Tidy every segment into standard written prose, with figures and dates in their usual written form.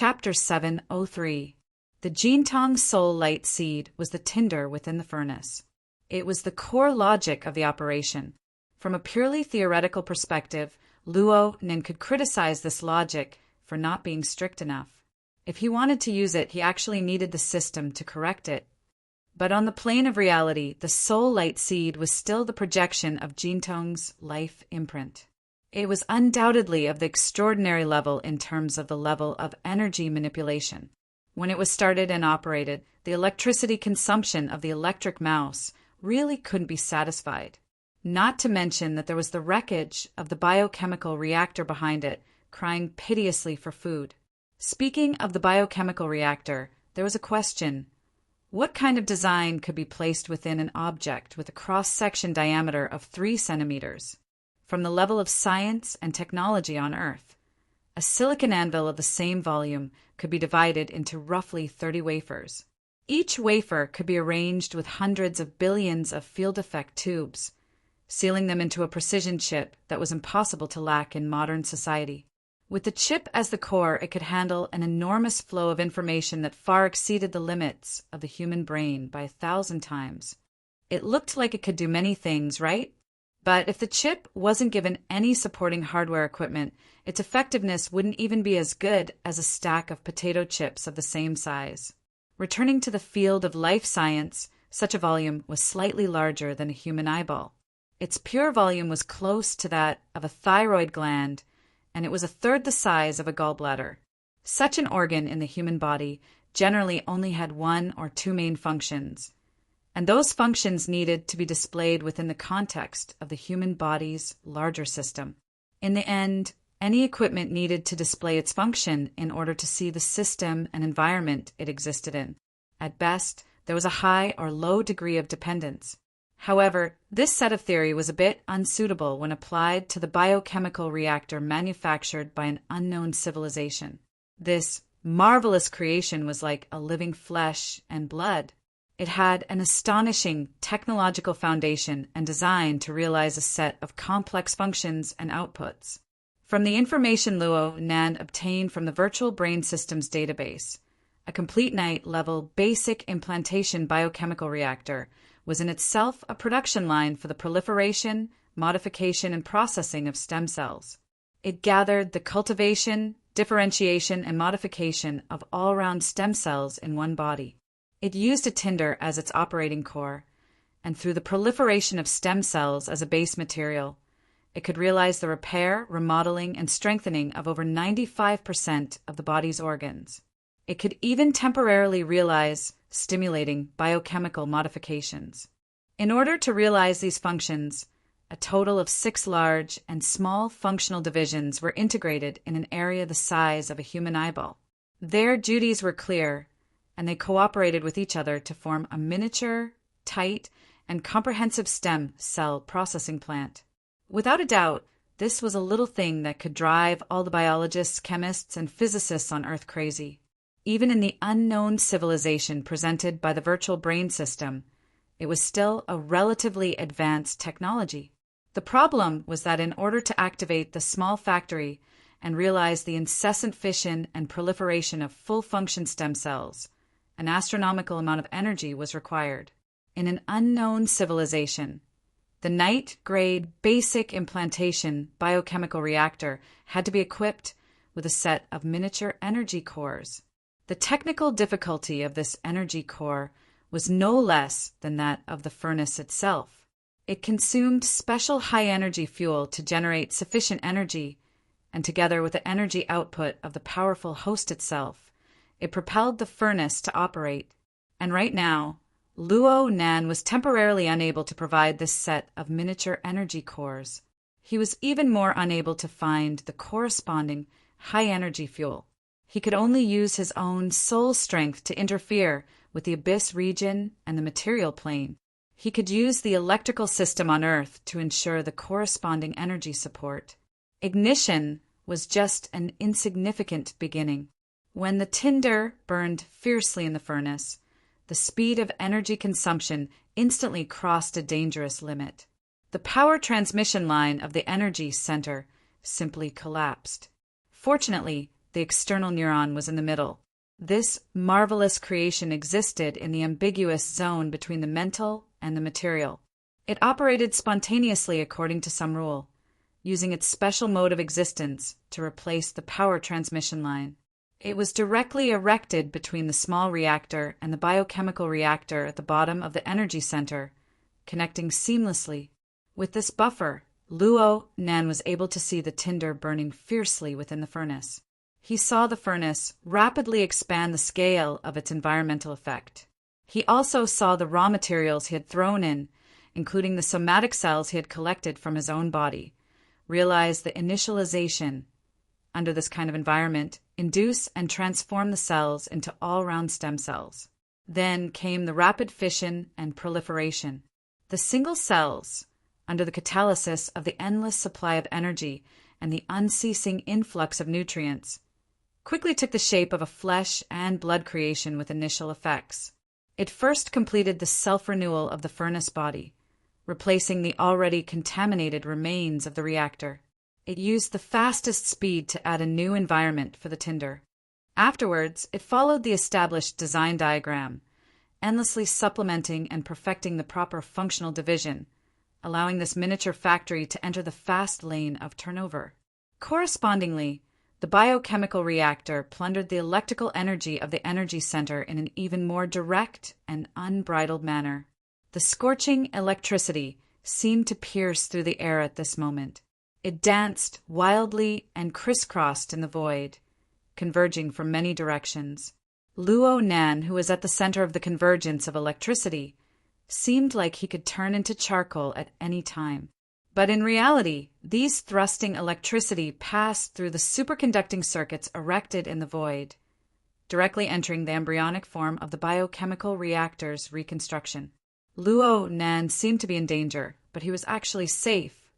Chapter 703. The Jintang Soul Light Seed was the tinder within the furnace. It was the core logic of the operation. From a purely theoretical perspective, Luo Nin could criticize this logic for not being strict enough. If he wanted to use it, he actually needed the system to correct it. But on the plane of reality, the soul light seed was still the projection of Jintang's life imprint. It was undoubtedly of the extraordinary level in terms of the level of energy manipulation. When it was started and operated, the electricity consumption of the electric mouse really couldn't be satisfied. Not to mention that there was the wreckage of the biochemical reactor behind it, crying piteously for food. Speaking of the biochemical reactor, there was a question. What kind of design could be placed within an object with a cross-section diameter of 3 centimeters? From the level of science and technology on Earth, a silicon anvil of the same volume could be divided into roughly 30 wafers. Each wafer could be arranged with hundreds of billions of field effect tubes, sealing them into a precision chip that was impossible to lack in modern society. With the chip as the core, it could handle an enormous flow of information that far exceeded the limits of the human brain by 1,000 times. It looked like it could do many things, right? But if the chip wasn't given any supporting hardware equipment, its effectiveness wouldn't even be as good as a stack of potato chips of the same size. Returning to the field of life science, such a volume was slightly larger than a human eyeball. Its pure volume was close to that of a thyroid gland, and it was 1/3 the size of a gallbladder. Such an organ in the human body generally only had 1 or 2 main functions, and those functions needed to be displayed within the context of the human body's larger system. In the end, any equipment needed to display its function in order to see the system and environment it existed in. At best, there was a high or low degree of dependence. However, this set of theory was a bit unsuitable when applied to the biochemical reactor manufactured by an unknown civilization. This marvelous creation was like a living flesh and blood. It had an astonishing technological foundation and design to realize a set of complex functions and outputs. From the information Luo Nan obtained from the Virtual Brain Systems database, a complete night-level basic implantation biochemical reactor was in itself a production line for the proliferation, modification, and processing of stem cells. It gathered the cultivation, differentiation, and modification of all-round stem cells in one body. It used a tinder as its operating core, and through the proliferation of stem cells as a base material, it could realize the repair, remodeling, and strengthening of over 95% of the body's organs. It could even temporarily realize stimulating biochemical modifications. In order to realize these functions, a total of 6 large and small functional divisions were integrated in an area the size of a human eyeball. Their duties were clear, and they cooperated with each other to form a miniature, tight, and comprehensive stem cell processing plant. Without a doubt, this was a little thing that could drive all the biologists, chemists, and physicists on Earth crazy. Even in the unknown civilization presented by the virtual brain system, it was still a relatively advanced technology. The problem was that in order to activate the small factory and realize the incessant fission and proliferation of full-function stem cells, an astronomical amount of energy was required. In an unknown civilization, the night-grade basic implantation biochemical reactor had to be equipped with a set of miniature energy cores. The technical difficulty of this energy core was no less than that of the furnace itself. It consumed special high-energy fuel to generate sufficient energy, and together with the energy output of the powerful host itself, it propelled the furnace to operate. And right now, Luo Nan was temporarily unable to provide this set of miniature energy cores. He was even more unable to find the corresponding high-energy fuel. He could only use his own soul strength to interfere with the abyss region and the material plane. He could use the electrical system on Earth to ensure the corresponding energy support. Ignition was just an insignificant beginning. When the tinder burned fiercely in the furnace, the speed of energy consumption instantly crossed a dangerous limit. The power transmission line of the energy center simply collapsed. Fortunately, the the external neuron was in the middle. This marvelous creation existed in the ambiguous zone between the mental and the material. It operated spontaneously according to some rule, using its special mode of existence to replace the power transmission line. It was directly erected between the small reactor and the biochemical reactor at the bottom of the energy center, connecting seamlessly. With this buffer, Luo Nan was able to see the tinder burning fiercely within the furnace. He saw the furnace rapidly expand the scale of its environmental effect. He also saw the raw materials he had thrown in, including the somatic cells he had collected from his own body, realize the initialization under this kind of environment, induce and transform the cells into all-round stem cells. Then came the rapid fission and proliferation. The single cells, under the catalysis of the endless supply of energy and the unceasing influx of nutrients, quickly took the shape of a flesh and blood creation with initial effects. It first completed the self-renewal of the furnace body, replacing the already contaminated remains of the reactor. It used the fastest speed to add a new environment for the tinder. Afterwards, it followed the established design diagram, endlessly supplementing and perfecting the proper functional division, allowing this miniature factory to enter the fast lane of turnover. Correspondingly, the biochemical reactor plundered the electrical energy of the energy center in an even more direct and unbridled manner. The scorching electricity seemed to pierce through the air at this moment. It danced wildly and crisscrossed in the void, converging from many directions. Luo Nan, who was at the center of the convergence of electricity, seemed like he could turn into charcoal at any time. But in reality, these thrusting electricity passed through the superconducting circuits erected in the void, directly entering the embryonic form of the biochemical reactor's reconstruction. Luo Nan seemed to be in danger, but he was actually safe.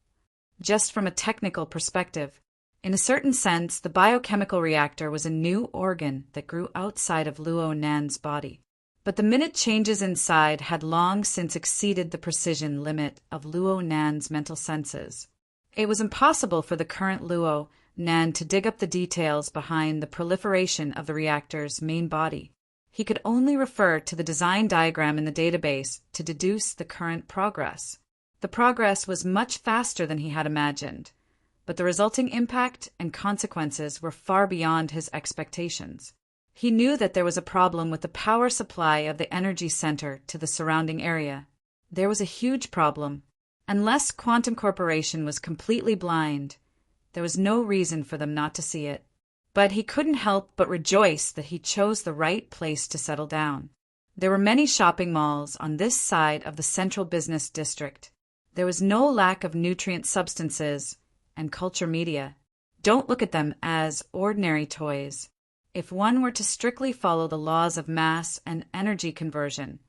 Just from a technical perspective, in a certain sense, the biochemical reactor was a new organ that grew outside of Luo Nan's body. But the minute changes inside had long since exceeded the precision limit of Luo Nan's mental senses. It was impossible for the current Luo Nan to dig up the details behind the proliferation of the reactor's main body. He could only refer to the design diagram in the database to deduce the current progress. The progress was much faster than he had imagined, but the resulting impact and consequences were far beyond his expectations. He knew that there was a problem with the power supply of the energy center to the surrounding area. There was a huge problem. Unless Quantum Corporation was completely blind, there was no reason for them not to see it. But he couldn't help but rejoice that he chose the right place to settle down. There were many shopping malls on this side of the central business district. There was no lack of nutrient substances and culture media. Don't look at them as ordinary toys. If one were to strictly follow the laws of mass and energy conversion,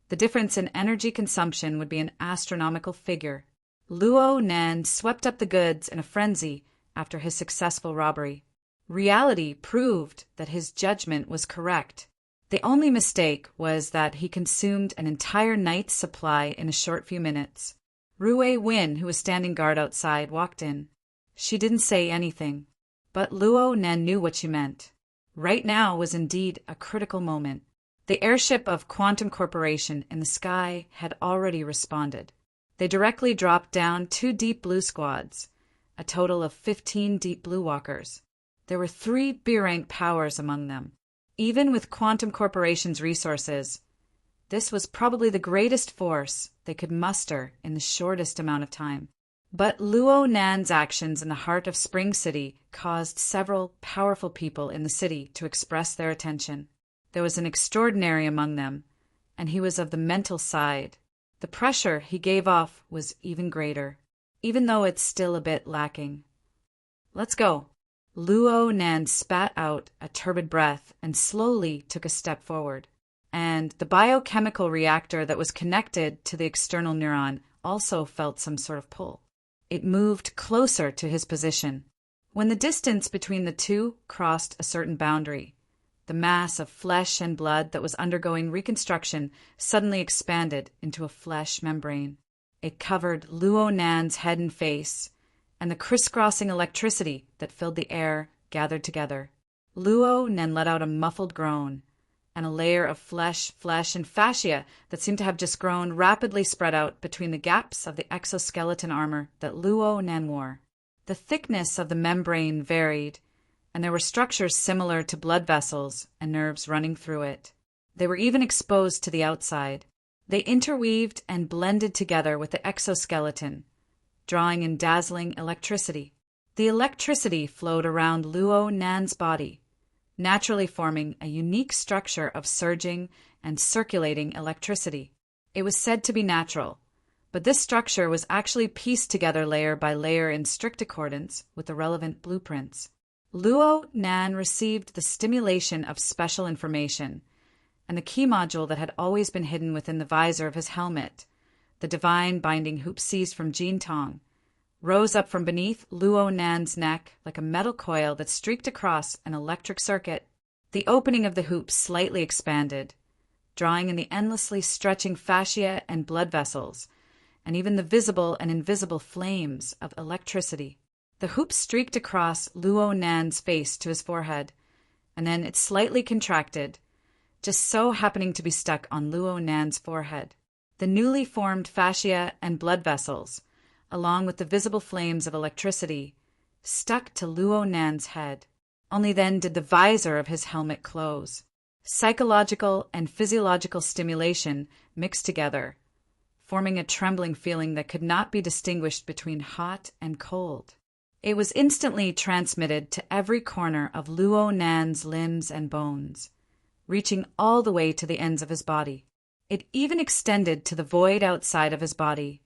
the difference in energy consumption would be an astronomical figure. Luo Nan swept up the goods in a frenzy after his successful robbery. Reality proved that his judgment was correct. The only mistake was that he consumed an entire night's supply in a short few minutes. Rui Win, who was standing guard outside, walked in. She didn't say anything, but Luo Nan knew what she meant. Right now was indeed a critical moment. The airship of Quantum Corporation in the sky had already responded. They directly dropped down 2 Deep Blue squads, a total of 15 Deep Blue walkers. There were 3 B-rank powers among them. Even with Quantum Corporation's resources, this was probably the greatest force they could muster in the shortest amount of time. But Luo Nan's actions in the heart of Spring City caused several powerful people in the city to express their attention. There was an extraordinary among them, and he was of the mental side. The pressure he gave off was even greater, even though it's still a bit lacking. Let's go. Luo Nan spat out a turbid breath and slowly took a step forward. And the biochemical reactor that was connected to the external neuron also felt some sort of pull. It moved closer to his position. When the distance between the two crossed a certain boundary, the mass of flesh and blood that was undergoing reconstruction suddenly expanded into a flesh membrane. It covered Luo Nan's head and face, and the crisscrossing electricity that filled the air gathered together. Luo then let out a muffled groan, and a layer of flesh, and fascia that seemed to have just grown rapidly spread out between the gaps of the exoskeleton armor that Luo Nan wore. The thickness of the membrane varied, and there were structures similar to blood vessels and nerves running through it. They were even exposed to the outside. They interweaved and blended together with the exoskeleton, drawing in dazzling electricity. The electricity flowed around Luo Nan's body, naturally forming a unique structure of surging and circulating electricity. It was said to be natural, but this structure was actually pieced together layer by layer in strict accordance with the relevant blueprints. Luo Nan received the stimulation of special information, and the key module that had always been hidden within the visor of his helmet, the divine binding hoop seized from Jin Tong, rose up from beneath Luo Nan's neck like a metal coil that streaked across an electric circuit. The opening of the hoop slightly expanded, drawing in the endlessly stretching fascia and blood vessels, and even the visible and invisible flames of electricity. The hoop streaked across Luo Nan's face to his forehead, and then it slightly contracted, just so happening to be stuck on Luo Nan's forehead. The newly formed fascia and blood vessels, along with the visible flames of electricity, stuck to Luo Nan's head. Only then did the visor of his helmet close. Psychological and physiological stimulation mixed together, forming a trembling feeling that could not be distinguished between hot and cold. It was instantly transmitted to every corner of Luo Nan's limbs and bones, reaching all the way to the ends of his body. It even extended to the void outside of his body,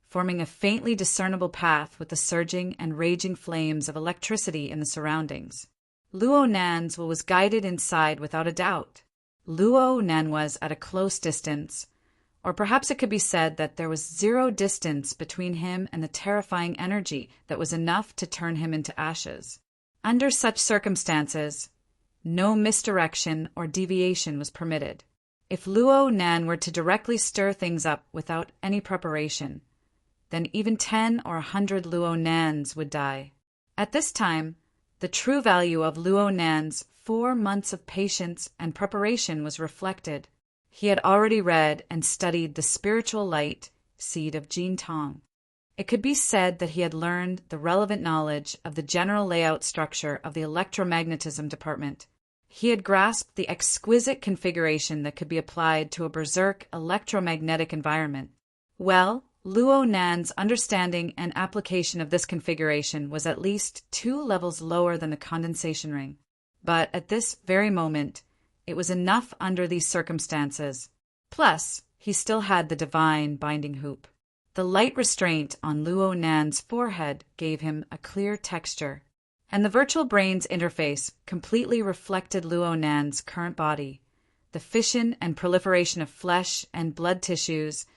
forming a faintly discernible path with the surging and raging flames of electricity in the surroundings. Luo Nan's will was guided inside without a doubt. Luo Nan was at a close distance, or perhaps it could be said that there was zero distance between him and the terrifying energy that was enough to turn him into ashes. Under such circumstances, no misdirection or deviation was permitted. If Luo Nan were to directly stir things up without any preparation, then even 10 or 100 Luo Nans would die. At this time, the true value of Luo Nan's 4 months of patience and preparation was reflected. He had already read and studied the spiritual light seed of Jin Tong. It could be said that he had learned the relevant knowledge of the general layout structure of the electromagnetism department. He had grasped the exquisite configuration that could be applied to a berserk electromagnetic environment. Well, Luo Nan's understanding and application of this configuration was at least 2 levels lower than the condensation ring. But at this very moment, it was enough under these circumstances. Plus, he still had the divine binding hoop. The light restraint on Luo Nan's forehead gave him a clear texture, and the virtual brain's interface completely reflected Luo Nan's current body, the fission and proliferation of flesh and blood tissues,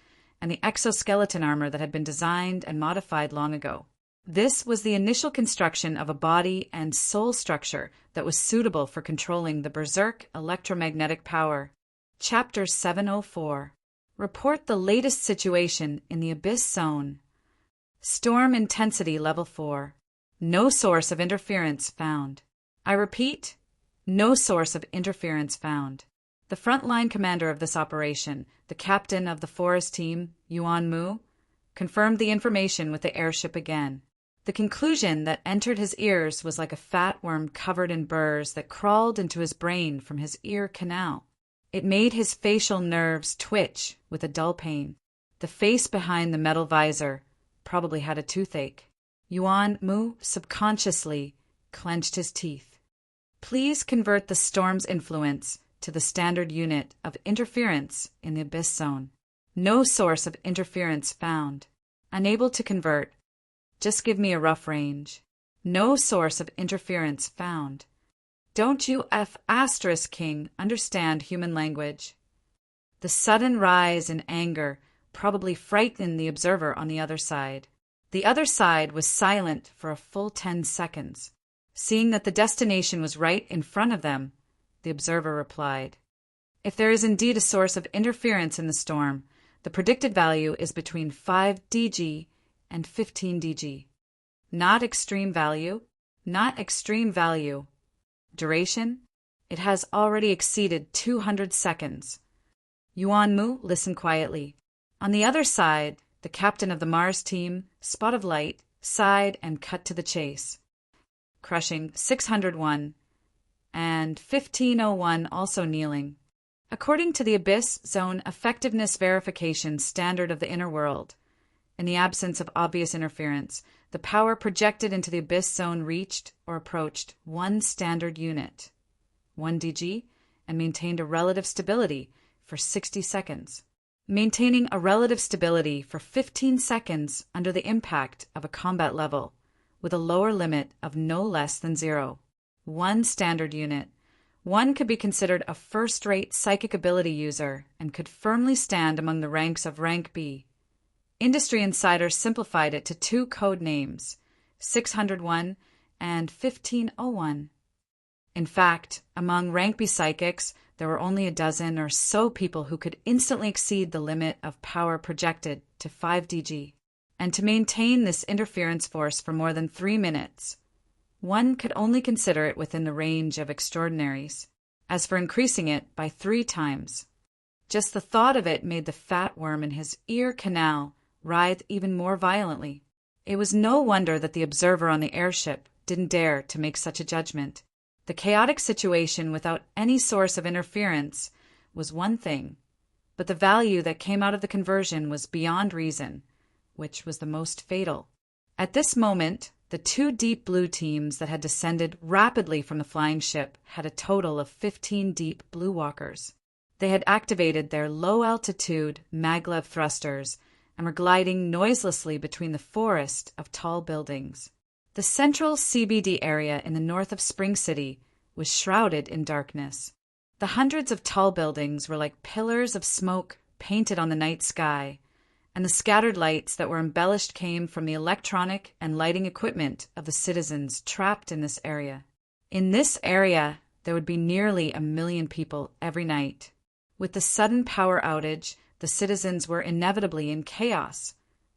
and the exoskeleton armor that had been designed and modified long ago. This was the initial construction of a body and soul structure that was suitable for controlling the berserk electromagnetic power. Chapter 704. Report the latest situation in the Abyss Zone. Storm intensity level 4. No source of interference found. I repeat, no source of interference found. The frontline commander of this operation, the captain of the forest team, Yuan Mu, confirmed the information with the airship again. The conclusion that entered his ears was like a fat worm covered in burrs that crawled into his brain from his ear canal. It made his facial nerves twitch with a dull pain. The face behind the metal visor probably had a toothache. Yuan Mu subconsciously clenched his teeth. Please convert the storm's influence to the standard unit of interference in the Abyss Zone. No source of interference found. Unable to convert. Just give me a rough range. No source of interference found. Don't you King understand human language? The sudden rise in anger probably frightened the observer on the other side. The other side was silent for a full 10 seconds. Seeing that the destination was right in front of them, the observer replied, "If there is indeed a source of interference in the storm, the predicted value is between 5 dg and 15 dg. Not extreme value? Not extreme value. Duration? It has already exceeded 200 seconds. Yuanmu listened quietly. On the other side, the captain of the Mars team, Spot of Light, sighed and cut to the chase. Crushing 601, and 1501 also kneeling. According to the Abyss Zone Effectiveness Verification Standard of the Inner World, in the absence of obvious interference, the power projected into the Abyss Zone reached or approached 1 standard unit, 1 dg, and maintained a relative stability for 60 seconds. Maintaining a relative stability for 15 seconds under the impact of a combat level, with a lower limit of no less than 0. 1 standard unit. One could be considered a first-rate psychic ability user and could firmly stand among the ranks of Rank B. Industry insiders simplified it to 2 code names, 601 and 1501. In fact, among Rank B psychics, there were only a dozen or so people who could instantly exceed the limit of power projected to 5 dg. And to maintain this interference force for more than 3 minutes, one could only consider it within the range of extraordinaries. As for increasing it by 3 times, just the thought of it made the fat worm in his ear canal writhe even more violently. It was no wonder that the observer on the airship didn't dare to make such a judgment. The chaotic situation without any source of interference was one thing, but the value that came out of the conversion was beyond reason, which was the most fatal. At this moment, the 2 deep blue teams that had descended rapidly from the flying ship had a total of 15 deep blue walkers. They had activated their low-altitude maglev thrusters and were gliding noiselessly between the forest of tall buildings. The central CBD area in the north of Spring City was shrouded in darkness. The hundreds of tall buildings were like pillars of smoke painted on the night sky, and the scattered lights that were embellished came from the electronic and lighting equipment of the citizens trapped in this area. In this area, there would be nearly 1 million people every night. With the sudden power outage, the citizens were inevitably in chaos,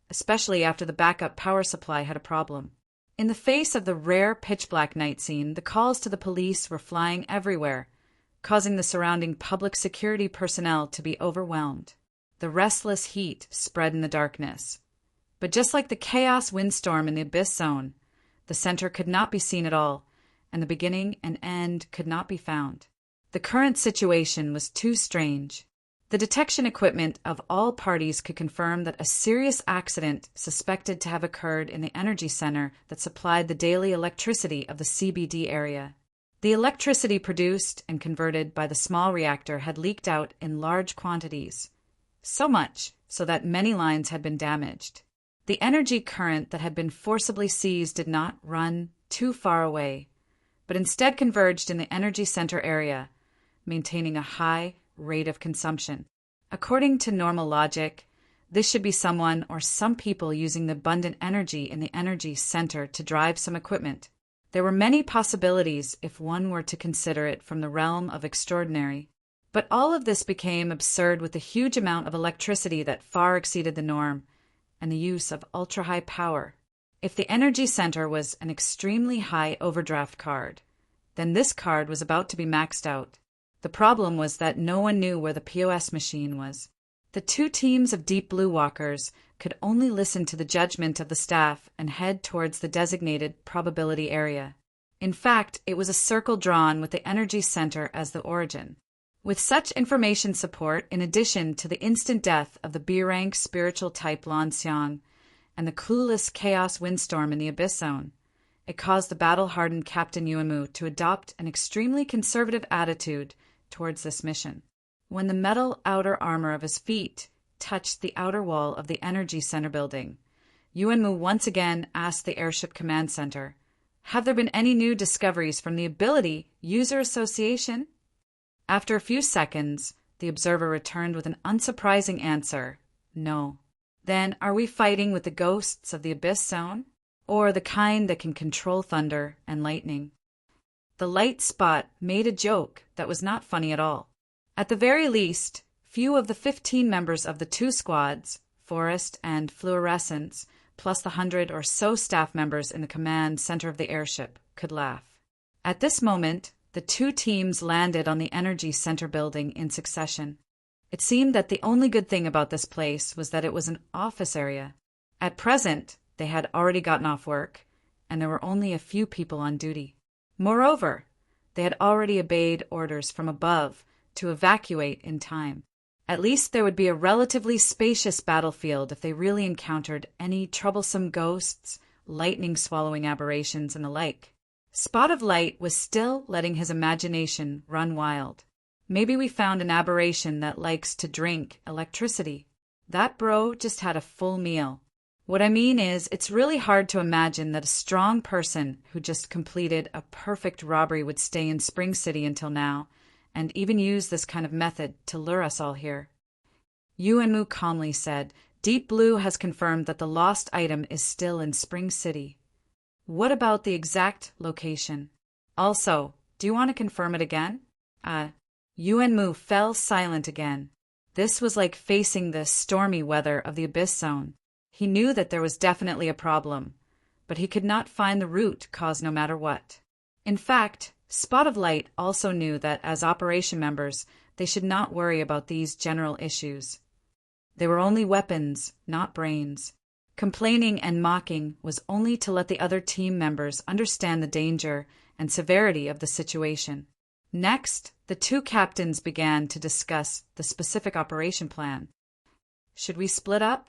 especially after the backup power supply had a problem. In the face of the rare pitch-black night scene, the calls to the police were flying everywhere, causing the surrounding public security personnel to be overwhelmed. The restless heat spread in the darkness. But just like the chaos windstorm in the Abyss Zone, the center could not be seen at all, and the beginning and end could not be found. The current situation was too strange. The detection equipment of all parties could confirm that a serious accident suspected to have occurred in the energy center that supplied the daily electricity of the CBD area. The electricity produced and converted by the small reactor had leaked out in large quantities, so much so that many lines had been damaged. The energy current that had been forcibly seized did not run too far away, but instead converged in the energy center area, maintaining a high rate of consumption. According to normal logic, this should be someone or some people using the abundant energy in the energy center to drive some equipment. There were many possibilities if one were to consider it from the realm of extraordinary. But all of this became absurd with the huge amount of electricity that far exceeded the norm, and the use of ultra-high power. If the energy center was an extremely high overdraft card, then this card was about to be maxed out. The problem was that no one knew where the POS machine was. The 2 teams of Deep Blue Walkers could only listen to the judgment of the staff and head towards the designated probability area. In fact, it was a circle drawn with the energy center as the origin. With such information support, in addition to the instant death of the B-rank spiritual type Lan Xiang and the clueless chaos windstorm in the Abyss Zone, it caused the battle-hardened Captain Yuanmu to adopt an extremely conservative attitude towards this mission. When the metal outer armor of his feet touched the outer wall of the energy center building, Yuanmu once again asked the airship command center, "Have there been any new discoveries from the ability user association?" After a few seconds, the observer returned with an unsurprising answer, "No." "Then are we fighting with the ghosts of the Abyss Zone? Or the kind that can control thunder and lightning?" The light spot made a joke that was not funny at all. At the very least, few of the 15 members of the 2 squads, Forest and Fluorescence, plus the 100 or so staff members in the command center of the airship, could laugh. At this moment, The two teams landed on the Energy Center building in succession. It seemed that the only good thing about this place was that it was an office area. At present, they had already gotten off work, and there were only a few people on duty. Moreover, they had already obeyed orders from above to evacuate in time. At least there would be a relatively spacious battlefield if they really encountered any troublesome ghosts, lightning-swallowing aberrations, and the like. Spot of Light was still letting his imagination run wild. Maybe we found an aberration that likes to drink electricity. That bro just had a full meal. What I mean is, it's really hard to imagine that a strong person who just completed a perfect robbery would stay in Spring City until now, and even use this kind of method to lure us all here. Yuanmu calmly said, Deep Blue has confirmed that the lost item is still in Spring City. What about the exact location? Also, do you want to confirm it again? Yuanmu fell silent again. This was like facing the stormy weather of the Abyss Zone. He knew that there was definitely a problem, but he could not find the root cause no matter what. In fact, Spot of Light also knew that as operation members, they should not worry about these general issues. They were only weapons, not brains. Complaining and mocking was only to let the other team members understand the danger and severity of the situation. Next, the two captains began to discuss the specific operation plan. Should we split up?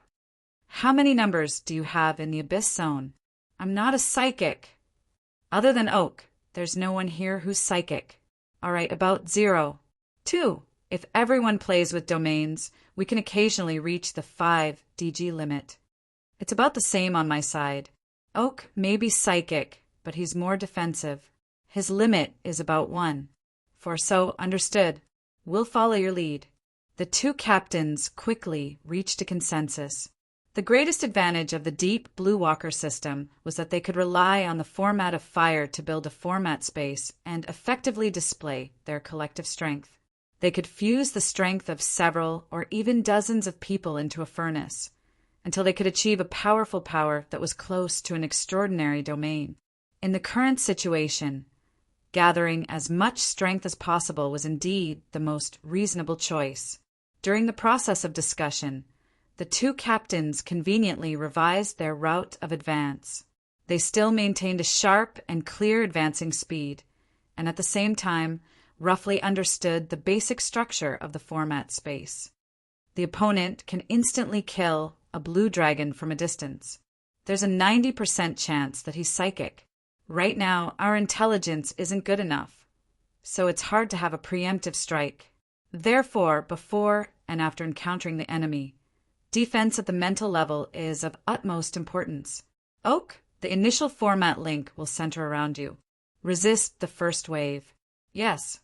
How many numbers do you have in the Abyss Zone? I'm not a psychic. Other than Oak, there's no one here who's psychic. All right, about 0. 2. If everyone plays with domains, we can occasionally reach the 5 DG limit. It's about the same on my side. Oak may be psychic, but he's more defensive. His limit is about 1. So, understood. We'll follow your lead. The two captains quickly reached a consensus. The greatest advantage of the Deep Blue Walker system was that they could rely on the format of fire to build a format space and effectively display their collective strength. They could fuse the strength of several or even dozens of people into a furnace, until they could achieve a powerful power that was close to an extraordinary domain. In the current situation, gathering as much strength as possible was indeed the most reasonable choice. During the process of discussion, the two captains conveniently revised their route of advance. They still maintained a sharp and clear advancing speed, and at the same time roughly understood the basic structure of the format space. The opponent can instantly kill a blue dragon from a distance. There's a 90% chance that he's psychic. Right now, our intelligence isn't good enough, so it's hard to have a preemptive strike. Therefore, before and after encountering the enemy, defense at the mental level is of utmost importance. Oak, the initial format link will center around you. Resist the first wave. Yes.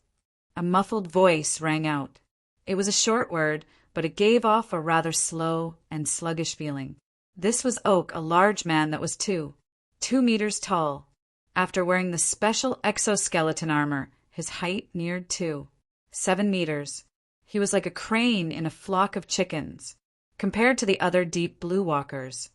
A muffled voice rang out. It was a short word, but it gave off a rather slow and sluggish feeling. This was Oak, a large man that was 2 meters tall. After wearing the special exoskeleton armor, his height neared 7 meters. He was like a crane in a flock of chickens. Compared to the other Deep Blue Walkers,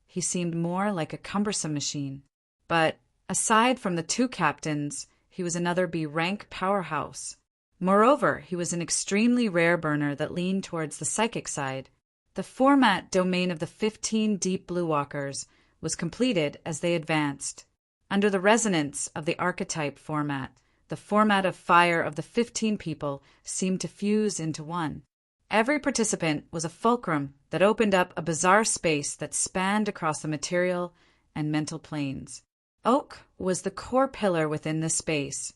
he seemed more like a cumbersome machine. But aside from the two captains, he was another B-rank powerhouse. Moreover, he was an extremely rare burner that leaned towards the psychic side. The format domain of the 15 Deep Blue Walkers was completed as they advanced. Under the resonance of the archetype format, the format of fire of the 15 people seemed to fuse into one. Every participant was a fulcrum that opened up a bizarre space that spanned across the material and mental planes. Oak was the core pillar within this space,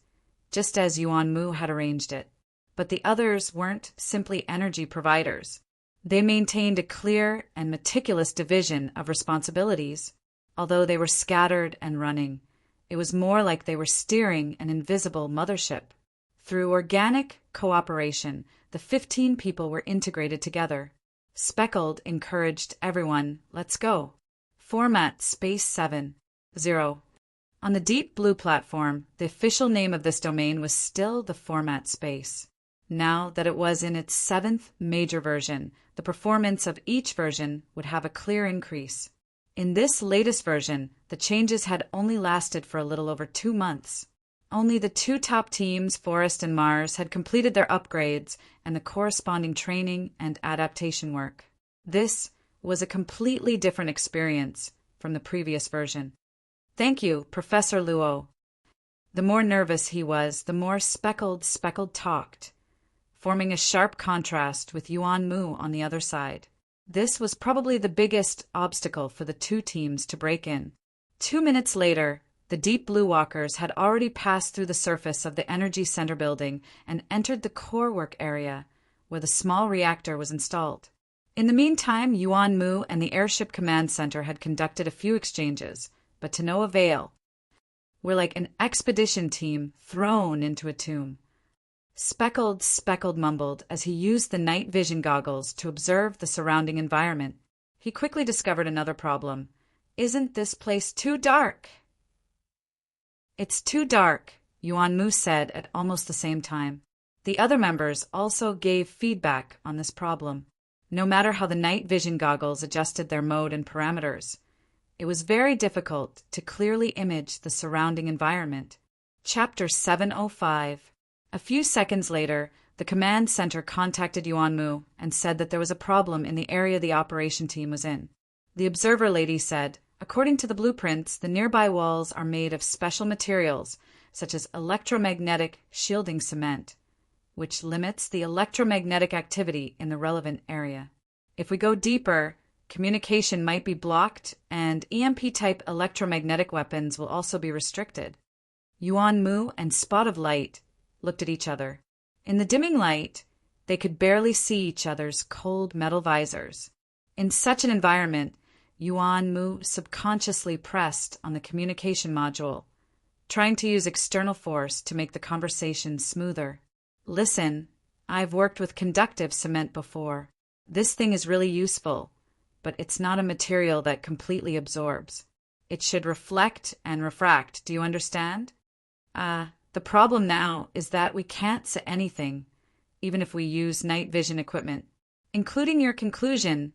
just as Yuanmu had arranged it. But the others weren't simply energy providers. They maintained a clear and meticulous division of responsibilities. Although they were scattered and running, it was more like they were steering an invisible mothership. Through organic cooperation, the 15 people were integrated together. Speckled encouraged everyone, let's go. Format Space 7, 0. On the Deep Blue platform, the official name of this domain was still the Format Space. Now that it was in its 7th major version, the performance of each version would have a clear increase. In this latest version, the changes had only lasted for a little over 2 months. Only the two top teams, Forest and Mars, had completed their upgrades and the corresponding training and adaptation work. This was a completely different experience from the previous version. "Thank you, Professor Luo." The more nervous he was, the more Speckled talked, forming a sharp contrast with Yuan Mu on the other side. This was probably the biggest obstacle for the two teams to break in. 2 minutes later, the Deep Blue Walkers had already passed through the surface of the Energy Center building and entered the core work area, where the small reactor was installed. In the meantime, Yuan Mu and the Airship Command Center had conducted a few exchanges, but to no avail. "We're like an expedition team thrown into a tomb," Speckled mumbled as he used the night vision goggles to observe the surrounding environment. He quickly discovered another problem. "Isn't this place too dark?" "It's too dark," Yuan Mu said at almost the same time. The other members also gave feedback on this problem. No matter how the night vision goggles adjusted their mode and parameters, it was very difficult to clearly image the surrounding environment. Chapter 705. A few seconds later, the command center contacted Yuan Mu and said that there was a problem in the area the operation team was in. The observer lady said, "According to the blueprints, the nearby walls are made of special materials, such as electromagnetic shielding cement, which limits the electromagnetic activity in the relevant area. If we go deeper, communication might be blocked, and EMP-type electromagnetic weapons will also be restricted." Yuan Mu and Spot of Light looked at each other. In the dimming light, they could barely see each other's cold metal visors. In such an environment, Yuan Mu subconsciously pressed on the communication module, trying to use external force to make the conversation smoother. "Listen, I've worked with conductive cement before. This thing is really useful, but it's not a material that completely absorbs. It should reflect and refract, do you understand? The problem now is that we can't see anything, even if we use night vision equipment. Including your conclusion,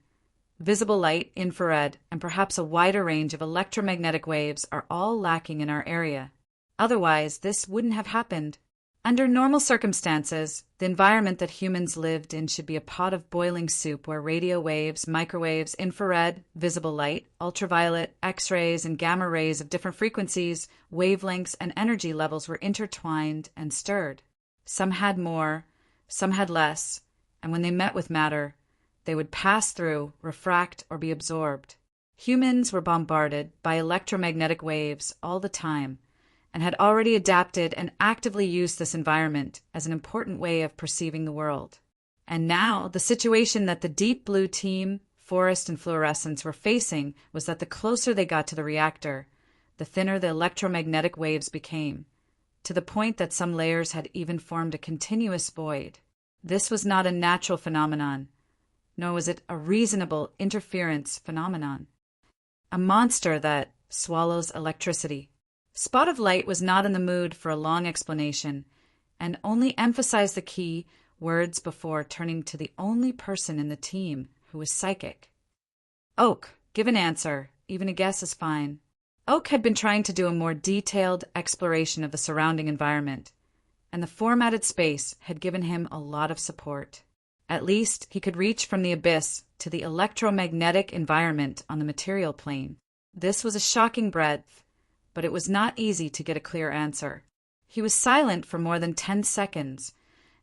visible light, infrared, and perhaps a wider range of electromagnetic waves are all lacking in our area. Otherwise, this wouldn't have happened. Under normal circumstances, the environment that humans lived in should be a pot of boiling soup where radio waves, microwaves, infrared, visible light, ultraviolet, X-rays, and gamma rays of different frequencies, wavelengths, and energy levels were intertwined and stirred. Some had more, some had less, and when they met with matter, they would pass through, refract, or be absorbed. Humans were bombarded by electromagnetic waves all the time, and had already adapted and actively used this environment as an important way of perceiving the world. And now, the situation that the Deep Blue team, Forest, and Fluorescence were facing was that the closer they got to the reactor, the thinner the electromagnetic waves became, to the point that some layers had even formed a continuous void. This was not a natural phenomenon, nor was it a reasonable interference phenomenon. A monster that swallows electricity. Spot of Light was not in the mood for a long explanation, and only emphasized the key words before turning to the only person in the team who was psychic. "Oak, give an answer. Even a guess is fine." Oak had been trying to do a more detailed exploration of the surrounding environment, and the formatted space had given him a lot of support. At least he could reach from the abyss to the electromagnetic environment on the material plane. This was a shocking breadth, but it was not easy to get a clear answer. He was silent for more than 10 seconds,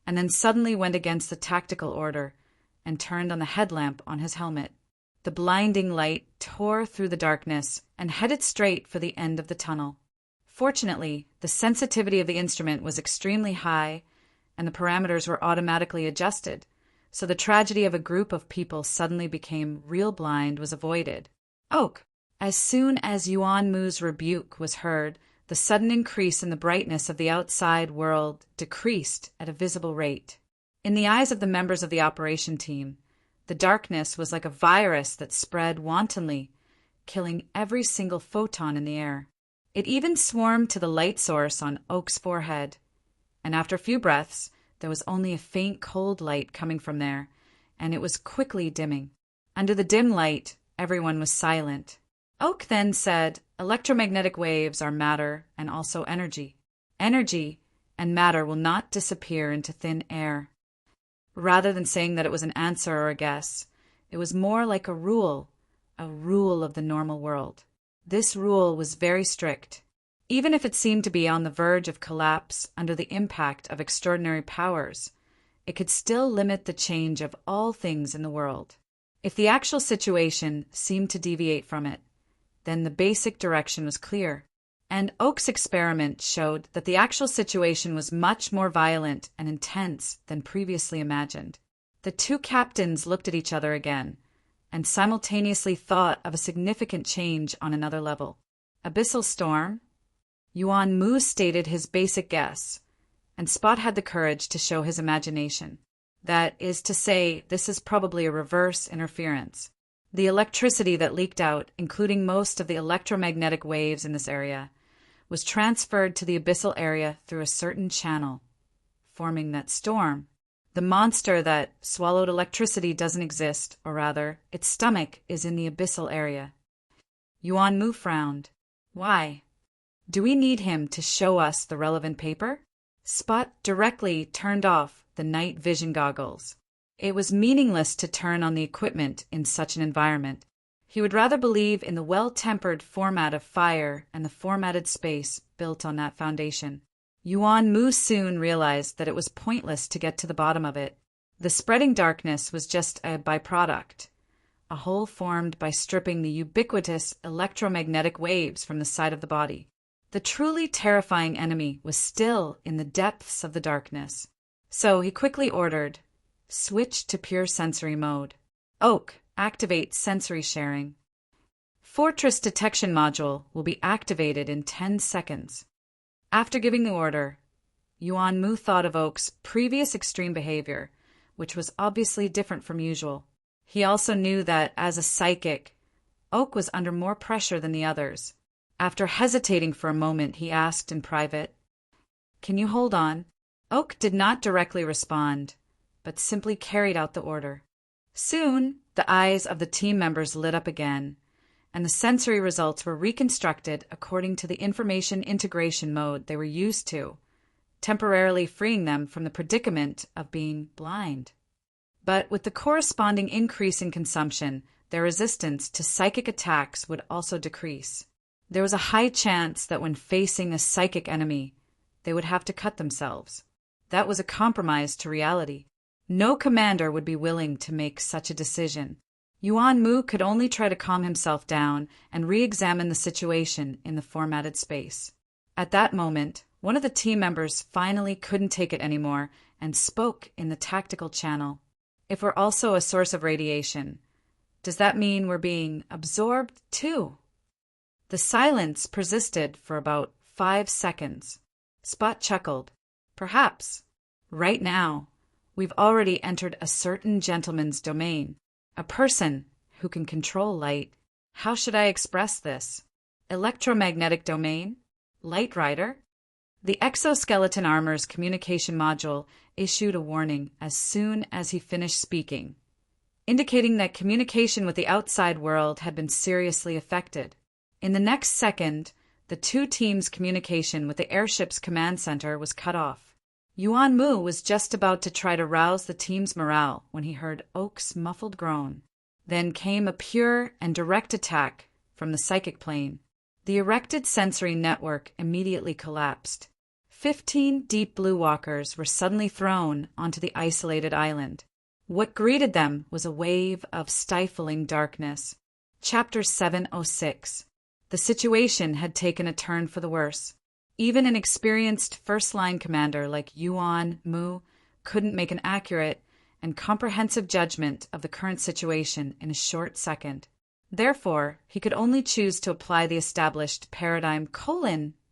and then suddenly went against the tactical order and turned on the headlamp on his helmet. The blinding light tore through the darkness and headed straight for the end of the tunnel. Fortunately, the sensitivity of the instrument was extremely high, and the parameters were automatically adjusted, so the tragedy of a group of people suddenly became real blind was avoided. Oak. As soon as Yuan Mu's rebuke was heard, the sudden increase in the brightness of the outside world decreased at a visible rate. In the eyes of the members of the operation team, the darkness was like a virus that spread wantonly, killing every single photon in the air. It even swarmed to the light source on Oak's forehead, and after a few breaths, there was only a faint cold light coming from there, and it was quickly dimming. Under the dim light, everyone was silent. Oak then said, "Electromagnetic waves are matter and also energy. Energy and matter will not disappear into thin air. Rather than saying that it was an answer or a guess, it was more like a rule of the normal world. This rule was very strict. Even if it seemed to be on the verge of collapse under the impact of extraordinary powers, it could still limit the change of all things in the world. If the actual situation seemed to deviate from it, then the basic direction was clear. And Oak's experiment showed that the actual situation was much more violent and intense than previously imagined. The two captains looked at each other again, and simultaneously thought of a significant change on another level. Abyssal storm? Yuan Mu stated his basic guess, and Spot had the courage to show his imagination. That is to say, this is probably a reverse interference. The electricity that leaked out, including most of the electromagnetic waves in this area, was transferred to the abyssal area through a certain channel, forming that storm. The monster that swallowed electricity doesn't exist, or rather, its stomach is in the abyssal area. Yuan Mu frowned. Why? Do we need him to show us the relevant paper? Spot directly turned off the night vision goggles. It was meaningless to turn on the equipment in such an environment. He would rather believe in the well-tempered format of fire and the formatted space built on that foundation. Yuan Mu soon realized that it was pointless to get to the bottom of it. The spreading darkness was just a byproduct, a hole formed by stripping the ubiquitous electromagnetic waves from the side of the body. The truly terrifying enemy was still in the depths of the darkness. So he quickly ordered, "Switch to pure sensory mode. Oak, activate sensory sharing. Fortress detection module will be activated in 10 seconds." After giving the order, Yuan Mu thought of Oak's previous extreme behavior, which was obviously different from usual. He also knew that, as a psychic, Oak was under more pressure than the others. After hesitating for a moment, he asked in private, "Can you hold on?" Oak did not directly respond, but simply carried out the order. Soon, the eyes of the team members lit up again, and the sensory results were reconstructed according to the information integration mode they were used to, temporarily freeing them from the predicament of being blind. But with the corresponding increase in consumption, their resistance to psychic attacks would also decrease. There was a high chance that when facing a psychic enemy, they would have to cut themselves. That was a compromise to reality. No commander would be willing to make such a decision. Yuan Mu could only try to calm himself down and re-examine the situation in the formatted space. At that moment, one of the team members finally couldn't take it anymore and spoke in the tactical channel. "If we're also a source of radiation, does that mean we're being absorbed too?" The silence persisted for about 5 seconds. Spot chuckled. "Perhaps. Right now, we've already entered a certain gentleman's domain, a person who can control light. How should I express this? Electromagnetic domain? Light Rider?" The exoskeleton armor's communication module issued a warning as soon as he finished speaking, indicating that communication with the outside world had been seriously affected. In the next second, the two teams' communication with the airship's command center was cut off. Yuan Mu was just about to try to rouse the team's morale when he heard Oak's muffled groan. Then came a pure and direct attack from the psychic plane. The erected sensory network immediately collapsed. 15 deep blue walkers were suddenly thrown onto the isolated island. What greeted them was a wave of stifling darkness. Chapter 706. The situation had taken a turn for the worse. Even an experienced first-line commander like Yuan Mu couldn't make an accurate and comprehensive judgment of the current situation in a short second. Therefore, he could only choose to apply the established paradigm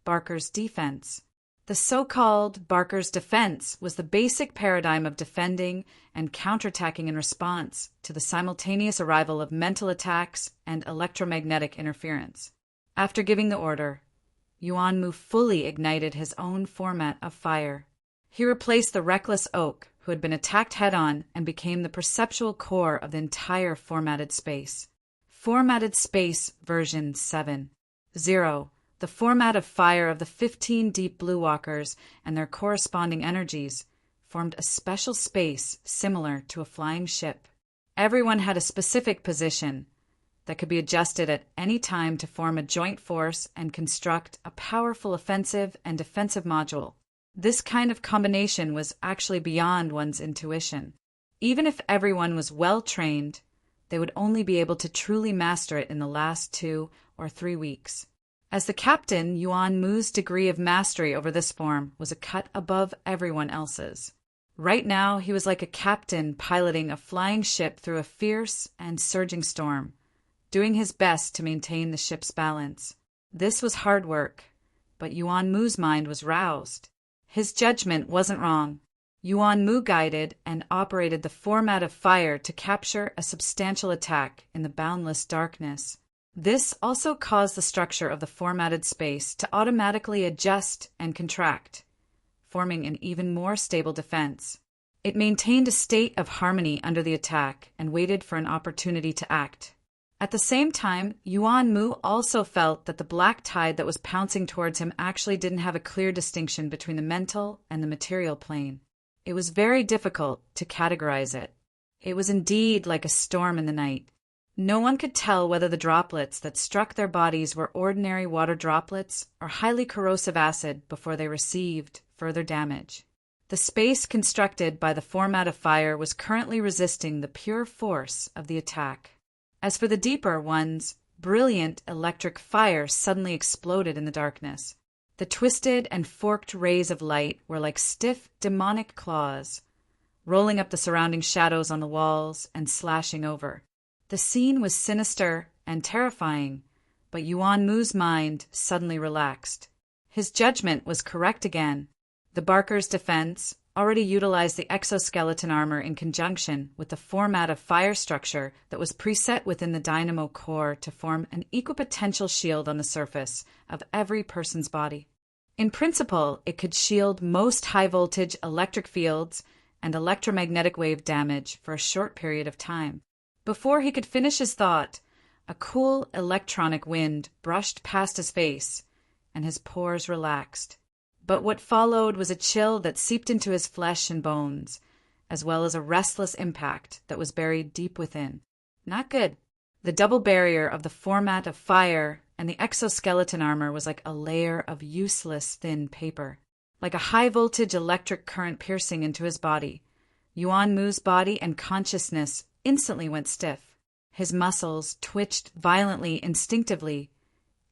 Barker's defense. The so-called Barker's defense was the basic paradigm of defending and counterattacking in response to the simultaneous arrival of mental attacks and electromagnetic interference. After giving the order, Yuan Mu fully ignited his own format of fire. He replaced the reckless Oak, who had been attacked head-on, and became the perceptual core of the entire formatted space. Formatted Space version 7.0. The format of fire of the 15 deep blue walkers and their corresponding energies formed a special space similar to a flying ship. Everyone had a specific position that could be adjusted at any time to form a joint force and construct a powerful offensive and defensive module. This kind of combination was actually beyond one's intuition. Even if everyone was well trained, they would only be able to truly master it in the last 2 or 3 weeks. As the captain, Yuan Mu's degree of mastery over this form was a cut above everyone else's. Right now, he was like a captain piloting a flying ship through a fierce and surging storm, doing his best to maintain the ship's balance. This was hard work, but Yuan Mu's mind was roused. His judgment wasn't wrong. Yuan Mu guided and operated the format of fire to capture a substantial attack in the boundless darkness. This also caused the structure of the formatted space to automatically adjust and contract, forming an even more stable defense. It maintained a state of harmony under the attack and waited for an opportunity to act. At the same time, Yuan Mu also felt that the black tide that was pouncing towards him actually didn't have a clear distinction between the mental and the material plane. It was very difficult to categorize it. It was indeed like a storm in the night. No one could tell whether the droplets that struck their bodies were ordinary water droplets or highly corrosive acid before they received further damage. The space constructed by the format of fire was currently resisting the pure force of the attack. As for the deeper ones, brilliant electric fire suddenly exploded in the darkness. The twisted and forked rays of light were like stiff, demonic claws, rolling up the surrounding shadows on the walls and slashing over. The scene was sinister and terrifying, but Yuan Mu's mind suddenly relaxed. His judgment was correct again. The Barker's defense already utilized the exoskeleton armor in conjunction with the format of fire structure that was preset within the dynamo core to form an equipotential shield on the surface of every person's body. In principle, it could shield most high-voltage electric fields and electromagnetic wave damage for a short period of time. Before he could finish his thought, a cool electronic wind brushed past his face, and his pores relaxed. But what followed was a chill that seeped into his flesh and bones, as well as a restless impact that was buried deep within. Not good. The double barrier of the format of fire and the exoskeleton armor was like a layer of useless thin paper. Like a high-voltage electric current piercing into his body, Yuan Mu's body and consciousness instantly went stiff. His muscles twitched violently, instinctively,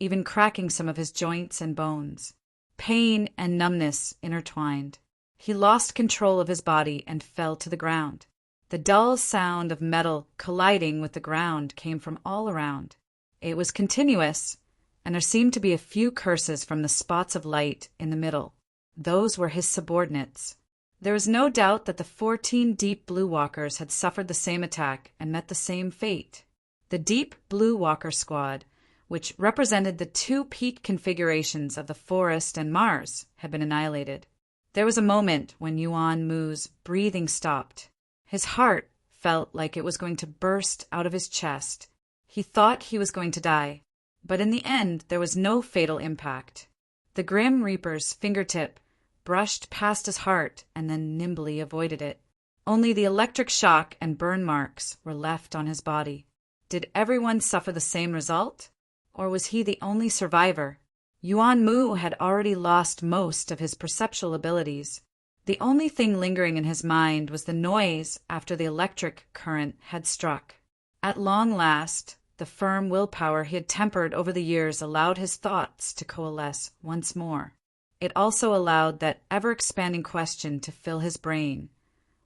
even cracking some of his joints and bones. Pain and numbness intertwined. He lost control of his body and fell to the ground. The dull sound of metal colliding with the ground came from all around. It was continuous, and there seemed to be a few curses from the spots of light in the middle. Those were his subordinates. There was no doubt that the 14 deep blue walkers had suffered the same attack and met the same fate. The deep blue walker squad, which represented the 2 peak configurations of the Forest and Mars, had been annihilated. There was a moment when Yuan Mu's breathing stopped. His heart felt like it was going to burst out of his chest. He thought he was going to die, but in the end there was no fatal impact. The Grim Reaper's fingertip brushed past his heart and then nimbly avoided it. Only the electric shock and burn marks were left on his body. Did everyone suffer the same result? Or was he the only survivor? Yuan Mu had already lost most of his perceptual abilities. The only thing lingering in his mind was the noise after the electric current had struck. At long last, the firm willpower he had tempered over the years allowed his thoughts to coalesce once more. It also allowed that ever-expanding question to fill his brain.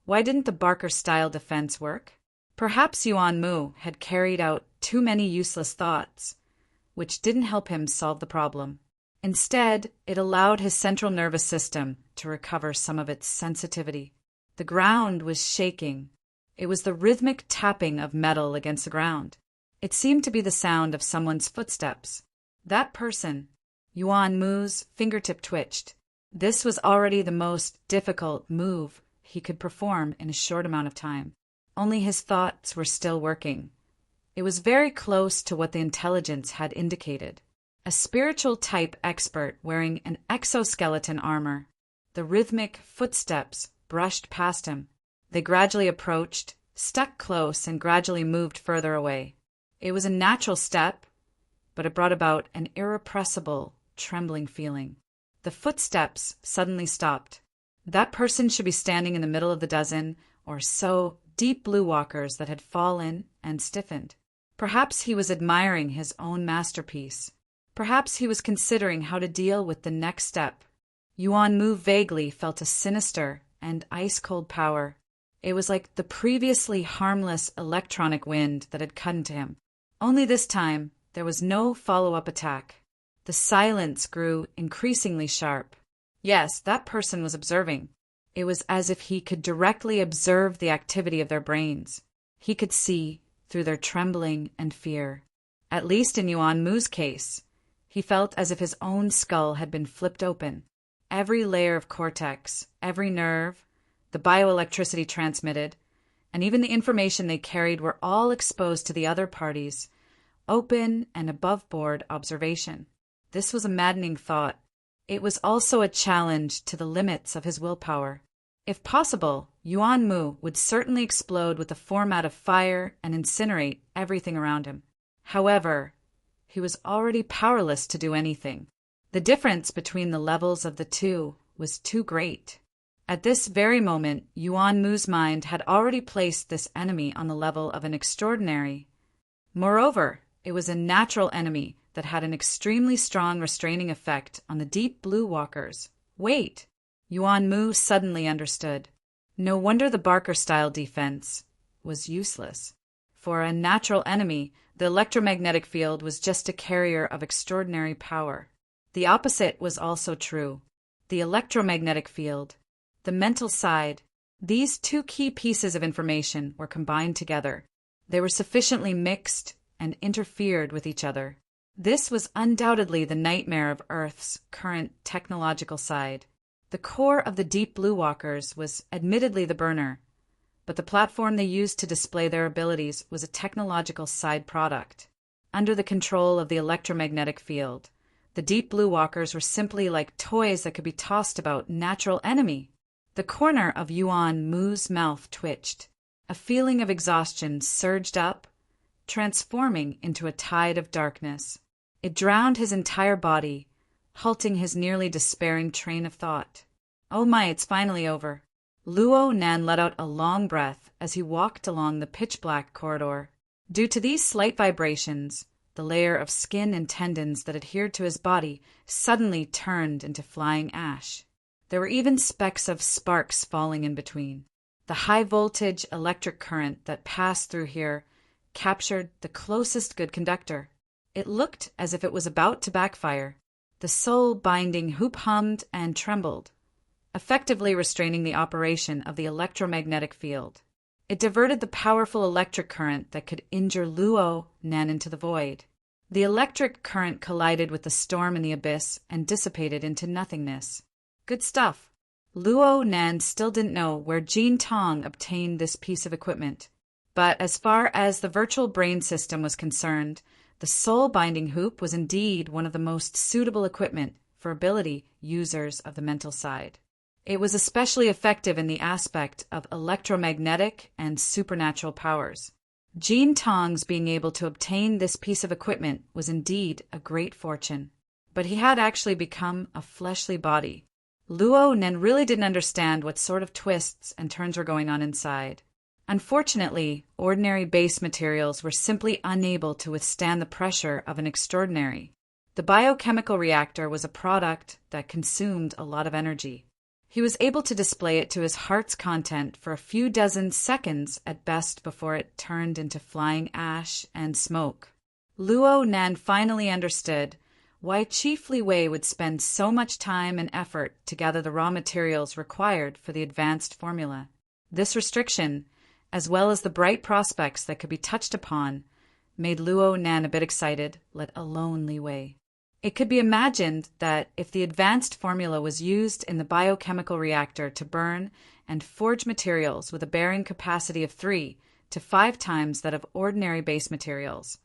Why didn't the Barker-style defense work? Perhaps Yuan Mu had carried out too many useless thoughts, which didn't help him solve the problem. Instead, it allowed his central nervous system to recover some of its sensitivity. The ground was shaking. It was the rhythmic tapping of metal against the ground. It seemed to be the sound of someone's footsteps. That person. Yuan Mu's fingertip twitched. This was already the most difficult move he could perform in a short amount of time. Only his thoughts were still working. It was very close to what the intelligence had indicated. a spiritual type expert wearing an exoskeleton armor. The rhythmic footsteps brushed past him. They gradually approached, stuck close, and gradually moved further away. It was a natural step, but it brought about an irrepressible, trembling feeling. The footsteps suddenly stopped. That person should be standing in the middle of the dozen or so deep blue walkers that had fallen and stiffened. Perhaps he was admiring his own masterpiece. Perhaps he was considering how to deal with the next step. Yuan Mu vaguely felt a sinister and ice-cold power. It was like the previously harmless electronic wind that had cut into him. Only this time, there was no follow-up attack. The silence grew increasingly sharp. Yes, that person was observing. It was as if he could directly observe the activity of their brains. He could see through their trembling and fear. At least in Yuan Mu's case, he felt as if his own skull had been flipped open. Every layer of cortex, every nerve, the bioelectricity transmitted, and even the information they carried were all exposed to the other party's open and above-board observation. This was a maddening thought. It was also a challenge to the limits of his willpower. If possible, Yuan Mu would certainly explode with the format of fire and incinerate everything around him. However, he was already powerless to do anything. The difference between the levels of the two was too great. At this very moment, Yuan Mu's mind had already placed this enemy on the level of an extraordinary. Moreover, it was a natural enemy that had an extremely strong restraining effect on the deep blue walkers. Wait! Yuan Mu suddenly understood. No wonder the Barker-style defense was useless. For a natural enemy, the electromagnetic field was just a carrier of extraordinary power. The opposite was also true. The electromagnetic field, the mental side, these two key pieces of information were combined together. They were sufficiently mixed and interfered with each other. This was undoubtedly the nightmare of Earth's current technological side. The core of the deep blue walkers was admittedly the burner, but the platform they used to display their abilities was a technological side product. Under the control of the electromagnetic field, the deep blue walkers were simply like toys that could be tossed about natural enemy. The corner of Yuan Mu's mouth twitched. A feeling of exhaustion surged up, transforming into a tide of darkness. It drowned his entire body, halting his nearly despairing train of thought. Oh my, it's finally over. Luo Nan let out a long breath as he walked along the pitch-black corridor. Due to these slight vibrations, the layer of skin and tendons that adhered to his body suddenly turned into flying ash. There were even specks of sparks falling in between. The high-voltage electric current that passed through here captured the closest good conductor. It looked as if it was about to backfire. The soul-binding hoop hummed and trembled, effectively restraining the operation of the electromagnetic field. It diverted the powerful electric current that could injure Luo Nan into the void. The electric current collided with the storm in the abyss and dissipated into nothingness. Good stuff. Luo Nan still didn't know where Jin Tong obtained this piece of equipment, but as far as the virtual brain system was concerned, the soul-binding hoop was indeed one of the most suitable equipment for ability users of the mental side. It was especially effective in the aspect of electromagnetic and supernatural powers. Jin Tong's being able to obtain this piece of equipment was indeed a great fortune, but he had actually become a fleshly body. Luo Nen really didn't understand what sort of twists and turns were going on inside. Unfortunately, ordinary base materials were simply unable to withstand the pressure of an extraordinary. The biochemical reactor was a product that consumed a lot of energy. He was able to display it to his heart's content for a few dozen seconds at best before it turned into flying ash and smoke. Luo Nan finally understood why Chief Li Wei would spend so much time and effort to gather the raw materials required for the advanced formula. This restriction, as well as the bright prospects that could be touched upon, made Luo Nan a bit excited, let alone Li Wei. It could be imagined that if the advanced formula was used in the biochemical reactor to burn and forge materials with a bearing capacity of 3 to 5 times that of ordinary base materials,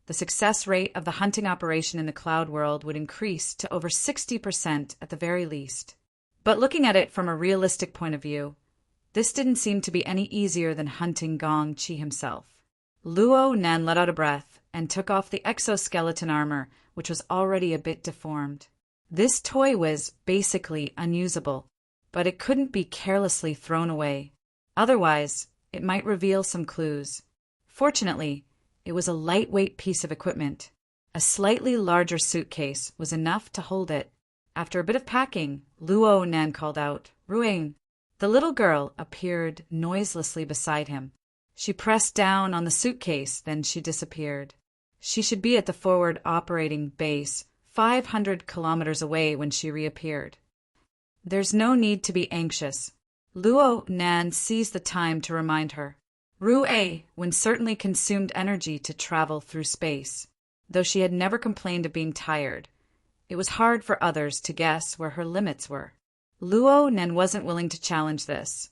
The success rate of the hunting operation in the cloud world would increase to over 60% at the very least. But looking at it from a realistic point of view, this didn't seem to be any easier than hunting Gong Chi himself. Luo Nan let out a breath and took off the exoskeleton armor, which was already a bit deformed. This toy was basically unusable, but it couldn't be carelessly thrown away. Otherwise, it might reveal some clues. Fortunately, it was a lightweight piece of equipment. A slightly larger suitcase was enough to hold it. After a bit of packing, Luo Nan called out, "Ruing." The little girl appeared noiselessly beside him. She pressed down on the suitcase, then she disappeared. She should be at the forward operating base, 500 kilometers away when she reappeared. There's no need to be anxious. Luo Nan seized the time to remind her. Rue Wen certainly consumed energy to travel through space. Though she had never complained of being tired, it was hard for others to guess where her limits were. Luo Nan wasn't willing to challenge this,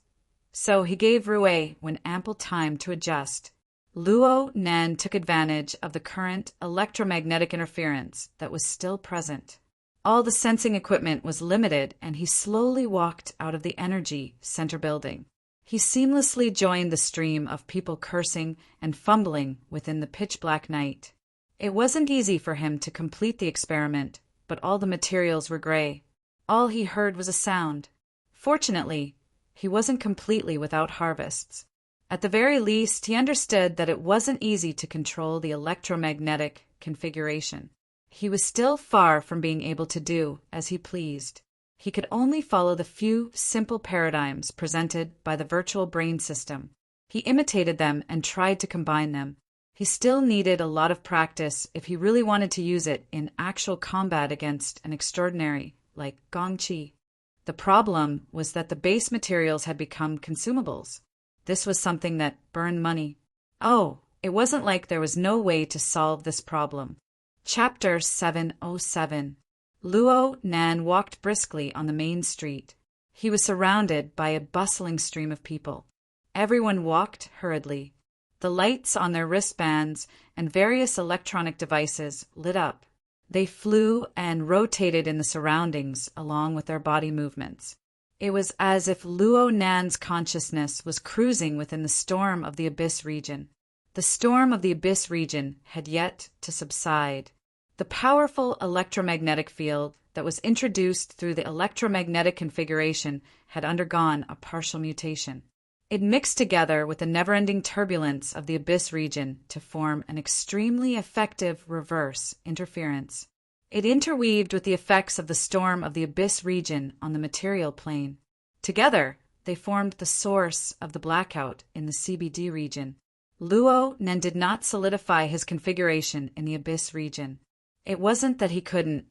so he gave Rue Wen ample time to adjust. Luo Nan took advantage of the current electromagnetic interference that was still present. All the sensing equipment was limited, and he slowly walked out of the energy center building. He seamlessly joined the stream of people cursing and fumbling within the pitch-black night. It wasn't easy for him to complete the experiment, but all the materials were gray. All he heard was a sound. Fortunately, he wasn't completely without harvests. At the very least, he understood that it wasn't easy to control the electromagnetic configuration. He was still far from being able to do as he pleased. He could only follow the few simple paradigms presented by the virtual brain system. He imitated them and tried to combine them. He still needed a lot of practice if he really wanted to use it in actual combat against an extraordinary like Gong Chi. The problem was that the base materials had become consumables. This was something that burned money. Oh, it wasn't like there was no way to solve this problem. Chapter 707. Luo Nan walked briskly on the main street. He was surrounded by a bustling stream of people. Everyone walked hurriedly. The lights on their wristbands and various electronic devices lit up. They flew and rotated in the surroundings along with their body movements. It was as if Luo Nan's consciousness was cruising within the storm of the Abyss region. The storm of the Abyss region had yet to subside. The powerful electromagnetic field that was introduced through the electromagnetic configuration had undergone a partial mutation. It mixed together with the never-ending turbulence of the Abyss region to form an extremely effective reverse interference. It interweaved with the effects of the storm of the Abyss region on the material plane. Together, they formed the source of the blackout in the CBD region. Luo Nan did not solidify his configuration in the Abyss region. It wasn't that he couldn't,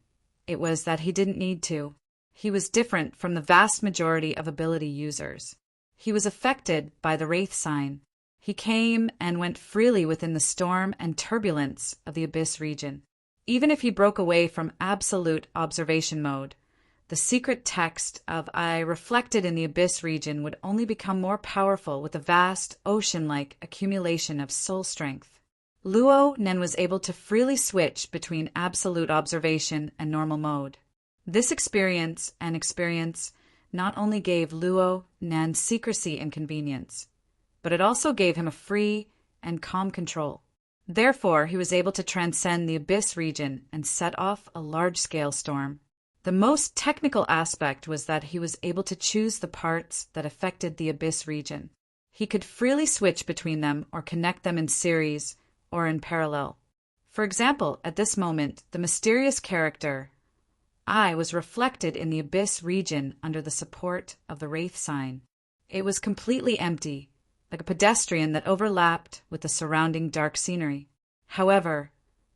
it was that he didn't need to. He was different from the vast majority of ability users. He was affected by the Wraith sign. He came and went freely within the storm and turbulence of the Abyss region. Even if he broke away from absolute observation mode, the secret text of I reflected in the Abyss region would only become more powerful with a vast, ocean-like accumulation of soul strength. Luo Nan was able to freely switch between absolute observation and normal mode. This experience not only gave Luo Nan secrecy and convenience, but it also gave him a free and calm control. Therefore, he was able to transcend the Abyss region and set off a large-scale storm. The most technical aspect was that he was able to choose the parts that affected the Abyss region. He could freely switch between them or connect them in series or in parallel. For example, at this moment, the mysterious character I was reflected in the Abyss region under the support of the Wraith sign. It was completely empty, like a pedestrian that overlapped with the surrounding dark scenery. However,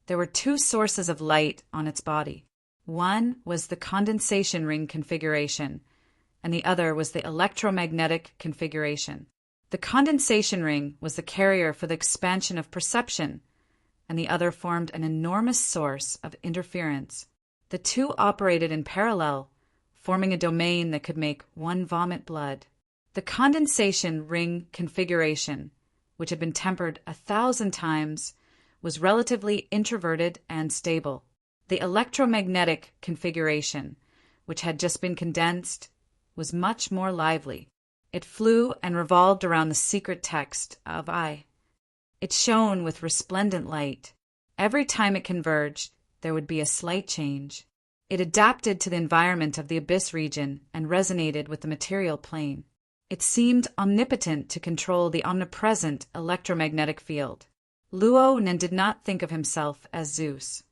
there were two sources of light on its body. One was the condensation ring configuration, and the other was the electromagnetic configuration. The condensation ring was the carrier for the expansion of perception, and the other formed an enormous source of interference. The two operated in parallel, forming a domain that could make one vomit blood. The condensation ring configuration, which had been tempered 1,000 times, was relatively introverted and stable. The electromagnetic configuration, which had just been condensed, was much more lively. It flew and revolved around the secret text of I. It shone with resplendent light. Every time it converged, there would be a slight change. It adapted to the environment of the abyss region and resonated with the material plane. It seemed omnipotent to control the omnipresent electromagnetic field. Luo Nen did not think of himself as Zeus.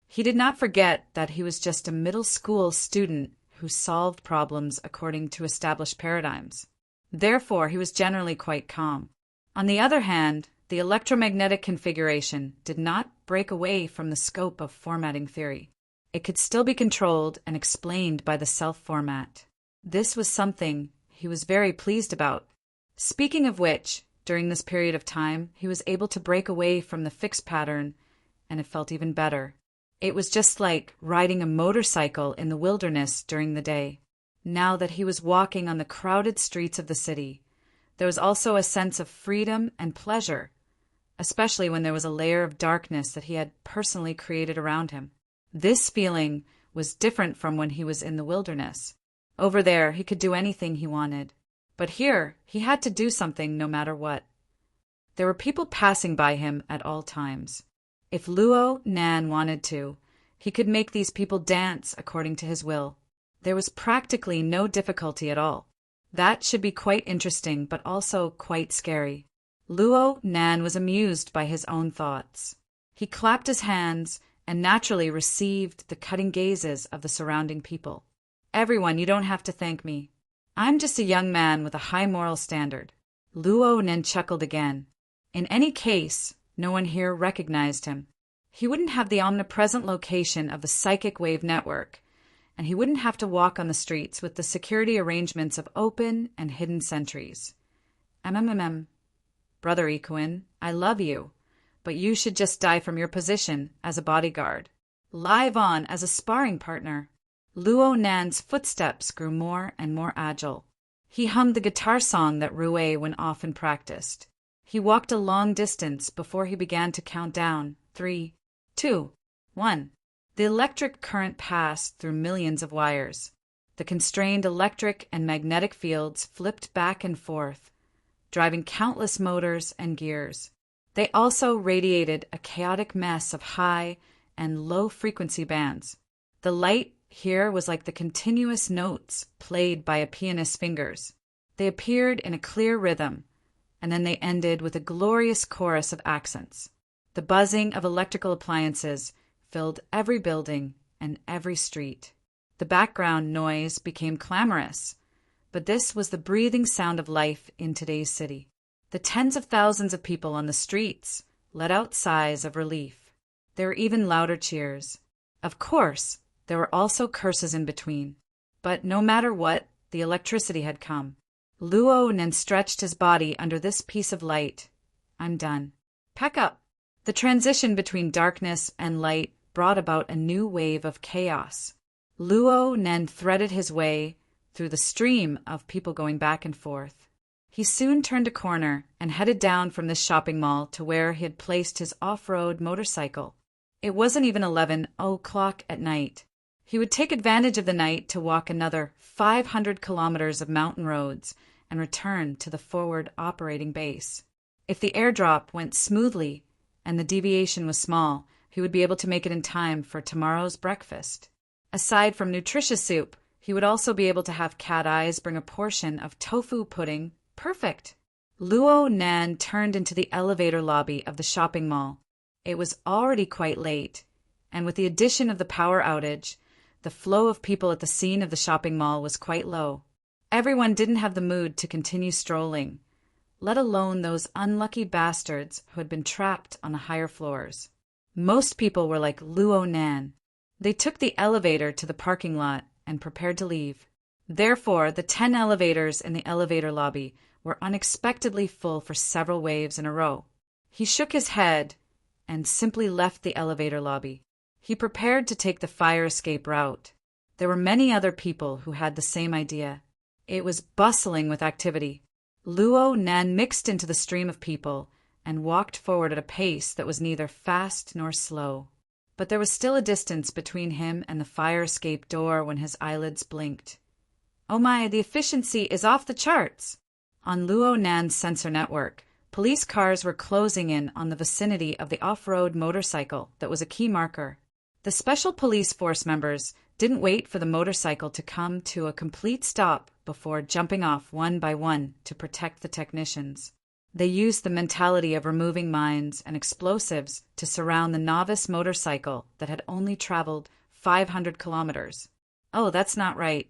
He did not forget that he was just a middle school student who solved problems according to established paradigms. Therefore, he was generally quite calm. On the other hand, the electromagnetic configuration did not break away from the scope of formatting theory. It could still be controlled and explained by the self-format. This was something he was very pleased about. Speaking of which, during this period of time, he was able to break away from the fixed pattern, and it felt even better. It was just like riding a motorcycle in the wilderness during the day. Now that he was walking on the crowded streets of the city, there was also a sense of freedom and pleasure, especially when there was a layer of darkness that he had personally created around him. This feeling was different from when he was in the wilderness. Over there, he could do anything he wanted. But here, he had to do something no matter what. There were people passing by him at all times. If Luo Nan wanted to, he could make these people dance according to his will. There was practically no difficulty at all. That should be quite interesting, but also quite scary. Luo Nan was amused by his own thoughts. He clapped his hands and naturally received the cutting gazes of the surrounding people. Everyone, you don't have to thank me. I'm just a young man with a high moral standard. Luo Nen chuckled again. In any case, no one here recognized him. He wouldn't have the omnipresent location of the psychic wave network, and he wouldn't have to walk on the streets with the security arrangements of open and hidden sentries. Brother Ikuin, I love you, but you should just die from your position as a bodyguard. Live on as a sparring partner. Luo Nan's footsteps grew more and more agile. He hummed the guitar song that Rue went often practiced. He walked a long distance before he began to count down. 3, 2, 1. The electric current passed through millions of wires. The constrained electric and magnetic fields flipped back and forth, driving countless motors and gears. They also radiated a chaotic mess of high and low frequency bands. The light here was like the continuous notes played by a pianist's fingers. They appeared in a clear rhythm, and then they ended with a glorious chorus of accents. The buzzing of electrical appliances filled every building and every street. The background noise became clamorous, but this was the breathing sound of life in today's city. The tens of thousands of people on the streets let out sighs of relief. There were even louder cheers. Of course, there were also curses in between. But no matter what, the electricity had come. Luo Nen stretched his body under this piece of light. I'm done. Pack up. The transition between darkness and light brought about a new wave of chaos. Luo Nen threaded his way through the stream of people going back and forth. He soon turned a corner and headed down from this shopping mall to where he had placed his off-road motorcycle. It wasn't even 11 o'clock at night. He would take advantage of the night to walk another 500 kilometers of mountain roads and return to the forward operating base. If the airdrop went smoothly and the deviation was small, he would be able to make it in time for tomorrow's breakfast. Aside from nutritious soup, he would also be able to have Cat Eyes bring a portion of tofu pudding. Perfect! Luo Nan turned into the elevator lobby of the shopping mall. It was already quite late, and with the addition of the power outage, the flow of people at the scene of the shopping mall was quite low. Everyone didn't have the mood to continue strolling, let alone those unlucky bastards who had been trapped on the higher floors. Most people were like Luo Nan. They took the elevator to the parking lot and prepared to leave. Therefore, the 10 elevators in the elevator lobby were unexpectedly full for several waves in a row. He shook his head and simply left the elevator lobby. He prepared to take the fire escape route. There were many other people who had the same idea. It was bustling with activity. Luo Nan mixed into the stream of people and walked forward at a pace that was neither fast nor slow. But there was still a distance between him and the fire escape door when his eyelids blinked. Oh my, the efficiency is off the charts! On Luo Nan's sensor network, police cars were closing in on the vicinity of the off-road motorcycle that was a key marker. The special police force members didn't wait for the motorcycle to come to a complete stop before jumping off one by one to protect the technicians. They used the mentality of removing mines and explosives to surround the novice motorcycle that had only traveled 500 kilometers. Oh, that's not right.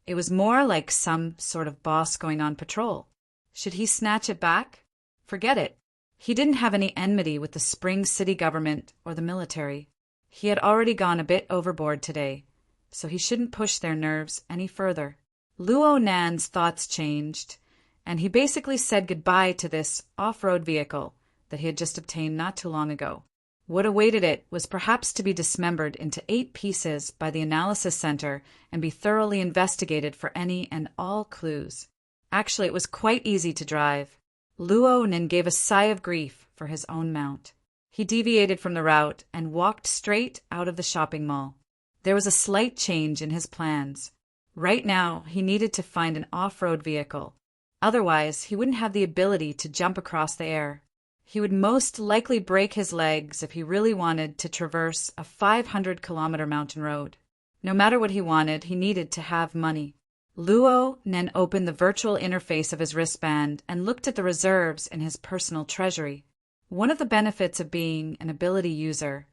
It was more like some sort of boss going on patrol. Should he snatch it back? Forget it. He didn't have any enmity with the Spring City government or the military. He had already gone a bit overboard today, so he shouldn't push their nerves any further. Luo Nan's thoughts changed, and he basically said goodbye to this off-road vehicle that he had just obtained not too long ago. What awaited it was perhaps to be dismembered into 8 pieces by the analysis center and be thoroughly investigated for any and all clues. Actually, it was quite easy to drive. Luo Nan gave a sigh of grief for his own mount. He deviated from the route and walked straight out of the shopping mall. There was a slight change in his plans. Right now, he needed to find an off-road vehicle. Otherwise, he wouldn't have the ability to jump across the air. He would most likely break his legs if he really wanted to traverse a 500-kilometer mountain road. No matter what he wanted, he needed to have money. Luo Nan opened the virtual interface of his wristband and looked at the reserves in his personal treasury. One of the benefits of being an ability user,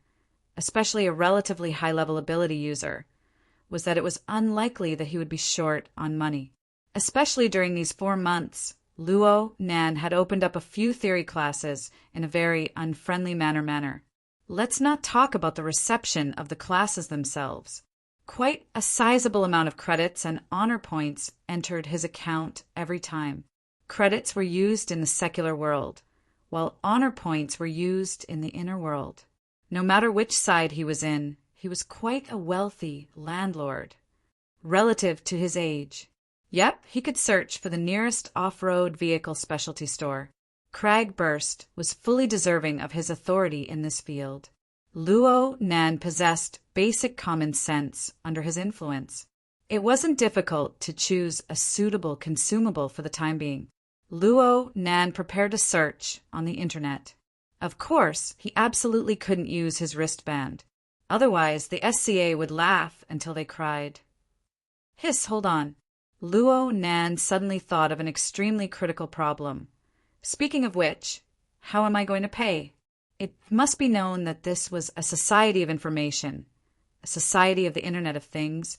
especially a relatively high-level ability user, was that it was unlikely that he would be short on money. Especially during these 4 months, Luo Nan had opened up a few theory classes in a very unfriendly manner. Let's not talk about the reception of the classes themselves. Quite a sizable amount of credits and honor points entered his account every time. Credits were used in the secular world, while honor points were used in the inner world. No matter which side he was in, he was quite a wealthy landlord, relative to his age. Yep, he could search for the nearest off-road vehicle specialty store. Cragburst was fully deserving of his authority in this field. Luo Nan possessed basic common sense under his influence. It wasn't difficult to choose a suitable consumable for the time being. Luo Nan prepared a search on the internet. Of course, he absolutely couldn't use his wristband. Otherwise, the SCA would laugh until they cried. Hiss, hold on. Luo Nan suddenly thought of an extremely critical problem. Speaking of which, how am I going to pay? It must be known that this was a society of information, a society of the Internet of Things,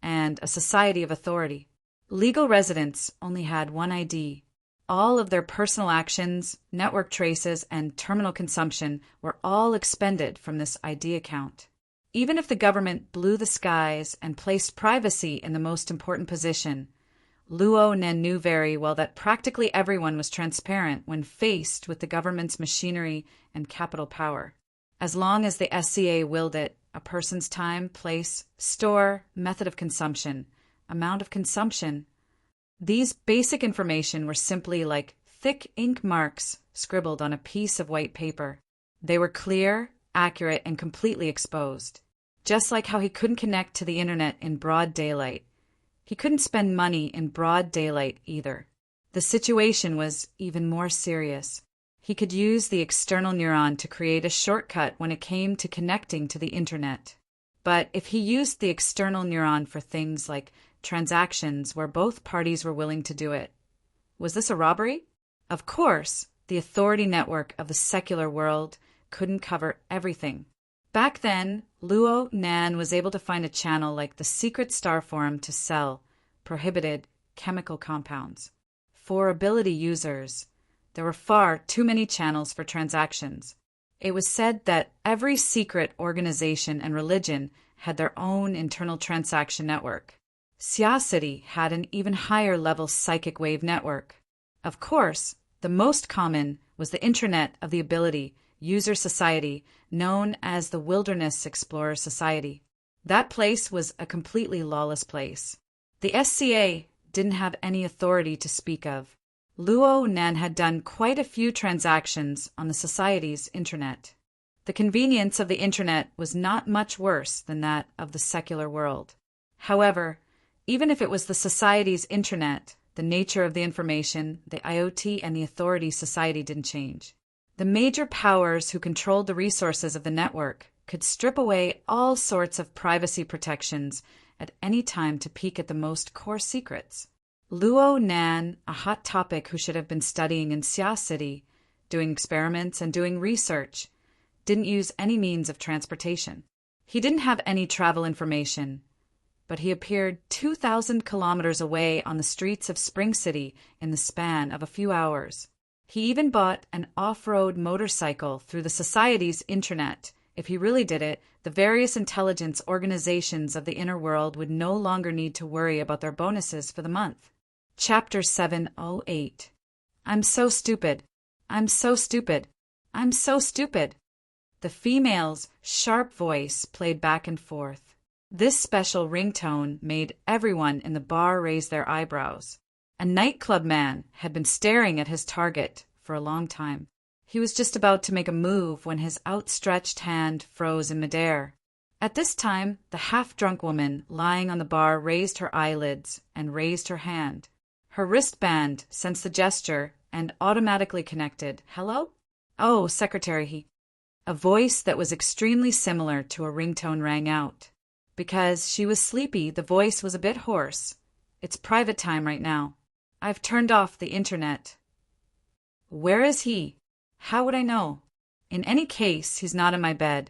and a society of authority. Legal residents only had one ID. All of their personal actions, network traces, and terminal consumption were all expended from this ID account. Even if the government blew the skies and placed privacy in the most important position, Luo Nan knew very well that practically everyone was transparent when faced with the government's machinery and capital power. As long as the SCA willed it, a person's time, place, store, method of consumption, amount of consumption, these basic information were simply like thick ink marks scribbled on a piece of white paper. They were clear, accurate, and completely exposed. Just like how he couldn't connect to the internet in broad daylight, he couldn't spend money in broad daylight either. The situation was even more serious. He could use the external neuron to create a shortcut when it came to connecting to the internet. But if he used the external neuron for things like transactions where both parties were willing to do it, was this a robbery? Of course, the authority network of the secular world couldn't cover everything. Back then, Luo Nan was able to find a channel like the Secret Star Forum to sell prohibited chemical compounds. For ability users, there were far too many channels for transactions. It was said that every secret organization and religion had their own internal transaction network. Xia City had an even higher level psychic wave network. Of course, the most common was the intranet of the ability user society known as the Wilderness Explorer Society. That place was a completely lawless place. The SCA didn't have any authority to speak of. Luo Nan had done quite a few transactions on the society's internet. The convenience of the internet was not much worse than that of the secular world. However, even if it was the society's internet, the nature of the information, the IoT, and the authority society didn't change. The major powers who controlled the resources of the network could strip away all sorts of privacy protections at any time to peek at the most core secrets. Luo Nan, a hot topic who should have been studying in Xia City, doing experiments and doing research, didn't use any means of transportation. He didn't have any travel information, but he appeared 2,000 kilometers away on the streets of Spring City in the span of a few hours. He even bought an off-road motorcycle through the society's internet. If he really did it, the various intelligence organizations of the inner world would no longer need to worry about their bonuses for the month. Chapter 708. I'm so stupid. I'm so stupid. I'm so stupid. The female's sharp voice played back and forth. This special ringtone made everyone in the bar raise their eyebrows. A nightclub man had been staring at his target for a long time. He was just about to make a move when his outstretched hand froze in midair. At this time, the half-drunk woman lying on the bar raised her eyelids and raised her hand. Her wristband sensed the gesture and automatically connected. Hello? Oh, Secretary. A voice that was extremely similar to a ringtone rang out. Because she was sleepy, the voice was a bit hoarse. It's private time right now. I've turned off the internet. Where is he? How would I know? In any case, he's not in my bed.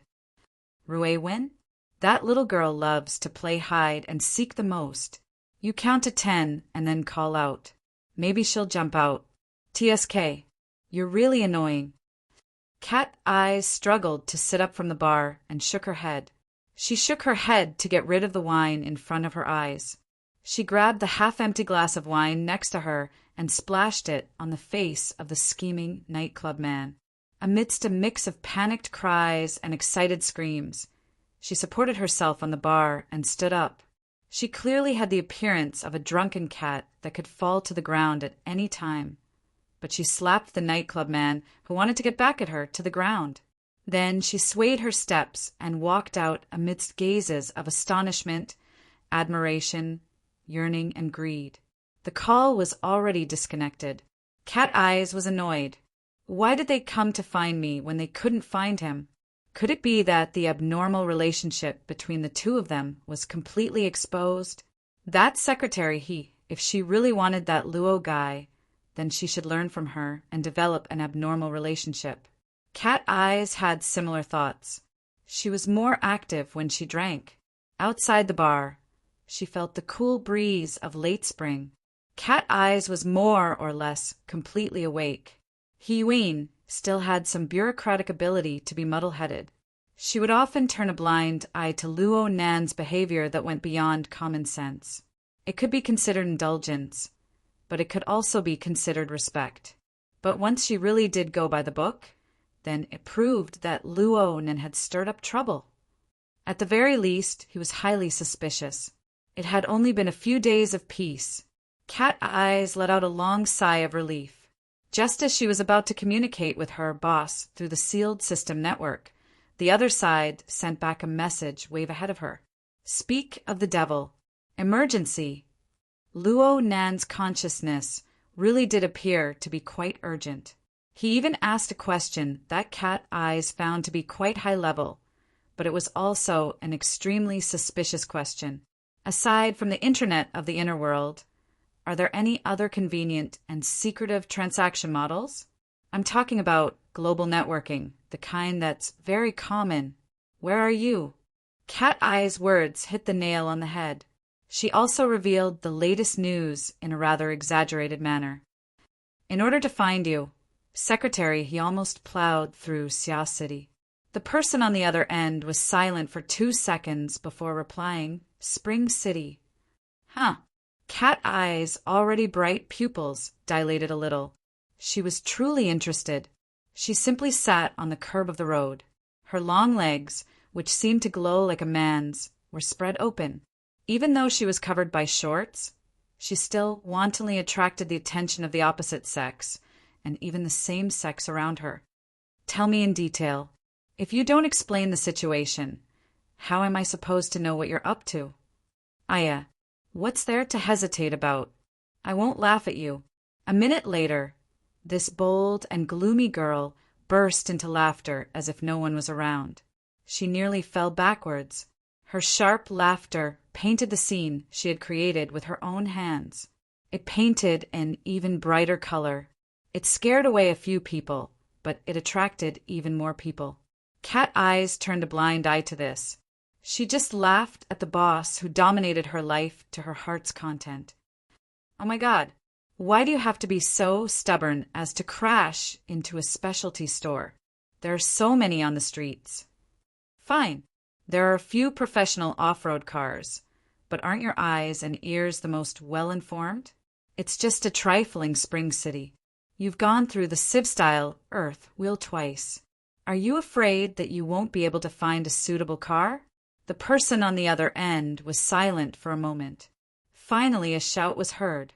Rui Wen? That little girl loves to play hide and seek the most. You count to 10 and then call out. Maybe she'll jump out. TSK. You're really annoying. Cat Eyes struggled to sit up from the bar and shook her head. She shook her head to get rid of the wine in front of her eyes. She grabbed the half-empty glass of wine next to her and splashed it on the face of the scheming nightclub man. Amidst a mix of panicked cries and excited screams, she supported herself on the bar and stood up. She clearly had the appearance of a drunken cat that could fall to the ground at any time. But she slapped the nightclub man, who wanted to get back at her, to the ground. Then she swayed her steps and walked out amidst gazes of astonishment, admiration, yearning, and greed. The call was already disconnected. Cat Eyes was annoyed. Why did they come to find me when they couldn't find him? Could it be that the abnormal relationship between the two of them was completely exposed? That Secretary, if she really wanted that Luo guy, then she should learn from her and develop an abnormal relationship. Cat Eyes had similar thoughts. She was more active when she drank. Outside the bar, she felt the cool breeze of late spring. Cat Eyes was more or less completely awake. He still had some bureaucratic ability to be muddle-headed. She would often turn a blind eye to Luo Nan's behavior that went beyond common sense. It could be considered indulgence, but it could also be considered respect. But once she really did go by the book, then it proved that Luo Nan had stirred up trouble. At the very least, he was highly suspicious. It had only been a few days of peace. Cat Eyes let out a long sigh of relief. Just as she was about to communicate with her boss through the sealed system network, the other side sent back a message wave ahead of her. Speak of the devil. Emergency. Luo Nan's consciousness really did appear to be quite urgent. He even asked a question that Cat Eyes found to be quite high level, but it was also an extremely suspicious question. Aside from the internet of the inner world, are there any other convenient and secretive transaction models? I'm talking about global networking, the kind that's very common. Where are you? Cat Eye's words hit the nail on the head. She also revealed the latest news in a rather exaggerated manner. In order to find you, Secretary, he almost plowed through Xia City. The person on the other end was silent for 2 seconds before replying, Spring City. Huh. Cat Eyes' already bright pupils dilated a little. She was truly interested. She simply sat on the curb of the road. Her long legs, which seemed to glow like a man's, were spread open. Even though she was covered by shorts, she still wantonly attracted the attention of the opposite sex, and even the same sex around her. Tell me in detail. If you don't explain the situation, how am I supposed to know what you're up to? Aya, what's there to hesitate about? I won't laugh at you. A minute later, this bold and gloomy girl burst into laughter as if no one was around. She nearly fell backwards. Her sharp laughter painted the scene she had created with her own hands. It painted an even brighter color. It scared away a few people, but it attracted even more people. Cat Eyes turned a blind eye to this. She just laughed at the boss who dominated her life to her heart's content. Oh my God, why do you have to be so stubborn as to crash into a specialty store? There are so many on the streets. Fine, there are a few professional off-road cars, but aren't your eyes and ears the most well-informed? It's just a trifling spring city. You've gone through the Civ-style Earth wheel twice. Are you afraid that you won't be able to find a suitable car? The person on the other end was silent for a moment. Finally, a shout was heard.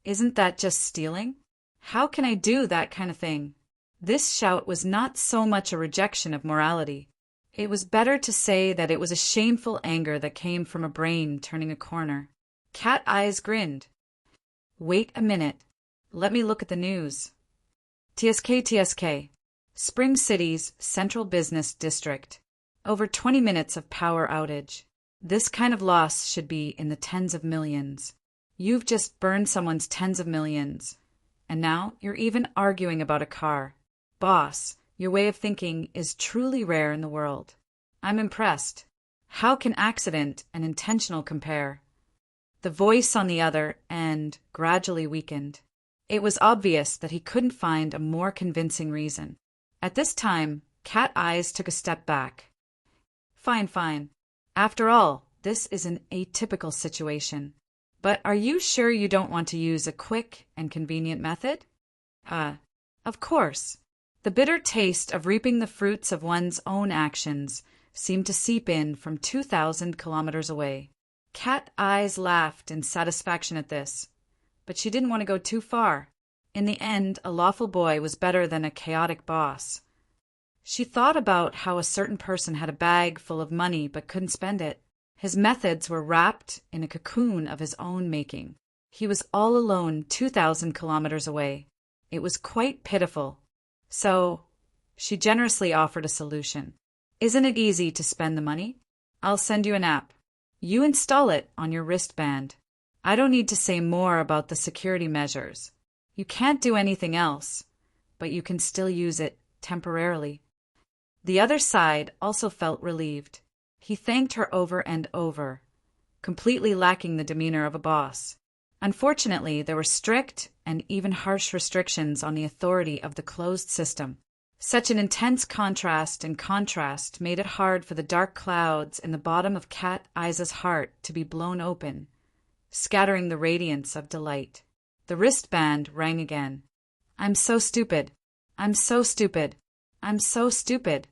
Isn't that just stealing? How can I do that kind of thing? This shout was not so much a rejection of morality. It was better to say that it was a shameful anger that came from a brain turning a corner. Cat Eyes grinned. Wait a minute. Let me look at the news. TSK. Spring City's Central Business District. Over 20 minutes of power outage. This kind of loss should be in the tens of millions. You've just burned someone's tens of millions. And now you're even arguing about a car. Boss, your way of thinking is truly rare in the world. I'm impressed. How can accident and intentional compare? The voice on the other end gradually weakened. It was obvious that he couldn't find a more convincing reason. At this time, Cat Eyes took a step back. Fine. After all, this is an atypical situation. But are you sure you don't want to use a quick and convenient method? Of course. The bitter taste of reaping the fruits of one's own actions seemed to seep in from 2,000 kilometers away. Cat Eyes laughed in satisfaction at this, but she didn't want to go too far. In the end, a lawful boy was better than a chaotic boss. She thought about how a certain person had a bag full of money but couldn't spend it. His methods were wrapped in a cocoon of his own making. He was all alone 2,000 kilometers away. It was quite pitiful. So, she generously offered a solution. Isn't it easy to spend the money? I'll send you an app. You install it on your wristband. I don't need to say more about the security measures. You can't do anything else, but you can still use it temporarily. The other side also felt relieved. He thanked her over and over, completely lacking the demeanor of a boss. Unfortunately, there were strict and even harsh restrictions on the authority of the closed system. Such an intense contrast made it hard for the dark clouds in the bottom of Cat Eyes' heart to be blown open, scattering the radiance of delight. The wristband rang again. I'm so stupid. I'm so stupid. I'm so stupid.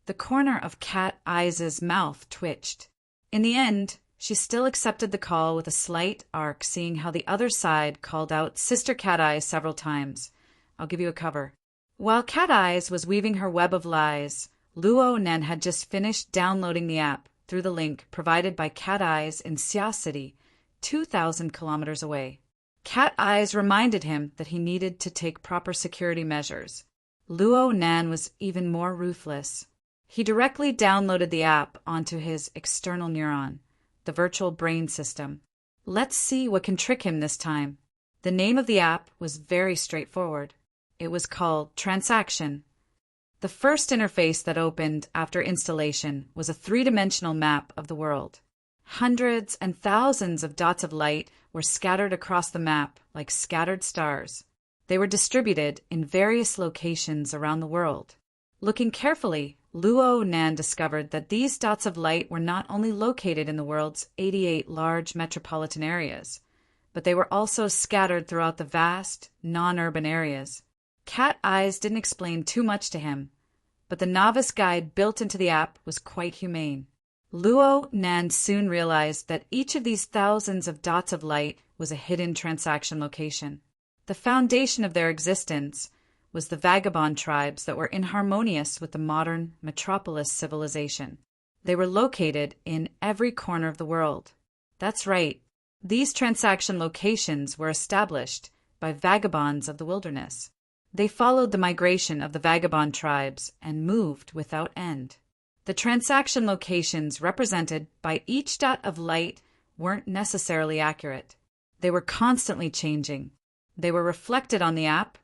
The corner of Cat Eyes' mouth twitched. In the end, she still accepted the call with a slight arc, seeing how the other side called out Sister Cat Eyes several times. I'll give you a cover. While Cat Eyes was weaving her web of lies, Luo Nen had just finished downloading the app through the link provided by Cat Eyes in Xia City, 2,000 kilometers away. Cat Eyes reminded him that he needed to take proper security measures. Luo Nan was even more ruthless. He directly downloaded the app onto his external neuron, the virtual brain system. Let's see what can trick him this time. The name of the app was very straightforward. It was called Transaction. The first interface that opened after installation was a three-dimensional map of the world. Hundreds and thousands of dots of light were scattered across the map like scattered stars. They were distributed in various locations around the world. Looking carefully, Luo Nan discovered that these dots of light were not only located in the world's 88 large metropolitan areas, but they were also scattered throughout the vast, non-urban areas. Cat Eyes didn't explain too much to him, but the novice guide built into the app was quite humane. Luo Nan soon realized that each of these thousands of dots of light was a hidden transaction location. The foundation of their existence was the vagabond tribes that were inharmonious with the modern metropolis civilization. They were located in every corner of the world. That's right, these transaction locations were established by vagabonds of the wilderness. They followed the migration of the vagabond tribes and moved without end. The transaction locations represented by each dot of light weren't necessarily accurate. They were constantly changing. They were reflected on the app,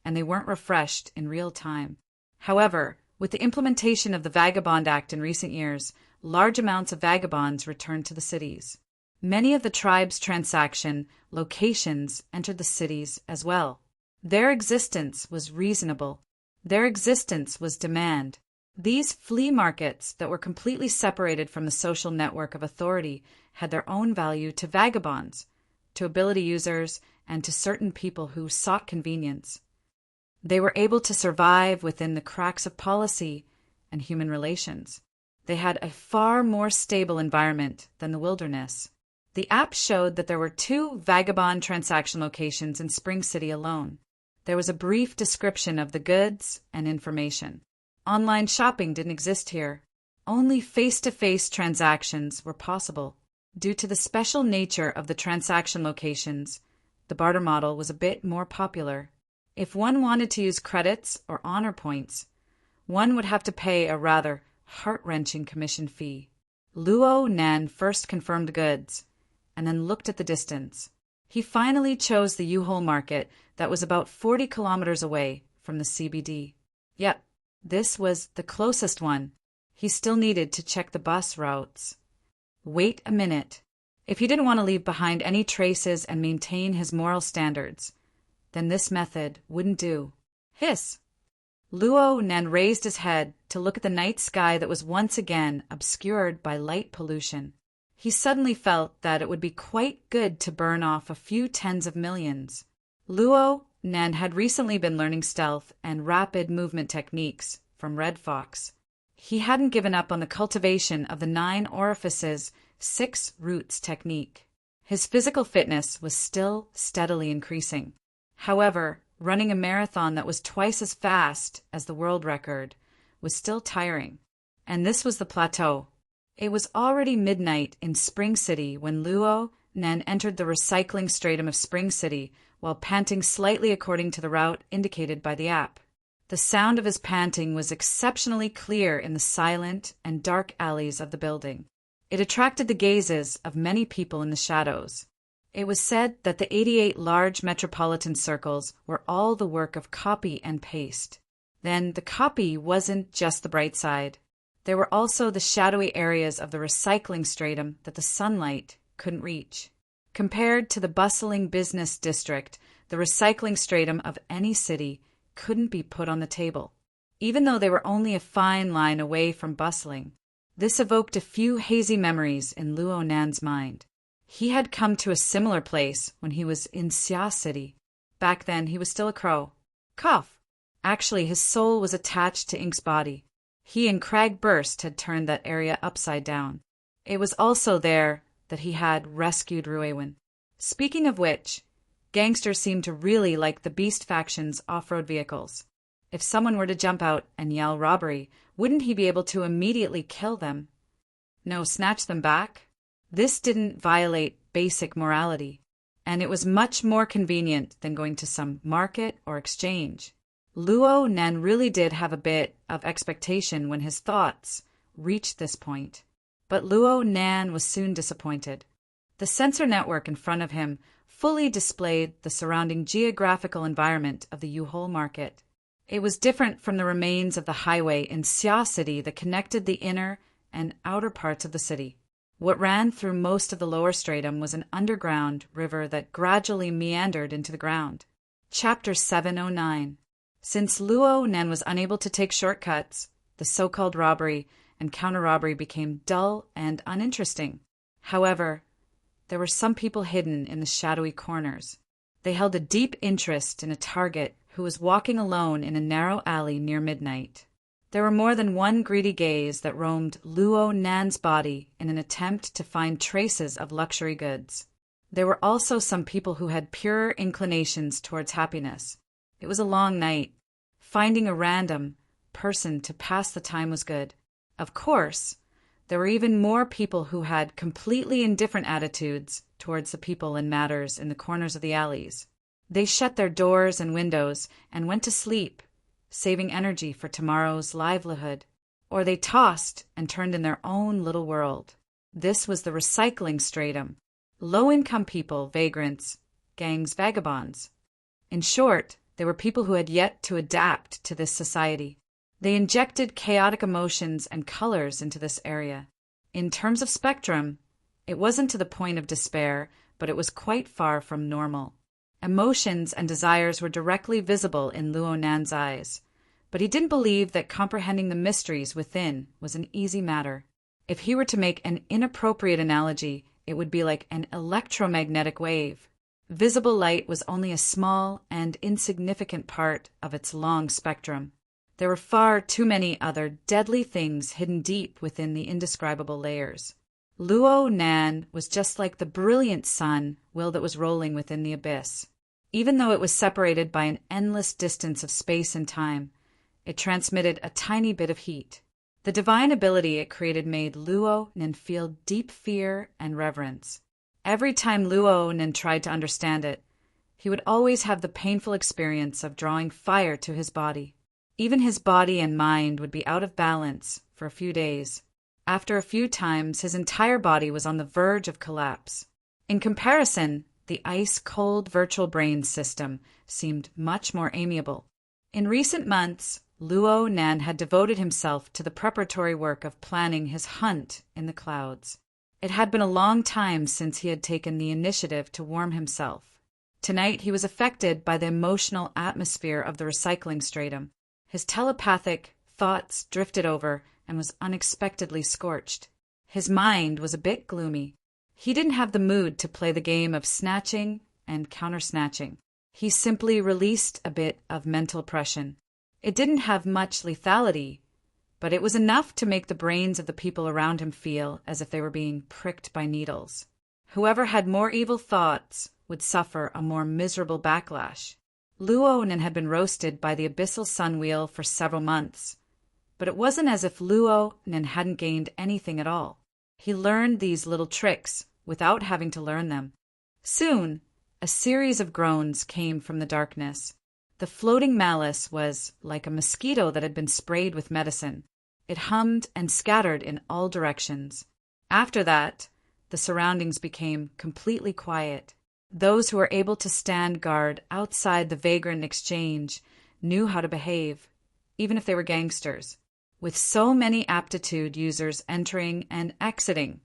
and they weren't refreshed in real time. However, with the implementation of the Vagabond Act in recent years, large amounts of vagabonds returned to the cities. Many of the tribe's transaction locations entered the cities as well. Their existence was reasonable. Their existence was demand. These flea markets that were completely separated from the social network of authority had their own value to vagabonds, to ability users, and to certain people who sought convenience. They were able to survive within the cracks of policy and human relations. They had a far more stable environment than the wilderness. The app showed that there were 2 vagabond transaction locations in Spring City alone. There was a brief description of the goods and information. Online shopping didn't exist here. Only face-to-face transactions were possible. Due to the special nature of the transaction locations, the barter model was a bit more popular. If one wanted to use credits or honor points, one would have to pay a rather heart-wrenching commission fee. Luo Nan first confirmed goods, and then looked at the distance. He finally chose the U-Haul market that was about 40 kilometers away from the CBD. Yep, this was the closest one. He still needed to check the bus routes. Wait a minute. If he didn't want to leave behind any traces and maintain his moral standards, then this method wouldn't do. Hiss! Luo Nan raised his head to look at the night sky that was once again obscured by light pollution. He suddenly felt that it would be quite good to burn off a few tens of millions. Luo Nan had recently been learning stealth and rapid movement techniques from Red Fox. He hadn't given up on the cultivation of the 9 orifices, 6 roots technique. His physical fitness was still steadily increasing. However, running a marathon that was twice as fast as the world record was still tiring. And this was the plateau. It was already midnight in Spring City when Luo Nan entered the recycling stratum of Spring City while panting slightly according to the route indicated by the app. The sound of his panting was exceptionally clear in the silent and dark alleys of the building. It attracted the gazes of many people in the shadows. It was said that the 88 large metropolitan circles were all the work of copy and paste. Then the copy wasn't just the bright side. There were also the shadowy areas of the recycling stratum that the sunlight couldn't reach. Compared to the bustling business district, the recycling stratum of any city couldn't be put on the table. Even though they were only a fine line away from bustling, this evoked a few hazy memories in Luo Nan's mind. He had come to a similar place when he was in Xia City. Back then, he was still a crow. Cough! Actually, his soul was attached to Ink's body. He and Crag Burst had turned that area upside down. It was also there that he had rescued Ruewin. Speaking of which, gangsters seemed to really like the Beast faction's off-road vehicles. If someone were to jump out and yell robbery, wouldn't he be able to immediately kill them? No, snatch them back? This didn't violate basic morality, and it was much more convenient than going to some market or exchange. Luo Nan really did have a bit of expectation when his thoughts reached this point. But Luo Nan was soon disappointed. The sensor network in front of him fully displayed the surrounding geographical environment of the U-Haul market. It was different from the remains of the highway in Xia City that connected the inner and outer parts of the city. What ran through most of the lower stratum was an underground river that gradually meandered into the ground. Chapter 709. Since Luo Nan was unable to take shortcuts, the so-called robbery and counter-robbery became dull and uninteresting. However, there were some people hidden in the shadowy corners. They held a deep interest in a target who was walking alone in a narrow alley near midnight. There were more than one greedy gaze that roamed Luo Nan's body in an attempt to find traces of luxury goods. There were also some people who had pure inclinations towards happiness. It was a long night. Finding a random person to pass the time was good. Of course, there were even more people who had completely indifferent attitudes towards the people and matters in the corners of the alleys. They shut their doors and windows and went to sleep, saving energy for tomorrow's livelihood. Or they tossed and turned in their own little world. This was the recycling stratum. Low-income people, vagrants, gangs, vagabonds. In short, they were people who had yet to adapt to this society. They injected chaotic emotions and colors into this area. In terms of spectrum, it wasn't to the point of despair, but it was quite far from normal. Emotions and desires were directly visible in Luo Nan's eyes, but he didn't believe that comprehending the mysteries within was an easy matter. If he were to make an inappropriate analogy, it would be like an electromagnetic wave. Visible light was only a small and insignificant part of its long spectrum. There were far too many other deadly things hidden deep within the indescribable layers. Luo Nan was just like the brilliant sun will that was rolling within the abyss. Even though it was separated by an endless distance of space and time, it transmitted a tiny bit of heat. The divine ability it created made Luo Nan feel deep fear and reverence. Every time Luo Nan tried to understand it, he would always have the painful experience of drawing fire to his body. Even his body and mind would be out of balance for a few days. After a few times, his entire body was on the verge of collapse. In comparison, the ice-cold virtual brain system seemed much more amiable. In recent months, Luo Nan had devoted himself to the preparatory work of planning his hunt in the clouds. It had been a long time since he had taken the initiative to warm himself. Tonight he was affected by the emotional atmosphere of the recycling stratum. His telepathic thoughts drifted over and was unexpectedly scorched. His mind was a bit gloomy. He didn't have the mood to play the game of snatching and counter-snatching. He simply released a bit of mental oppression. It didn't have much lethality, but it was enough to make the brains of the people around him feel as if they were being pricked by needles. Whoever had more evil thoughts would suffer a more miserable backlash. Luo Nan had been roasted by the abyssal sun wheel for several months, but it wasn't as if Luo Nan hadn't gained anything at all. He learned these little tricks without having to learn them. Soon, a series of groans came from the darkness. The floating malice was like a mosquito that had been sprayed with medicine. It hummed and scattered in all directions. After that, the surroundings became completely quiet. Those who were able to stand guard outside the vagrant exchange knew how to behave, even if they were gangsters. With so many aptitude users entering and exiting,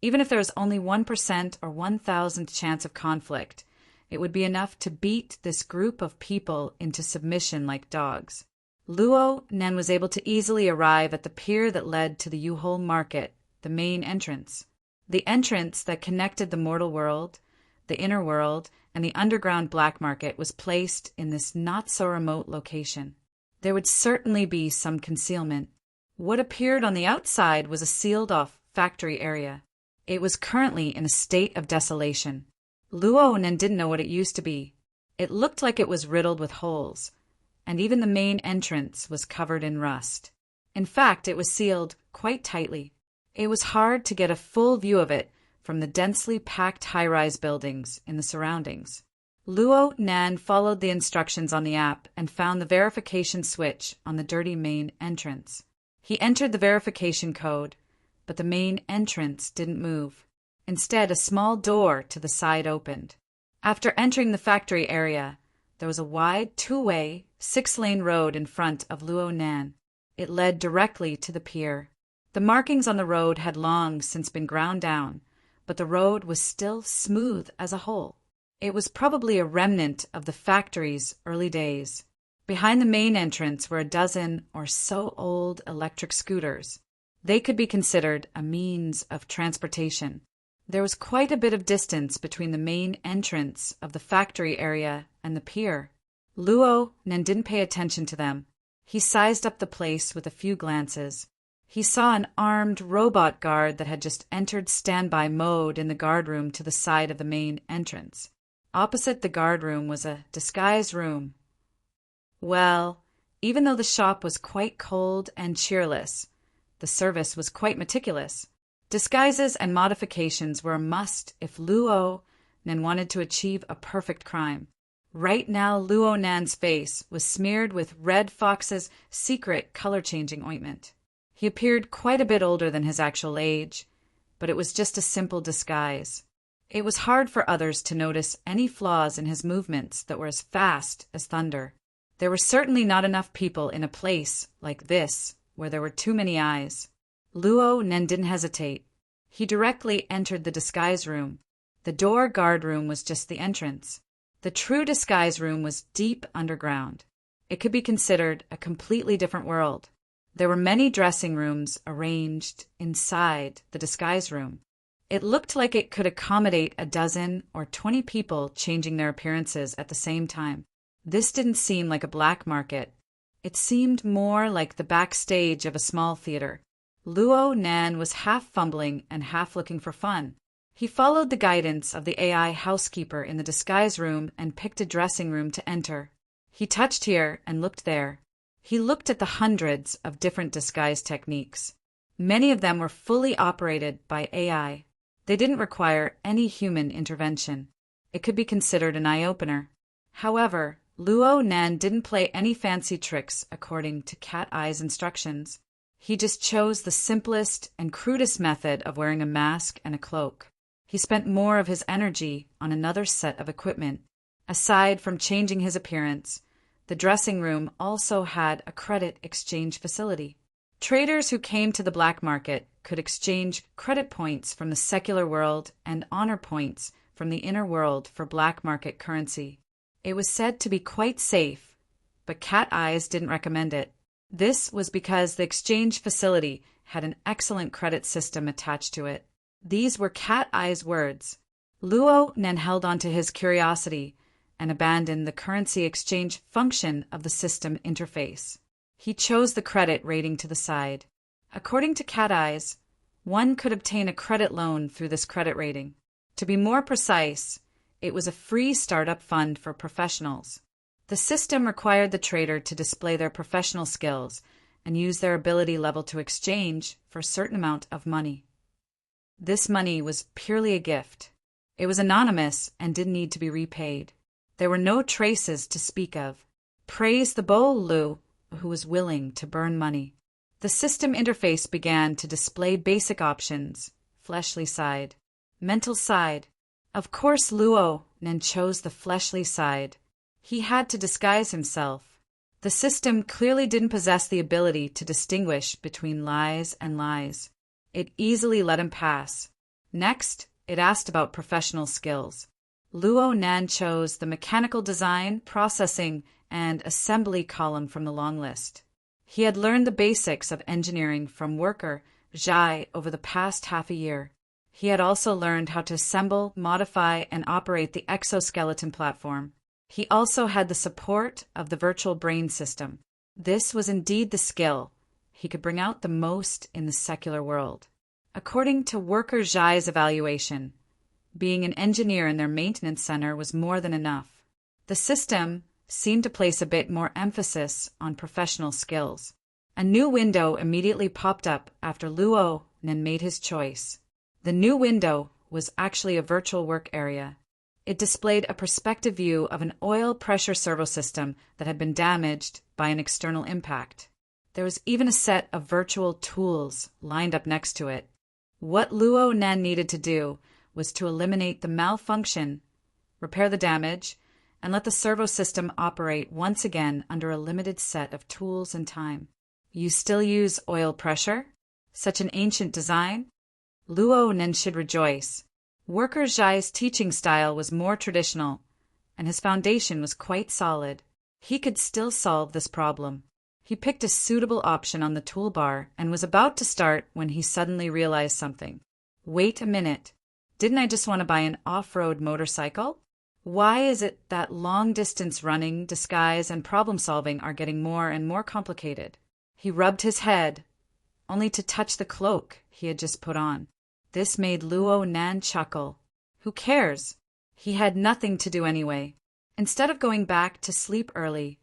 even if there was only 1% or 1,000th chance of conflict, it would be enough to beat this group of people into submission like dogs. Luo Nan was able to easily arrive at the pier that led to the Yuhol market, the main entrance. The entrance that connected the mortal world, the inner world, and the underground black market was placed in this not-so-remote location. There would certainly be some concealment. What appeared on the outside was a sealed-off factory area. It was currently in a state of desolation. Luo Nan didn't know what it used to be. It looked like it was riddled with holes, and even the main entrance was covered in rust. In fact, it was sealed quite tightly. It was hard to get a full view of it from the densely packed high-rise buildings in the surroundings. Luo Nan followed the instructions on the app and found the verification switch on the dirty main entrance. He entered the verification code, but the main entrance didn't move. Instead, a small door to the side opened. After entering the factory area, there was a wide, two-way, 6-lane road in front of Luo Nan. It led directly to the pier. The markings on the road had long since been ground down, but the road was still smooth as a whole. It was probably a remnant of the factory's early days. Behind the main entrance were a dozen or so old electric scooters. They could be considered a means of transportation. There was quite a bit of distance between the main entrance of the factory area and the pier. Luo Nan didn't pay attention to them. He sized up the place with a few glances. He saw an armed robot guard that had just entered standby mode in the guard room to the side of the main entrance. Opposite the guard room was a disguise room. Well, even though the shop was quite cold and cheerless, the service was quite meticulous. Disguises and modifications were a must if Luo Nan wanted to achieve a perfect crime. Right now, Luo Nan's face was smeared with Red Fox's secret color-changing ointment. He appeared quite a bit older than his actual age, but it was just a simple disguise. It was hard for others to notice any flaws in his movements that were as fast as thunder. There were certainly not enough people in a place like this where there were too many eyes. Luo Nen didn't hesitate. He directly entered the disguise room. The door guard room was just the entrance. The true disguise room was deep underground. It could be considered a completely different world. There were many dressing rooms arranged inside the disguise room. It looked like it could accommodate a dozen or 20 people changing their appearances at the same time. This didn't seem like a black market. It seemed more like the backstage of a small theater. Luo Nan was half fumbling and half looking for fun. He followed the guidance of the AI housekeeper in the disguise room and picked a dressing room to enter. He touched here and looked there. He looked at the hundreds of different disguise techniques. Many of them were fully operated by AI. They didn't require any human intervention. It could be considered an eye-opener. However, Luo Nan didn't play any fancy tricks according to Cat Eye's instructions. He just chose the simplest and crudest method of wearing a mask and a cloak. He spent more of his energy on another set of equipment. Aside from changing his appearance, the dressing room also had a credit exchange facility. Traders who came to the black market could exchange credit points from the secular world and honor points from the inner world for black market currency. It was said to be quite safe, but Cat Eyes didn't recommend it. This was because the exchange facility had an excellent credit system attached to it. These were Cat Eye's words. Luo Nan held on to his curiosity and abandoned the currency exchange function of the system interface. He chose the credit rating to the side. According to Cat Eyes, one could obtain a credit loan through this credit rating. To be more precise, it was a free startup fund for professionals. The system required the trader to display their professional skills and use their ability level to exchange for a certain amount of money. This money was purely a gift. It was anonymous and didn't need to be repaid. There were no traces to speak of. Praise the Bo Lu, who was willing to burn money. The system interface began to display basic options: fleshly side, mental side. Of course, Luo Nan chose the fleshly side. He had to disguise himself. The system clearly didn't possess the ability to distinguish between lies and lies. It easily let him pass. Next, it asked about professional skills. Luo Nan chose the mechanical design, processing, and assembly column from the long list. He had learned the basics of engineering from worker Zhai over the past half a year. He had also learned how to assemble, modify, and operate the exoskeleton platform. He also had the support of the virtual brain system. This was indeed the skill he could bring out the most in the secular world. According to worker Zhai's evaluation, being an engineer in their maintenance center was more than enough. The system seemed to place a bit more emphasis on professional skills. A new window immediately popped up after Luo Nan made his choice. The new window was actually a virtual work area. It displayed a perspective view of an oil pressure servo system that had been damaged by an external impact. There was even a set of virtual tools lined up next to it. What Luo Nan needed to do was to eliminate the malfunction, repair the damage, and let the servo system operate once again under a limited set of tools and time. You still use oil pressure? Such an ancient design? Luo Nan should rejoice. Worker Zhai's teaching style was more traditional, and his foundation was quite solid. He could still solve this problem. He picked a suitable option on the toolbar and was about to start when he suddenly realized something. Wait a minute. Didn't I just want to buy an off-road motorcycle? Why is it that long-distance running, disguise, and problem-solving are getting more and more complicated? He rubbed his head. only to touch the cloak he had just put on. This made Luo Nan chuckle. Who cares? He had nothing to do anyway. Instead of going back to sleep early,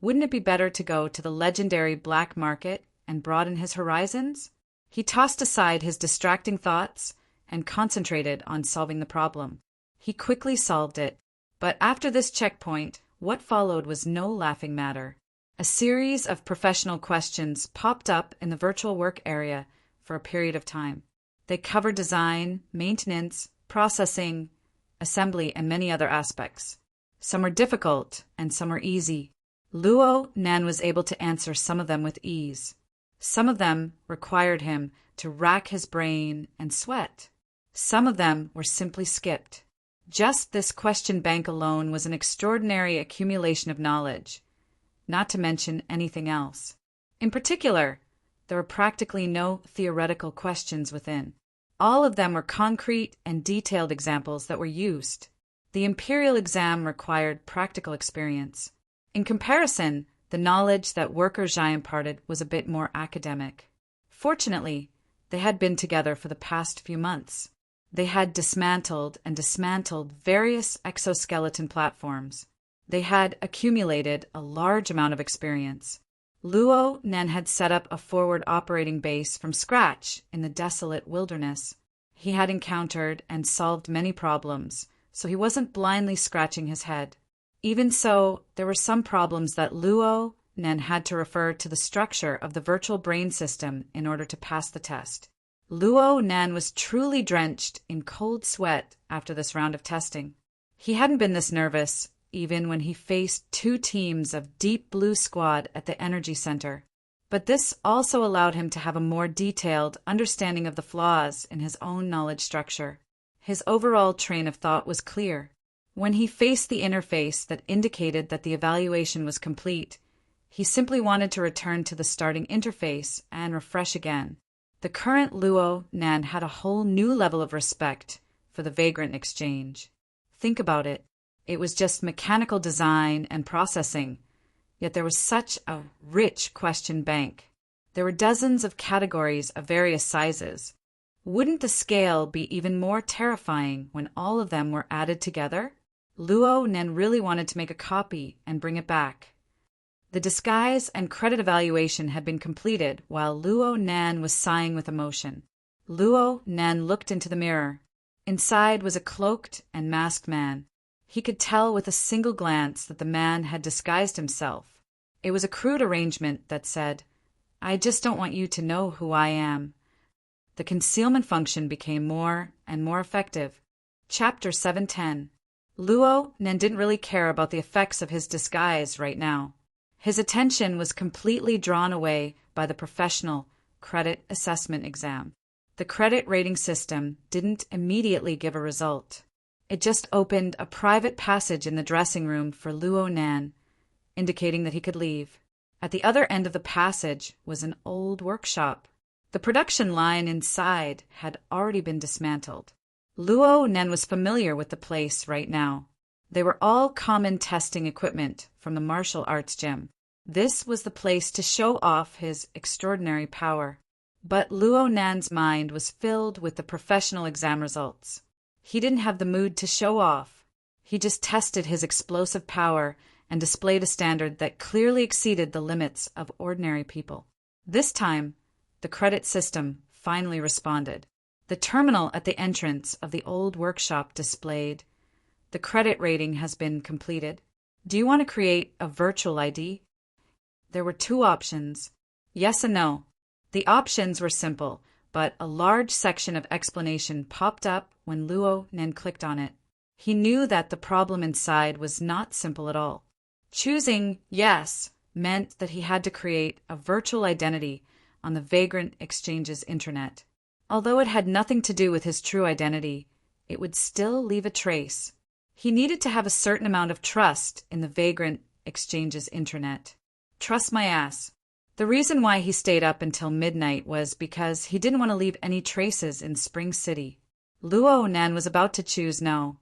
wouldn't it be better to go to the legendary black market and broaden his horizons? He tossed aside his distracting thoughts and concentrated on solving the problem. He quickly solved it, but after this checkpoint, what followed was no laughing matter. A series of professional questions popped up in the virtual work area for a period of time. They covered design, maintenance, processing, assembly, and many other aspects. Some were difficult and some were easy. Luo Nan was able to answer some of them with ease. Some of them required him to rack his brain and sweat. Some of them were simply skipped. Just this question bank alone was an extraordinary accumulation of knowledge, not to mention anything else. In particular, there were practically no theoretical questions within. All of them were concrete and detailed examples that were used. The Imperial exam required practical experience. In comparison, the knowledge that Worker Zhai imparted was a bit more academic. Fortunately, they had been together for the past few months. They had dismantled various exoskeleton platforms. They had accumulated a large amount of experience. Luo Nan had set up a forward operating base from scratch in the desolate wilderness. He had encountered and solved many problems, so he wasn't blindly scratching his head. Even so, there were some problems that Luo Nan had to refer to the structure of the virtual brain system in order to pass the test. Luo Nan was truly drenched in cold sweat after this round of testing. He hadn't been this nervous even when he faced 2 teams of Deep Blue Squad at the Energy Center. But this also allowed him to have a more detailed understanding of the flaws in his own knowledge structure. His overall train of thought was clear. When he faced the interface that indicated that the evaluation was complete, he simply wanted to return to the starting interface and refresh again. The current Luo Nan had a whole new level of respect for the Vagrant Exchange. Think about it. It was just mechanical design and processing, yet there was such a rich question bank. There were dozens of categories of various sizes. Wouldn't the scale be even more terrifying when all of them were added together? Luo Nan really wanted to make a copy and bring it back. The disguise and credit evaluation had been completed while Luo Nan was sighing with emotion. Luo Nan looked into the mirror. Inside was a cloaked and masked man. He could tell with a single glance that the man had disguised himself. It was a crude arrangement that said, "I just don't want you to know who I am." The concealment function became more and more effective. Chapter 710. Luo Nan didn't really care about the effects of his disguise right now. His attention was completely drawn away by the professional credit assessment exam. The credit rating system didn't immediately give a result. It just opened a private passage in the dressing room for Luo Nan, indicating that he could leave. At the other end of the passage was an old workshop. The production line inside had already been dismantled. Luo Nan was familiar with the place right now. They were all common testing equipment from the martial arts gym. This was the place to show off his extraordinary power. But Luo Nan's mind was filled with the professional exam results. He didn't have the mood to show off. He just tested his explosive power and displayed a standard that clearly exceeded the limits of ordinary people. This time, the credit system finally responded. The terminal at the entrance of the old workshop displayed, "The credit rating has been completed. Do you want to create a virtual ID?" There were 2 options, yes and no. The options were simple, but a large section of explanation popped up when Luo Nan clicked on it. He knew that the problem inside was not simple at all. Choosing yes meant that he had to create a virtual identity on the Vagrant Exchange's intranet. Although it had nothing to do with his true identity, it would still leave a trace. He needed to have a certain amount of trust in the Vagrant Exchange's intranet. Trust my ass. The reason why he stayed up until midnight was because he didn't want to leave any traces in Spring City. Luo Nan was about to choose no.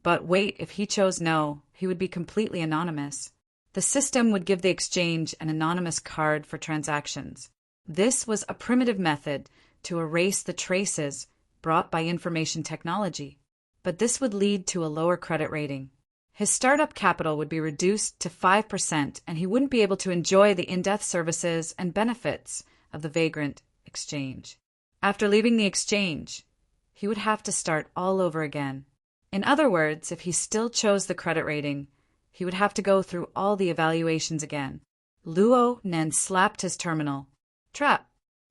But wait, if he chose no, he would be completely anonymous. The system would give the exchange an anonymous card for transactions. This was a primitive method to erase the traces brought by information technology, but this would lead to a lower credit rating. His startup capital would be reduced to 5%, and he wouldn't be able to enjoy the in-depth services and benefits of the Vagrant exchange. After leaving the exchange, he would have to start all over again. In other words, if he still chose the credit rating, he would have to go through all the evaluations again. Luo Nen slapped his terminal. Trap.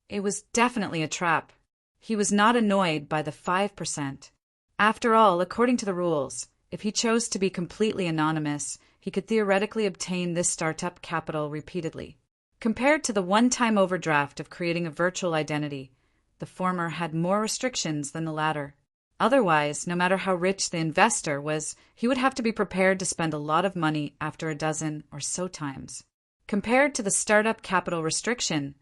It was definitely a trap. He was not annoyed by the 5%. After all, according to the rules, if he chose to be completely anonymous, he could theoretically obtain this startup capital repeatedly. Compared to the one-time overdraft of creating a virtual identity, the former had more restrictions than the latter. Otherwise, no matter how rich the investor was, he would have to be prepared to spend a lot of money after a dozen or so times. Compared to the startup capital restriction,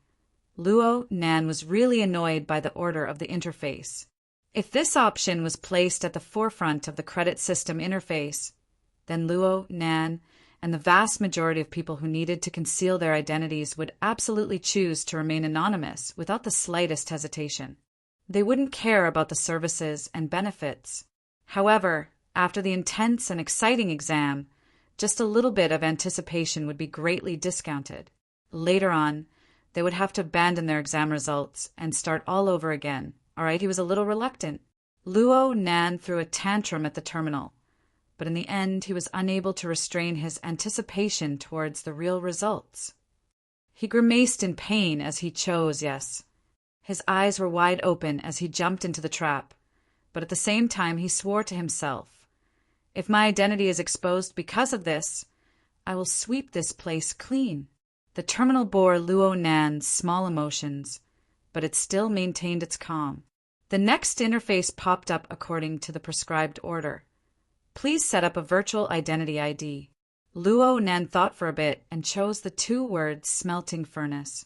Luo Nan was really annoyed by the order of the interface. If this option was placed at the forefront of the credit system interface, then Luo Nan and the vast majority of people who needed to conceal their identities would absolutely choose to remain anonymous without the slightest hesitation. They wouldn't care about the services and benefits. However, after the intense and exciting exam, just a little bit of anticipation would be greatly discounted. Later on, they would have to abandon their exam results and start all over again. He was a little reluctant. Luo Nan threw a tantrum at the terminal, but in the end he was unable to restrain his anticipation towards the real results. He grimaced in pain as he chose yes. His eyes were wide open as he jumped into the trap, but at the same time he swore to himself, "If my identity is exposed because of this, I will sweep this place clean." The terminal bore Luo Nan's small emotions, but it still maintained its calm. The next interface popped up according to the prescribed order. Please set up a virtual identity ID. Luo Nan thought for a bit and chose the 2 words smelting furnace.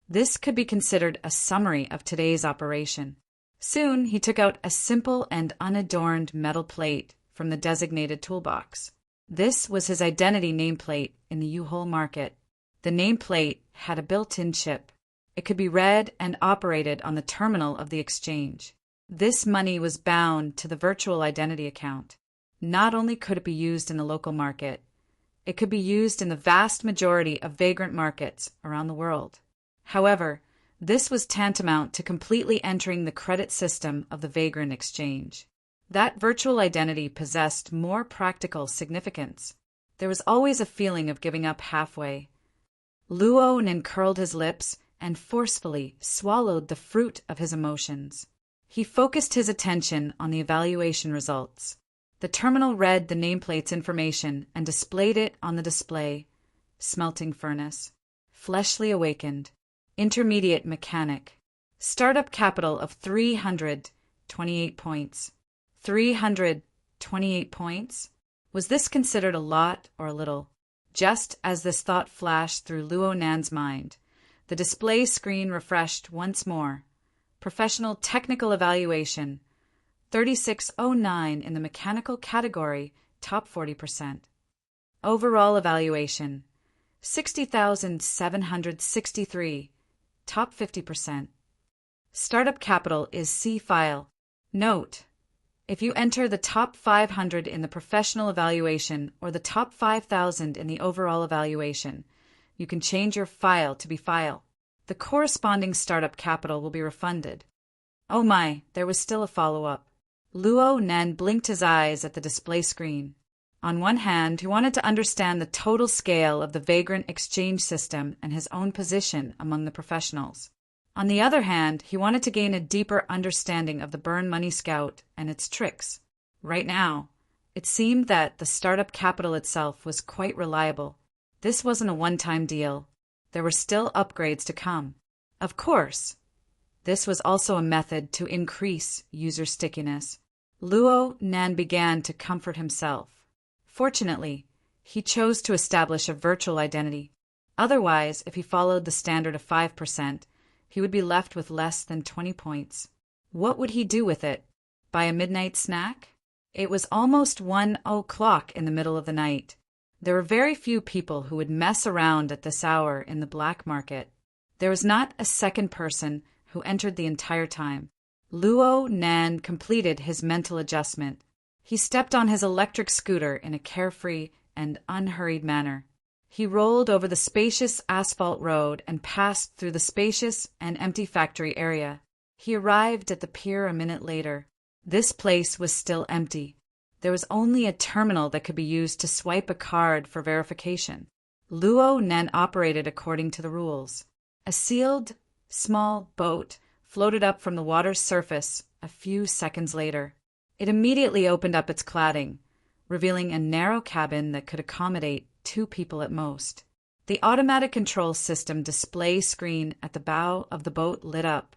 This could be considered a summary of today's operation. Soon he took out a simple and unadorned metal plate from the designated toolbox. This was his identity nameplate in the U-Haul market. The nameplate had a built-in chip. It could be read and operated on the terminal of the exchange. This money was bound to the virtual identity account. Not only could it be used in the local market, it could be used in the vast majority of vagrant markets around the world. However, this was tantamount to completely entering the credit system of the vagrant exchange. That virtual identity possessed more practical significance. There was always a feeling of giving up halfway. Luo Nan curled his lips and forcefully swallowed the fruit of his emotions. He focused his attention on the evaluation results. The terminal read the nameplate's information and displayed it on the display. Smelting furnace. Fleshly awakened. Intermediate mechanic. Startup capital of 328 points. 328 points? Was this considered a lot or a little? Just as this thought flashed through Luo Nan's mind, the display screen refreshed once more. Professional technical evaluation, 3609 in the mechanical category, top 40%. Overall evaluation, 60,763, top 50%. Startup capital is C file. Note: if you enter the top 500 in the professional evaluation or the top 5,000 in the overall evaluation, you can change your file to be file. The corresponding startup capital will be refunded. Oh my, there was still a follow-up. Luo Nan blinked his eyes at the display screen. On one hand, he wanted to understand the total scale of the vagrant exchange system and his own position among the professionals. On the other hand, he wanted to gain a deeper understanding of the Burn Money Scout and its tricks. Right now, it seemed that the startup capital itself was quite reliable. This wasn't a one-time deal. There were still upgrades to come. Of course, this was also a method to increase user stickiness. Luo Nan began to comfort himself. Fortunately, he chose to establish a virtual identity. Otherwise, if he followed the standard of 5%, he would be left with less than 20 points. What would he do with it? Buy a midnight snack? It was almost 1 o'clock in the middle of the night. There were very few people who would mess around at this hour in the black market. There was not a second person who entered the entire time. Luo Nan completed his mental adjustment. He stepped on his electric scooter in a carefree and unhurried manner. He rolled over the spacious asphalt road and passed through the spacious and empty factory area. He arrived at the pier a minute later. This place was still empty. There was only a terminal that could be used to swipe a card for verification. Luo Nan operated according to the rules. A sealed, small boat floated up from the water's surface a few seconds later. It immediately opened up its cladding, revealing a narrow cabin that could accommodate 2 people at most. The automatic control system display screen at the bow of the boat lit up,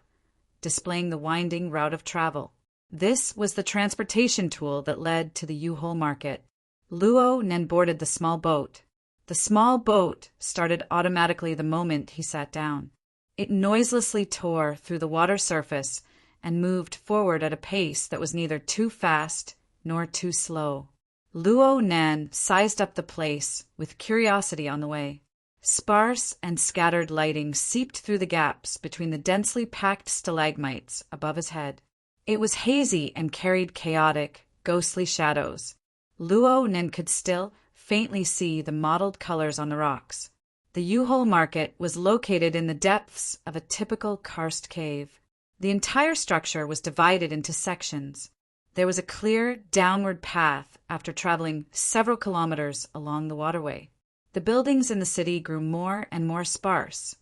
displaying the winding route of travel. This was the transportation tool that led to the U-Haul market. Luo Nan boarded the small boat. The small boat started automatically the moment he sat down. It noiselessly tore through the water surface and moved forward at a pace that was neither too fast nor too slow. Luo Nan sized up the place with curiosity on the way. Sparse and scattered lighting seeped through the gaps between the densely packed stalagmites above his head. It was hazy and carried chaotic, ghostly shadows. Luo Nan could still faintly see the mottled colors on the rocks. The U-Haul market was located in the depths of a typical karst cave. The entire structure was divided into sections. There was a clear downward path after traveling several kilometers along the waterway. The buildings in the city grew more and more sparse,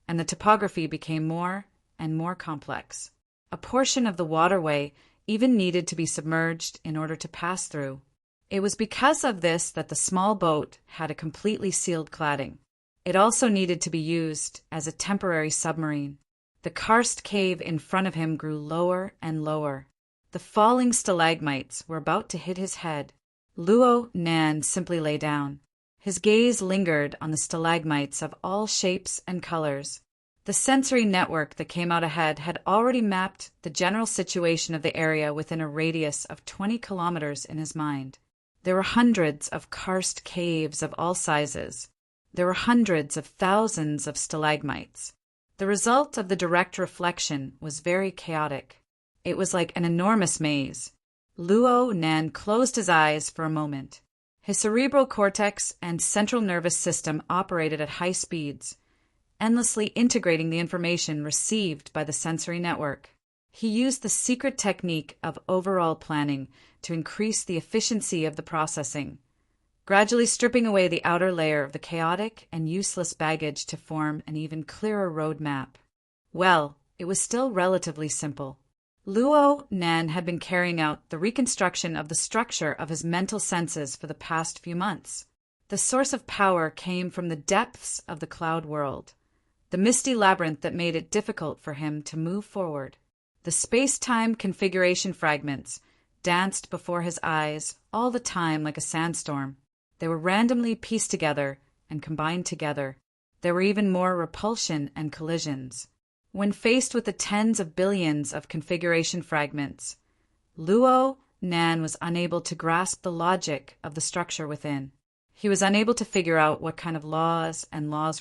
and the topography became more and more complex. A portion of the waterway even needed to be submerged in order to pass through. It was because of this that the small boat had a completely sealed cladding. It also needed to be used as a temporary submarine. The karst cave in front of him grew lower and lower. The falling stalagmites were about to hit his head. Luo Nan simply lay down. His gaze lingered on the stalagmites of all shapes and colors. The sensory network that came out ahead had already mapped the general situation of the area within a radius of 20 kilometers in his mind. There were hundreds of karst caves of all sizes. There were hundreds of thousands of stalagmites. The result of the direct reflection was very chaotic. It was like an enormous maze. Luo Nan closed his eyes for a moment. His cerebral cortex and central nervous system operated at high speeds, endlessly integrating the information received by the sensory network. He used the secret technique of overall planning to increase the efficiency of the processing, gradually stripping away the outer layer of the chaotic and useless baggage to form an even clearer road map. Well, it was still relatively simple. Luo Nan had been carrying out the reconstruction of the structure of his mental senses for the past few months. The source of power came from the depths of the cloud world, the misty labyrinth that made it difficult for him to move forward. The space-time configuration fragments danced before his eyes all the time like a sandstorm. They were randomly pieced together and combined together. There were even more repulsion and collisions. When faced with the tens of billions of configuration fragments, Luo Nan was unable to grasp the logic of the structure within. He was unable to figure out what kind of laws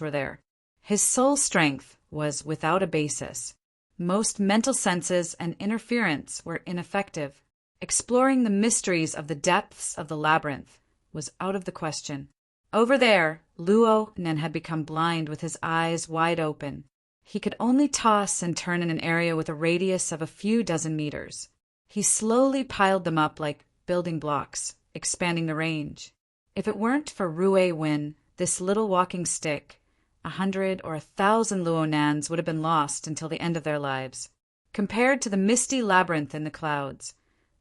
were there. His soul strength was without a basis. Most mental senses and interference were ineffective. Exploring the mysteries of the depths of the labyrinth was out of the question. Over there, Luo Nan had become blind with his eyes wide open. He could only toss and turn in an area with a radius of a few dozen meters. He slowly piled them up like building blocks, expanding the range. If it weren't for Rue Win, this little walking stick, 100 or 1,000 Luo Nans would have been lost until the end of their lives. Compared to the misty labyrinth in the clouds,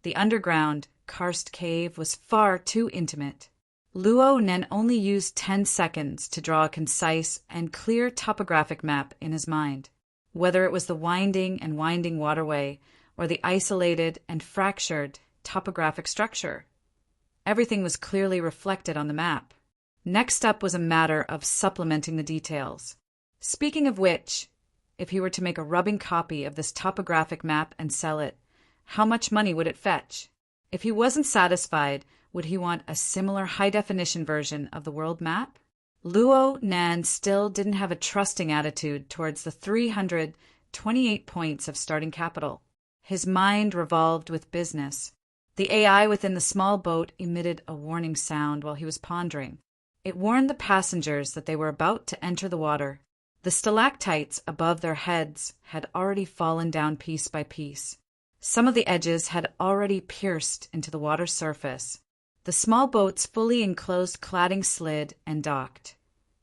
the underground karst cave was far too intimate. Luo Nan only used 10 seconds to draw a concise and clear topographic map in his mind. Whether it was the winding and winding waterway or the isolated and fractured topographic structure, everything was clearly reflected on the map. Next up was a matter of supplementing the details. Speaking of which, if he were to make a rubbing copy of this topographic map and sell it, how much money would it fetch? If he wasn't satisfied, would he want a similar high-definition version of the world map? Luo Nan still didn't have a trusting attitude towards the 328 points of starting capital. His mind revolved with business. The AI within the small boat emitted a warning sound while he was pondering. It warned the passengers that they were about to enter the water. The stalactites above their heads had already fallen down piece by piece. Some of the edges had already pierced into the water surface. The small boat's fully enclosed cladding slid and docked,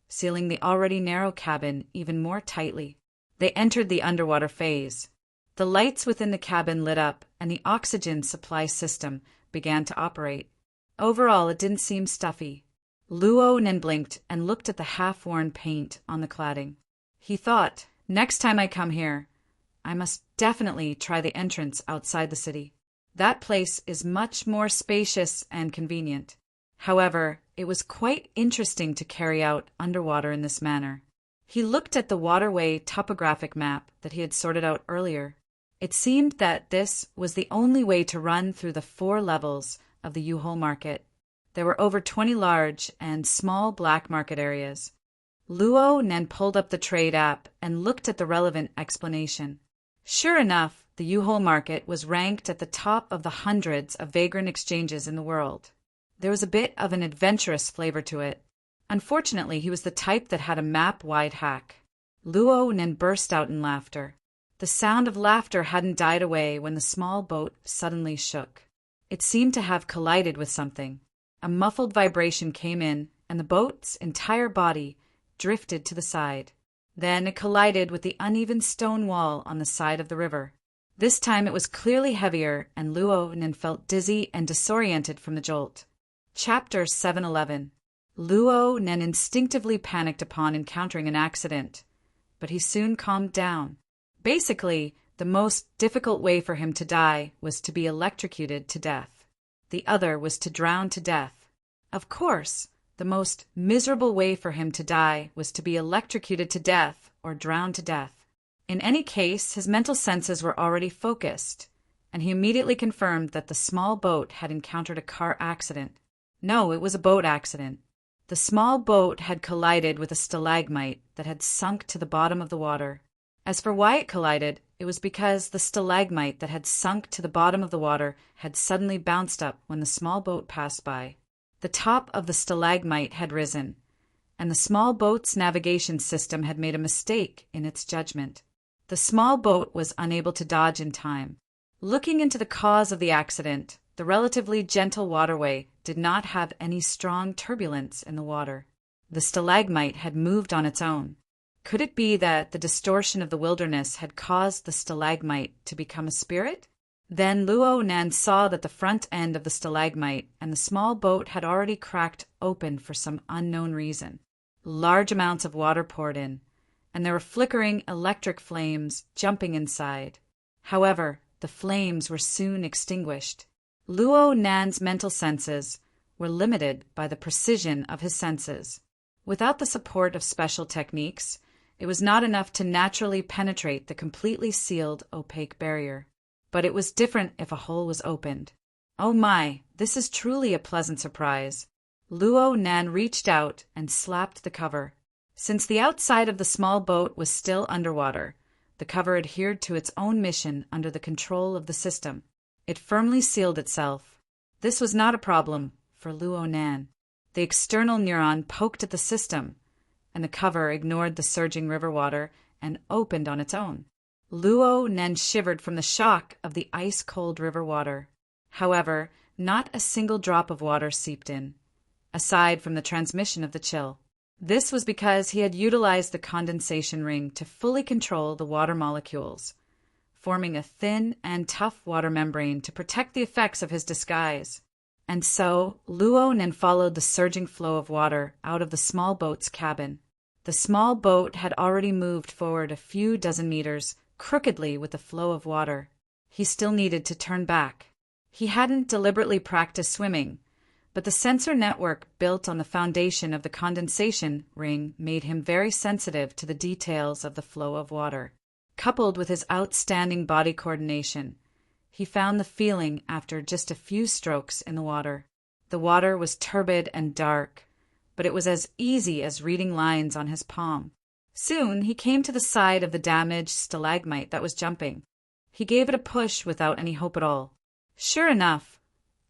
sealing the already narrow cabin even more tightly. They entered the underwater phase. The lights within the cabin lit up, and the oxygen supply system began to operate. Overall, it didn't seem stuffy. Luo Nen blinked and looked at the half-worn paint on the cladding. He thought, next time I come here, I must definitely try the entrance outside the city. That place is much more spacious and convenient. However, it was quite interesting to carry out underwater in this manner. He looked at the waterway topographic map that he had sorted out earlier. It seemed that this was the only way to run through the 4 levels of the Yuhol market. There were over 20 large and small black market areas. Luo Nen pulled up the trade app and looked at the relevant explanation. Sure enough, the Yuhol market was ranked at the top of the hundreds of vagrant exchanges in the world. There was a bit of an adventurous flavor to it. Unfortunately, he was the type that had a map-wide hack. Luo Nen burst out in laughter. The sound of laughter hadn't died away when the small boat suddenly shook. It seemed to have collided with something. A muffled vibration came in, and the boat's entire body drifted to the side. Then it collided with the uneven stone wall on the side of the river. This time it was clearly heavier, and Luo Nen felt dizzy and disoriented from the jolt. Chapter 711. Luo Nen instinctively panicked upon encountering an accident, but he soon calmed down. Basically, the most difficult way for him to die was to be electrocuted to death. The other was to drown to death. Of course, the most miserable way for him to die was to be electrocuted to death or drowned to death. In any case, his mental senses were already focused, and he immediately confirmed that the small boat had encountered a car accident. No, it was a boat accident. The small boat had collided with a stalagmite that had sunk to the bottom of the water. As for why it collided, it was because the stalagmite that had sunk to the bottom of the water had suddenly bounced up when the small boat passed by. The top of the stalagmite had risen, and the small boat's navigation system had made a mistake in its judgment. The small boat was unable to dodge in time. Looking into the cause of the accident, the relatively gentle waterway did not have any strong turbulence in the water. The stalagmite had moved on its own. Could it be that the distortion of the wilderness had caused the stalagmite to become a spirit? Then Luo Nan saw that the front end of the stalagmite and the small boat had already cracked open for some unknown reason. Large amounts of water poured in, and there were flickering electric flames jumping inside. However, the flames were soon extinguished. Luo Nan's mental senses were limited by the precision of his senses. Without the support of special techniques, it was not enough to naturally penetrate the completely sealed opaque barrier. But it was different if a hole was opened. Oh my, this is truly a pleasant surprise. Luo Nan reached out and slapped the cover. Since the outside of the small boat was still underwater, the cover adhered to its own mission under the control of the system. It firmly sealed itself. This was not a problem for Luo Nan. The external neuron poked at the system, and the cover ignored the surging river water and opened on its own. Luo Nen shivered from the shock of the ice-cold river water. However, not a single drop of water seeped in, aside from the transmission of the chill. This was because he had utilized the condensation ring to fully control the water molecules, forming a thin and tough water membrane to protect the effects of his disguise. And so, Luo Nen followed the surging flow of water out of the small boat's cabin. The small boat had already moved forward a few dozen meters, crookedly with the flow of water. He still needed to turn back. He hadn't deliberately practiced swimming, but the sensor network built on the foundation of the condensation ring made him very sensitive to the details of the flow of water. Coupled with his outstanding body coordination, he found the feeling after just a few strokes in the water. The water was turbid and dark, but it was as easy as reading lines on his palm. Soon he came to the side of the damaged stalagmite that was jumping. He gave it a push without any hope at all. Sure enough,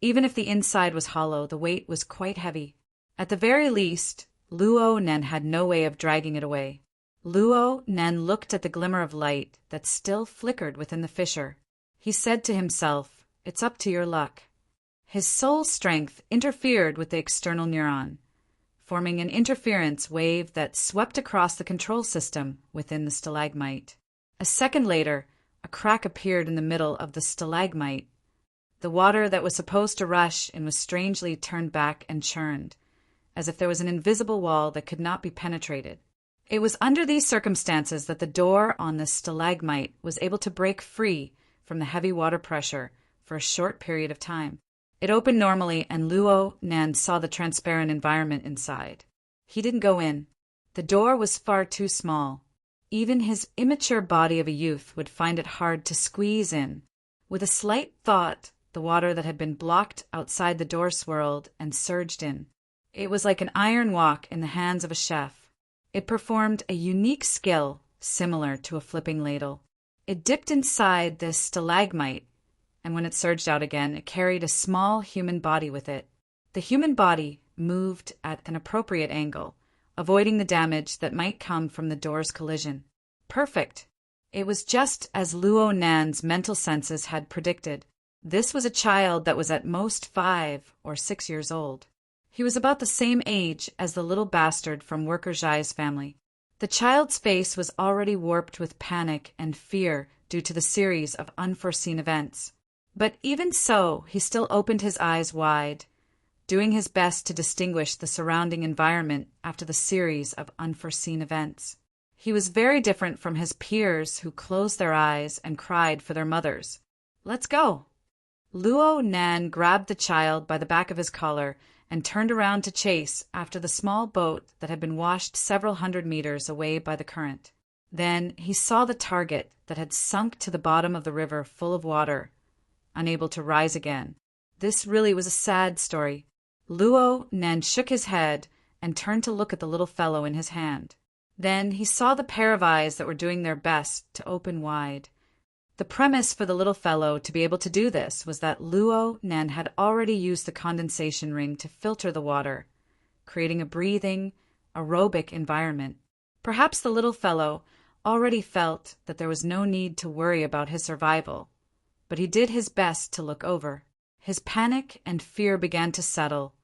even if the inside was hollow, the weight was quite heavy. At the very least, Luo Nen had no way of dragging it away. Luo Nen looked at the glimmer of light that still flickered within the fissure. He said to himself, "It's up to your luck." His soul strength interfered with the external neuron, forming an interference wave that swept across the control system within the stalagmite. A second later, a crack appeared in the middle of the stalagmite. The water that was supposed to rush in was strangely turned back and churned, as if there was an invisible wall that could not be penetrated. It was under these circumstances that the door on the stalagmite was able to break free from the heavy water pressure for a short period of time. It opened normally, and Luo Nan saw the transparent environment inside. He didn't go in. The door was far too small. Even his immature body of a youth would find it hard to squeeze in. With a slight thought, the water that had been blocked outside the door swirled and surged in. It was like an iron wok in the hands of a chef. It performed a unique skill similar to a flipping ladle. It dipped inside this stalagmite, and when it surged out again, it carried a small human body with it. The human body moved at an appropriate angle, avoiding the damage that might come from the door's collision. Perfect! It was just as Luo Nan's mental senses had predicted. This was a child that was at most 5 or 6 years old. He was about the same age as the little bastard from Worker Zhai's family. The child's face was already warped with panic and fear due to the series of unforeseen events. But even so, he still opened his eyes wide, doing his best to distinguish the surrounding environment after the series of unforeseen events. He was very different from his peers who closed their eyes and cried for their mothers. "Let's go!" Luo Nan grabbed the child by the back of his collar and turned around to chase after the small boat that had been washed several hundred meters away by the current. Then he saw the target that had sunk to the bottom of the river full of water, unable to rise again. This really was a sad story. Luo Nan shook his head and turned to look at the little fellow in his hand. Then he saw the pair of eyes that were doing their best to open wide. The premise for the little fellow to be able to do this was that Luo Nan had already used the condensation ring to filter the water, creating a breathing, aerobic environment. Perhaps the little fellow already felt that there was no need to worry about his survival, but he did his best to look over. His panic and fear began to settle,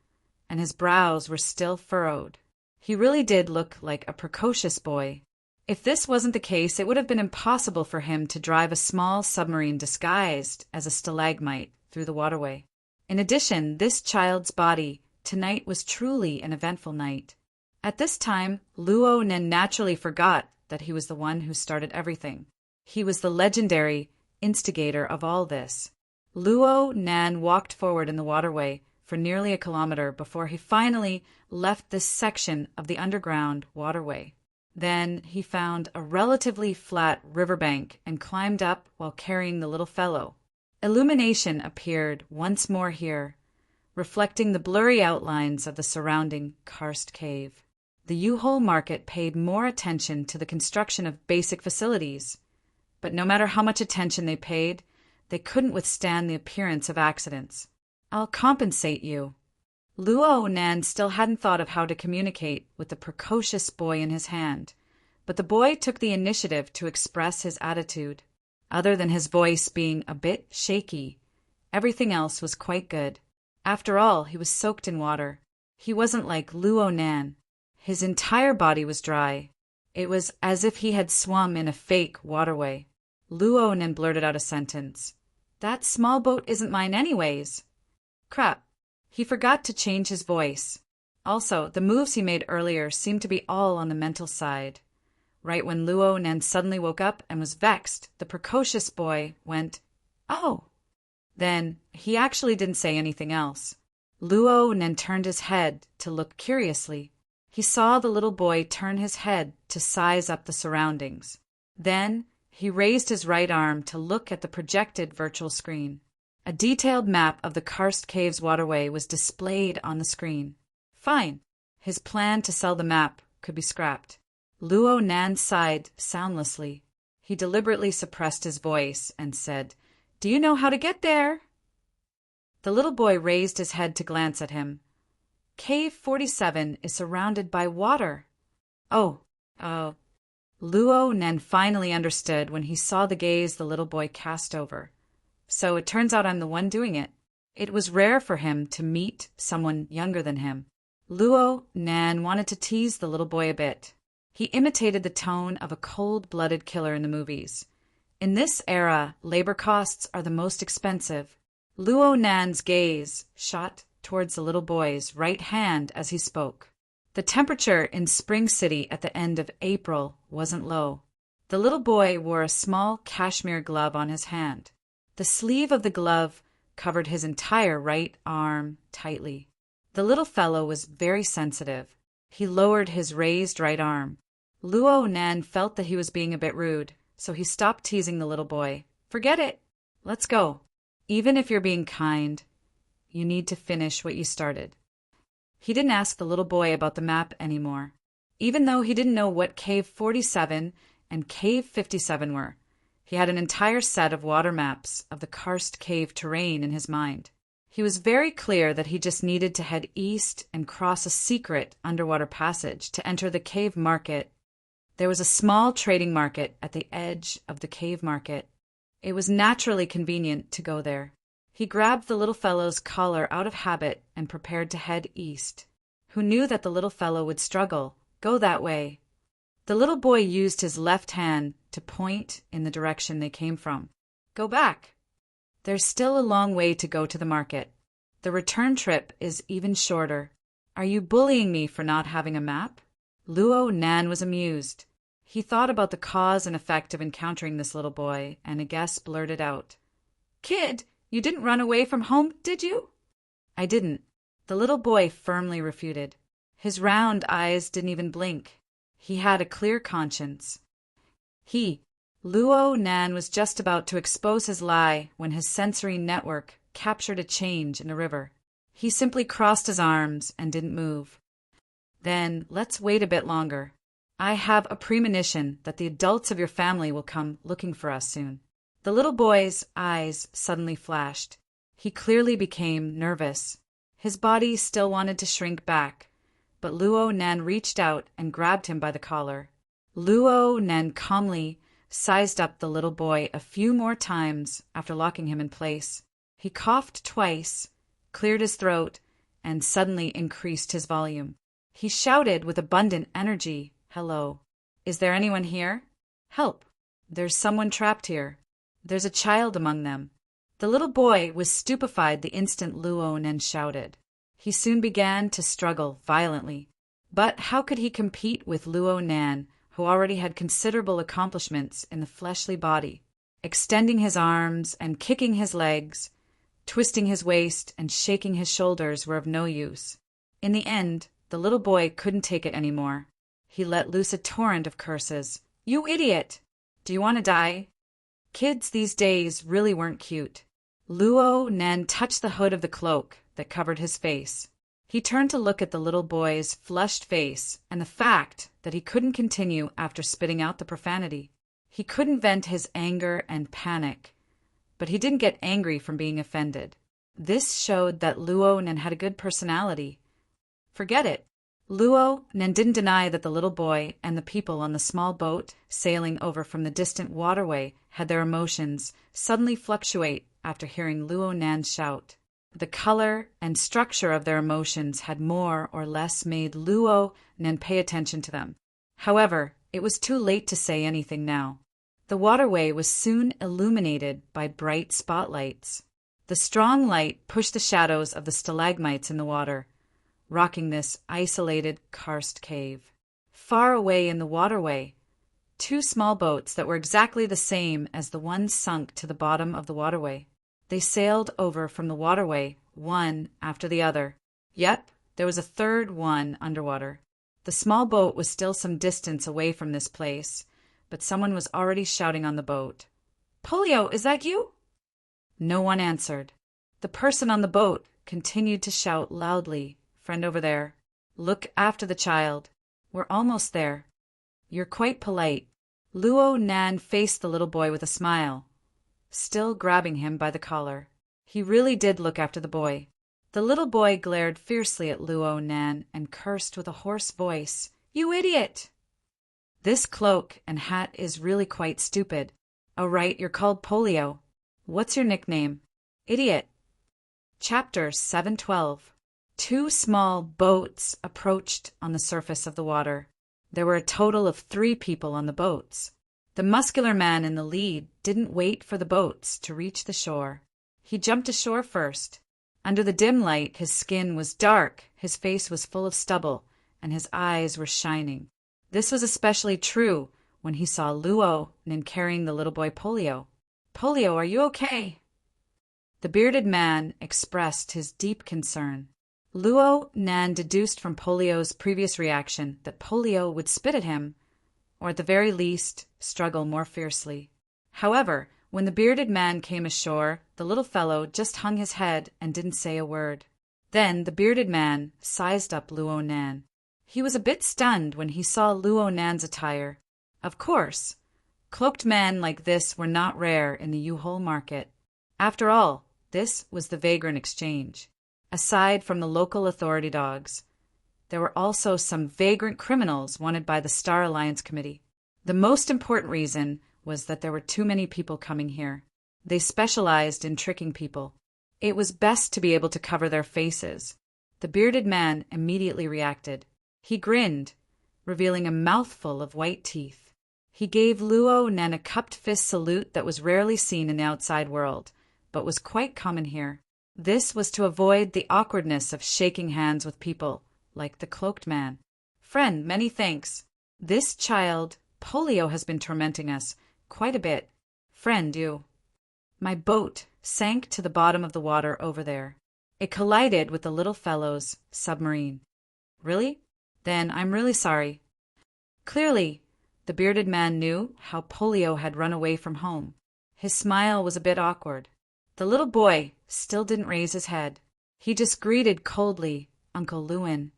and his brows were still furrowed. He really did look like a precocious boy. If this wasn't the case, it would have been impossible for him to drive a small submarine disguised as a stalagmite through the waterway. In addition, this child's body tonight was truly an eventful night. At this time, Luo Nen naturally forgot that he was the one who started everything. He was the legendary instigator of all this. Luo Nan walked forward in the waterway for nearly a kilometer before he finally left this section of the underground waterway. Then he found a relatively flat riverbank and climbed up while carrying the little fellow. Illumination appeared once more here, reflecting the blurry outlines of the surrounding karst cave. The U-Hole market paid more attention to the construction of basic facilities, but no matter how much attention they paid, they couldn't withstand the appearance of accidents. "I'll compensate you." Luo Nan still hadn't thought of how to communicate with the precocious boy in his hand, but the boy took the initiative to express his attitude. Other than his voice being a bit shaky, everything else was quite good. After all, he was soaked in water. He wasn't like Luo Nan. His entire body was dry. It was as if he had swum in a fake waterway. Luo Nan blurted out a sentence. "That small boat isn't mine anyways." Crap. He forgot to change his voice. Also, the moves he made earlier seemed to be all on the mental side. Right when Luo Nan suddenly woke up and was vexed, the precocious boy went, "Oh." Then he actually didn't say anything else. Luo Nan turned his head to look curiously. He saw the little boy turn his head to size up the surroundings. Then he raised his right arm to look at the projected virtual screen. A detailed map of the karst cave's waterway was displayed on the screen. Fine. His plan to sell the map could be scrapped. Luo Nan sighed soundlessly. He deliberately suppressed his voice and said, "Do you know how to get there?" The little boy raised his head to glance at him. Cave 47 is surrounded by water. Oh. Luo Nan finally understood when he saw the gaze the little boy cast over. So it turns out I'm the one doing it. It was rare for him to meet someone younger than him. Luo Nan wanted to tease the little boy a bit. He imitated the tone of a cold-blooded killer in the movies. In this era, labor costs are the most expensive. Luo Nan's gaze shot towards the little boy's right hand as he spoke. The temperature in Spring City at the end of April wasn't low. The little boy wore a small cashmere glove on his hand. The sleeve of the glove covered his entire right arm tightly. The little fellow was very sensitive. He lowered his raised right arm. Luo Nan felt that he was being a bit rude, so he stopped teasing the little boy. "Forget it. Let's go. Even if you're being kind, you need to finish what you started." He didn't ask the little boy about the map anymore. Even though he didn't know what Cave 47 and Cave 57 were, he had an entire set of water maps of the karst cave terrain in his mind. He was very clear that he just needed to head east and cross a secret underwater passage to enter the cave market. There was a small trading market at the edge of the cave market. It was naturally convenient to go there. He grabbed the little fellow's collar out of habit and prepared to head east. Who knew that the little fellow would struggle? Go that way. The little boy used his left hand to point in the direction they came from. Go back. There's still a long way to go to the market. The return trip is even shorter. Are you bullying me for not having a map? Luo Nan was amused. He thought about the cause and effect of encountering this little boy, and a guest blurted out, "Kid, you didn't run away from home, did you?" "I didn't," the little boy firmly refuted. His round eyes didn't even blink. He had a clear conscience. Luo Nan was just about to expose his lie when his sensory network captured a change in the river. He simply crossed his arms and didn't move. "Then let's wait a bit longer. I have a premonition that the adults of your family will come looking for us soon." The little boy's eyes suddenly flashed. He clearly became nervous. His body still wanted to shrink back, but Luo Nan reached out and grabbed him by the collar. Luo Nan calmly sized up the little boy a few more times after locking him in place. He coughed twice, cleared his throat, and suddenly increased his volume. He shouted with abundant energy, "Hello. Is there anyone here? Help. There's someone trapped here. There's a child among them." The little boy was stupefied the instant Luo Nan shouted. He soon began to struggle violently. But how could he compete with Luo Nan, who already had considerable accomplishments in the fleshly body? Extending his arms and kicking his legs, twisting his waist and shaking his shoulders were of no use. In the end, the little boy couldn't take it anymore. He let loose a torrent of curses. "You idiot! Do you want to die?" Kids these days really weren't cute. Luo Nan touched the hood of the cloak that covered his face. He turned to look at the little boy's flushed face and the fact that he couldn't continue after spitting out the profanity. He couldn't vent his anger and panic, but he didn't get angry from being offended. This showed that Luo Nan had a good personality. Forget it. Luo Nan didn't deny that the little boy and the people on the small boat sailing over from the distant waterway had their emotions suddenly fluctuate after hearing Luo Nan shout. The color and structure of their emotions had more or less made Luo Nan pay attention to them. However, it was too late to say anything now. The waterway was soon illuminated by bright spotlights. The strong light pushed the shadows of the stalagmites in the water, rocking this isolated karst cave. Far away in the waterway, two small boats that were exactly the same as the one sunk to the bottom of the waterway. They sailed over from the waterway, one after the other. Yep, there was a third one underwater. The small boat was still some distance away from this place, but someone was already shouting on the boat. "Polio, is that you?" No one answered. The person on the boat continued to shout loudly, "Friend over there." Look after the child. We're almost there. You're quite polite. Luo Nan faced the little boy with a smile, still grabbing him by the collar. He really did look after the boy. The little boy glared fiercely at Luo Nan and cursed with a hoarse voice, "You idiot! This cloak and hat is really quite stupid. Oh right, you're called Polio. What's your nickname?" "Idiot." Chapter 712. Two small boats approached on the surface of the water. There were a total of 3 people on the boats. The muscular man in the lead didn't wait for the boats to reach the shore. He jumped ashore first. Under the dim light, his skin was dark, his face was full of stubble, and his eyes were shining. This was especially true when he saw Luo Nan carrying the little boy Polio. "Polio, are you okay?" The bearded man expressed his deep concern. Luo Nan deduced from Polio's previous reaction that Polio would spit at him, or at the very least, struggle more fiercely. However, when the bearded man came ashore, the little fellow just hung his head and didn't say a word. Then the bearded man sized up Luo Nan. He was a bit stunned when he saw Luo Nan's attire. Of course, cloaked men like this were not rare in the U-Hole market. After all, this was the Vagrant Exchange. Aside from the local authority dogs, there were also some vagrant criminals wanted by the Star Alliance Committee. The most important reason was that there were too many people coming here. They specialized in tricking people. It was best to be able to cover their faces. The bearded man immediately reacted. He grinned, revealing a mouthful of white teeth. He gave Luo Nan a cupped fist salute that was rarely seen in the outside world, but was quite common here. This was to avoid the awkwardness of shaking hands with people, like the cloaked man. "Friend, many thanks. This child, Polio, has been tormenting us quite a bit. Friend, you." My boat sank to the bottom of the water over there. It collided with the little fellow's submarine. "Really? Then I'm really sorry." Clearly, the bearded man knew how Polio had run away from home. His smile was a bit awkward. The little boy still didn't raise his head. He just greeted coldly Uncle Lewin.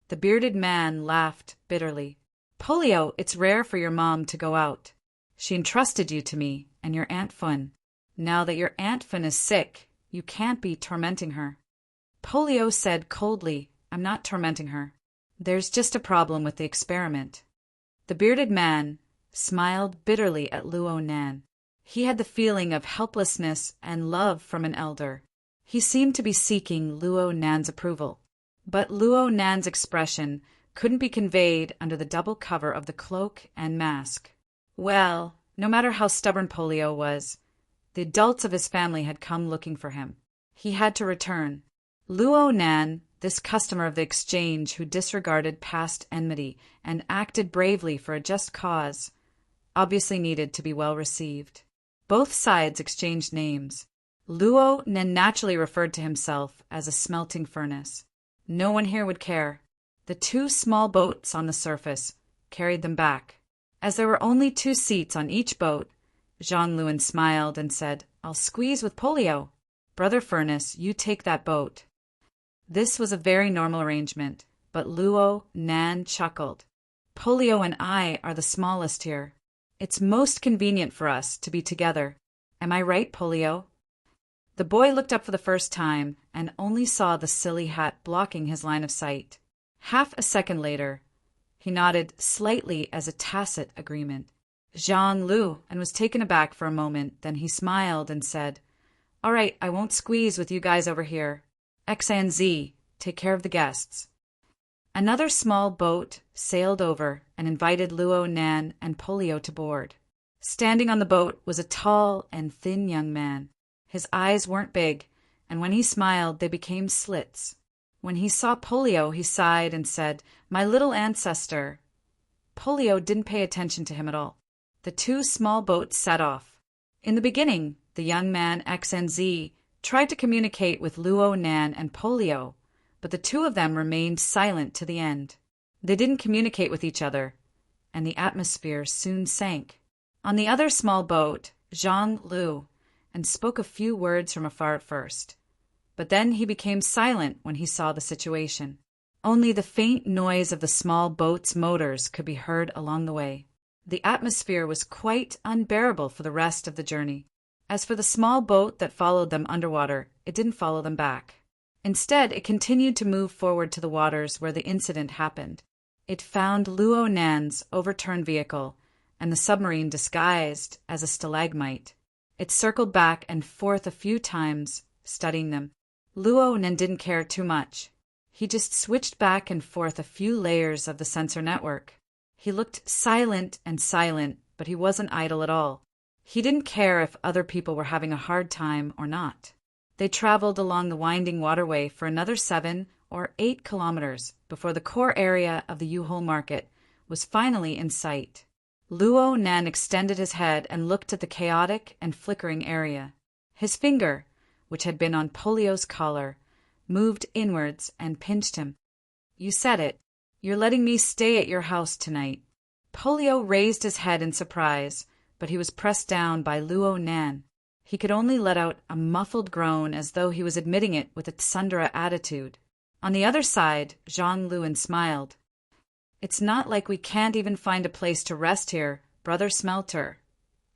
The bearded man laughed bitterly. "Polio, it's rare for your mom to go out. She entrusted you to me and your Aunt Fun. Now that your Aunt Fun is sick, you can't be tormenting her." Polio said coldly, "I'm not tormenting her. There's just a problem with the experiment." The bearded man smiled bitterly at Luo Nan. He had the feeling of helplessness and love from an elder. He seemed to be seeking Luo Nan's approval. But Luo Nan's expression couldn't be conveyed under the double cover of the cloak and mask. Well, no matter how stubborn Polio was, the adults of his family had come looking for him. He had to return. Luo Nan, this customer of the exchange who disregarded past enmity and acted bravely for a just cause, obviously needed to be well received. Both sides exchanged names. Luo Nan naturally referred to himself as a smelting furnace. No one here would care. The 2 small boats on the surface carried them back. As there were only 2 seats on each boat, Jean Lewin smiled and said, "I'll squeeze with Polio. Brother Furnace, you take that boat." This was a very normal arrangement, but Luo Nan chuckled. "Polio and I are the smallest here. It's most convenient for us to be together. Am I right, Polio?" The boy looked up for the first time and only saw the silly hat blocking his line of sight. Half a second later, he nodded slightly as a tacit agreement. Jean Lu and was taken aback for a moment, then he smiled and said, "All right, I won't squeeze with you guys over here. X and Z, take care of the guests." Another small boat sailed over and invited Luo Nan and Polio to board. Standing on the boat was a tall and thin young man. His eyes weren't big, and when he smiled, they became slits. When he saw Polio, he sighed and said, "My little ancestor." Polio didn't pay attention to him at all. The 2 small boats set off. In the beginning, the young man X and Z tried to communicate with Luo Nan and Polio, but the 2 of them remained silent to the end. They didn't communicate with each other, and the atmosphere soon sank. On the other small boat, Jean Lu and spoke a few words from afar at first, but then he became silent when he saw the situation. Only the faint noise of the small boat's motors could be heard along the way. The atmosphere was quite unbearable for the rest of the journey. As for the small boat that followed them underwater, it didn't follow them back. Instead, it continued to move forward to the waters where the incident happened. It found Luo Nan's overturned vehicle and the submarine disguised as a stalagmite. It circled back and forth a few times, studying them. Luo Nan didn't care too much. He just switched back and forth a few layers of the sensor network. He looked silent, but he wasn't idle at all. He didn't care if other people were having a hard time or not. They traveled along the winding waterway for another 7 or 8 kilometers before the core area of the U-Hole market was finally in sight. Luo Nan extended his head and looked at the chaotic and flickering area. His finger, which had been on Polio's collar, moved inwards and pinched him. "You said it. You're letting me stay at your house tonight." Polio raised his head in surprise, but he was pressed down by Luo Nan. He could only let out a muffled groan as though he was admitting it with a tsundere attitude. On the other side, Zhang Luan smiled. "It's not like we can't even find a place to rest here, brother Smelter.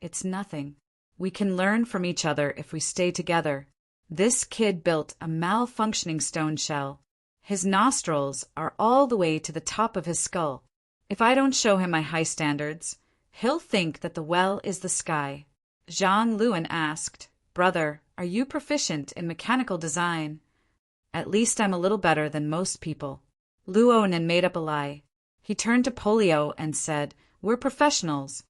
It's nothing. We can learn from each other if we stay together. This kid built a malfunctioning stone shell. His nostrils are all the way to the top of his skull. If I don't show him my high standards, he'll think that the well is the sky." Zhang Luan asked, "Brother, are you proficient in mechanical design?" "At least I'm a little better than most people." Luo Nan made up a lie. He turned to Polio and said, "We're professionals.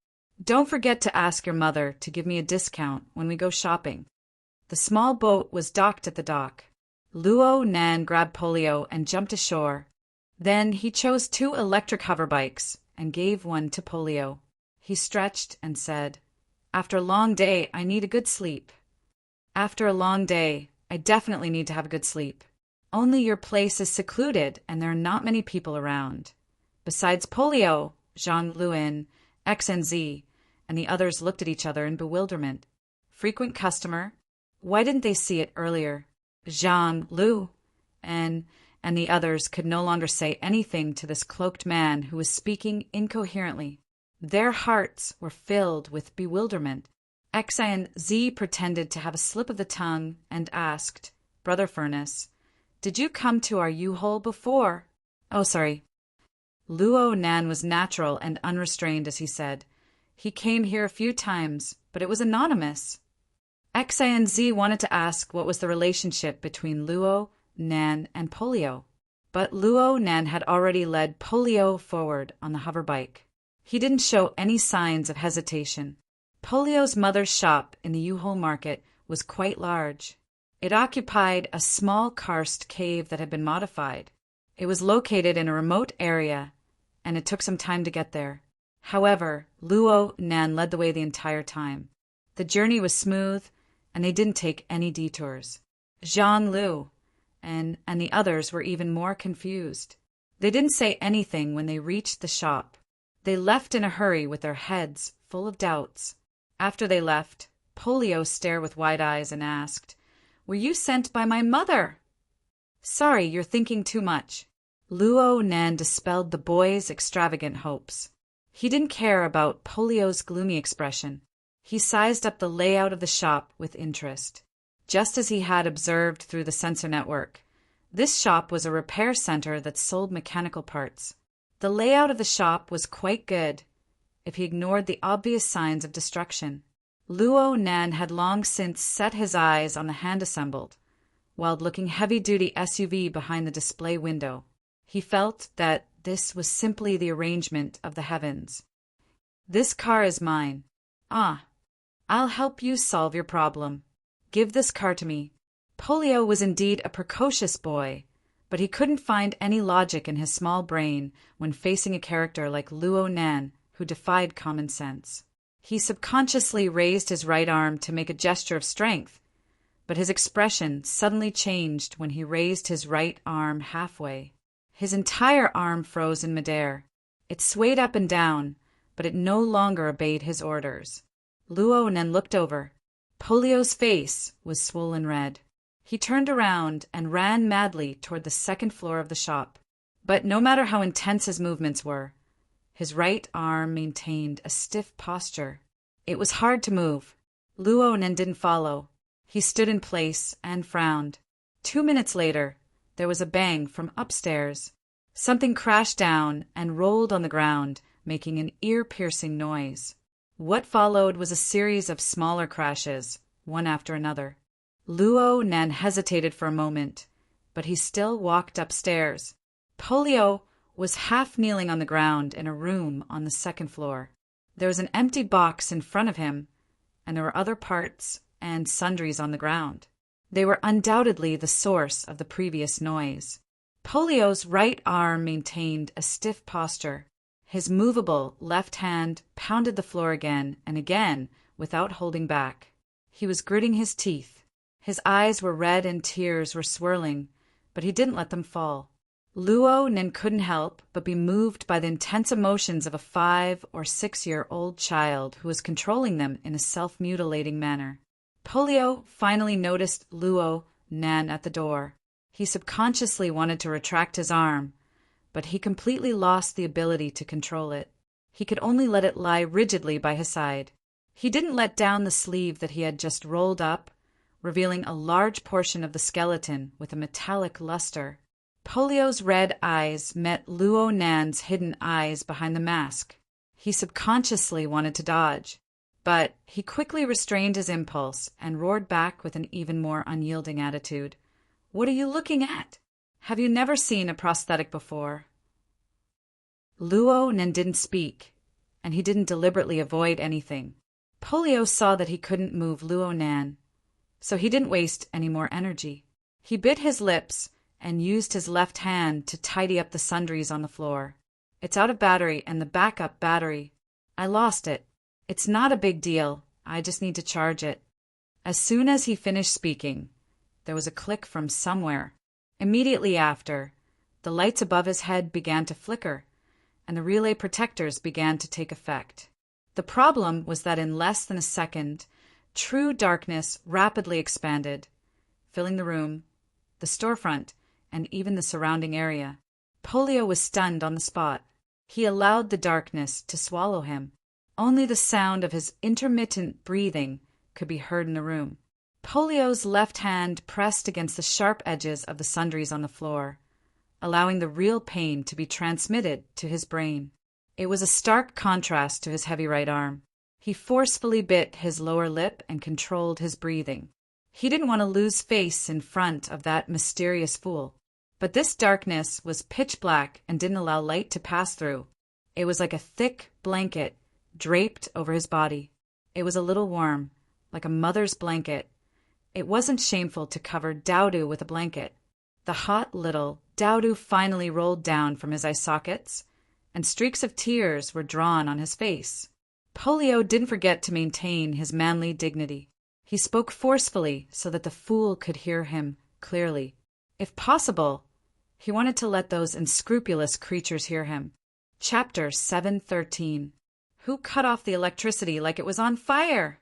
Don't forget to ask your mother to give me a discount when we go shopping." The small boat was docked at the dock. Luo Nan grabbed Polio and jumped ashore. Then he chose 2 electric hoverbikes and gave one to Polio. He stretched and said, "After a long day, I need a good sleep." "After a long day, I definitely need to have a good sleep. Only your place is secluded and there are not many people around. Besides Polio, Zhang Luan, XNZ, and the others looked at each other in bewilderment. Frequent customer? Why didn't they see it earlier? Zhang Lu and the others could no longer say anything to this cloaked man who was speaking incoherently. Their hearts were filled with bewilderment. XNZ pretended to have a slip of the tongue and asked, "Brother Furnace, did you come to our U-Hole before?" "Oh, sorry." Luo Nan was natural and unrestrained as he said, "He came here a few times, but it was anonymous." XNZ wanted to ask what was the relationship between Luo Nan and Polio, but Luo Nan had already led Polio forward on the hoverbike. He didn't show any signs of hesitation. Polio's mother's shop in the U-Hole market was quite large. It occupied a small karst cave that had been modified. It was located in a remote area, and it took some time to get there. However, Luo Nan led the way the entire time. The journey was smooth, and they didn't take any detours. Zhang Lu and the others were even more confused. They didn't say anything when they reached the shop. They left in a hurry with their heads full of doubts. After they left, Polio stared with wide eyes and asked, "Were you sent by my mother?" "Sorry, you're thinking too much." Luo Nan dispelled the boy's extravagant hopes. He didn't care about Polio's gloomy expression. He sized up the layout of the shop with interest. Just as he had observed through the sensor network, this shop was a repair center that sold mechanical parts. The layout of the shop was quite good, if he ignored the obvious signs of destruction. Luo Nan had long since set his eyes on the hand-assembled, wild-looking heavy-duty SUV behind the display window. He felt that this was simply the arrangement of the heavens. "This car is mine. Ah, I'll help you solve your problem. Give this car to me." Polio was indeed a precocious boy, but he couldn't find any logic in his small brain when facing a character like Luo Nan, who defied common sense. He subconsciously raised his right arm to make a gesture of strength, but his expression suddenly changed when he raised his right arm halfway. His entire arm froze in midair. It swayed up and down, but it no longer obeyed his orders. Luo Nan looked over. Polio's face was swollen red. He turned around and ran madly toward the second floor of the shop. But no matter how intense his movements were, his right arm maintained a stiff posture. It was hard to move. Luonan didn't follow. He stood in place and frowned. 2 minutes later, there was a bang from upstairs. Something crashed down and rolled on the ground, making an ear-piercing noise. What followed was a series of smaller crashes, one after another. Luonan hesitated for a moment, but he still walked upstairs. Polio was half kneeling on the ground in a room on the second floor. There was an empty box in front of him, and there were other parts and sundries on the ground. They were undoubtedly the source of the previous noise. Polio's right arm maintained a stiff posture. His movable left hand pounded the floor again and again without holding back. He was gritting his teeth. His eyes were red and tears were swirling, but he didn't let them fall. Luonan couldn't help but be moved by the intense emotions of a 5 or 6-year-old child who was controlling them in a self-mutilating manner. Polio finally noticed Luonan at the door. He subconsciously wanted to retract his arm, but he completely lost the ability to control it. He could only let it lie rigidly by his side. He didn't let down the sleeve that he had just rolled up, revealing a large portion of the skeleton with a metallic luster. Polio's red eyes met Luonan's hidden eyes behind the mask. He subconsciously wanted to dodge, but he quickly restrained his impulse and roared back with an even more unyielding attitude. "What are you looking at? Have you never seen a prosthetic before?" Luonan didn't speak, and he didn't deliberately avoid anything. Polio saw that he couldn't move Luonan, so he didn't waste any more energy. He bit his lips and used his left hand to tidy up the sundries on the floor. "It's out of battery and the backup battery. I lost it. It's not a big deal. I just need to charge it." As soon as he finished speaking, there was a click from somewhere. Immediately after, the lights above his head began to flicker, and the relay protectors began to take effect. The problem was that in less than a second, true darkness rapidly expanded, filling the room, the storefront, and even the surrounding area. Polio was stunned on the spot. He allowed the darkness to swallow him. Only the sound of his intermittent breathing could be heard in the room. Polio's left hand pressed against the sharp edges of the sundries on the floor, allowing the real pain to be transmitted to his brain. It was a stark contrast to his heavy right arm. He forcefully bit his lower lip and controlled his breathing. He didn't want to lose face in front of that mysterious fool. But this darkness was pitch black and didn't allow light to pass through. It was like a thick blanket draped over his body. It was a little warm, like a mother's blanket. It wasn't shameful to cover Dowdu with a blanket. The hot little Dowdu finally rolled down from his eye sockets, and streaks of tears were drawn on his face. Polio didn't forget to maintain his manly dignity. He spoke forcefully so that the fool could hear him clearly. If possible, he wanted to let those unscrupulous creatures hear him. Chapter 713. Who cut off the electricity like it was on fire?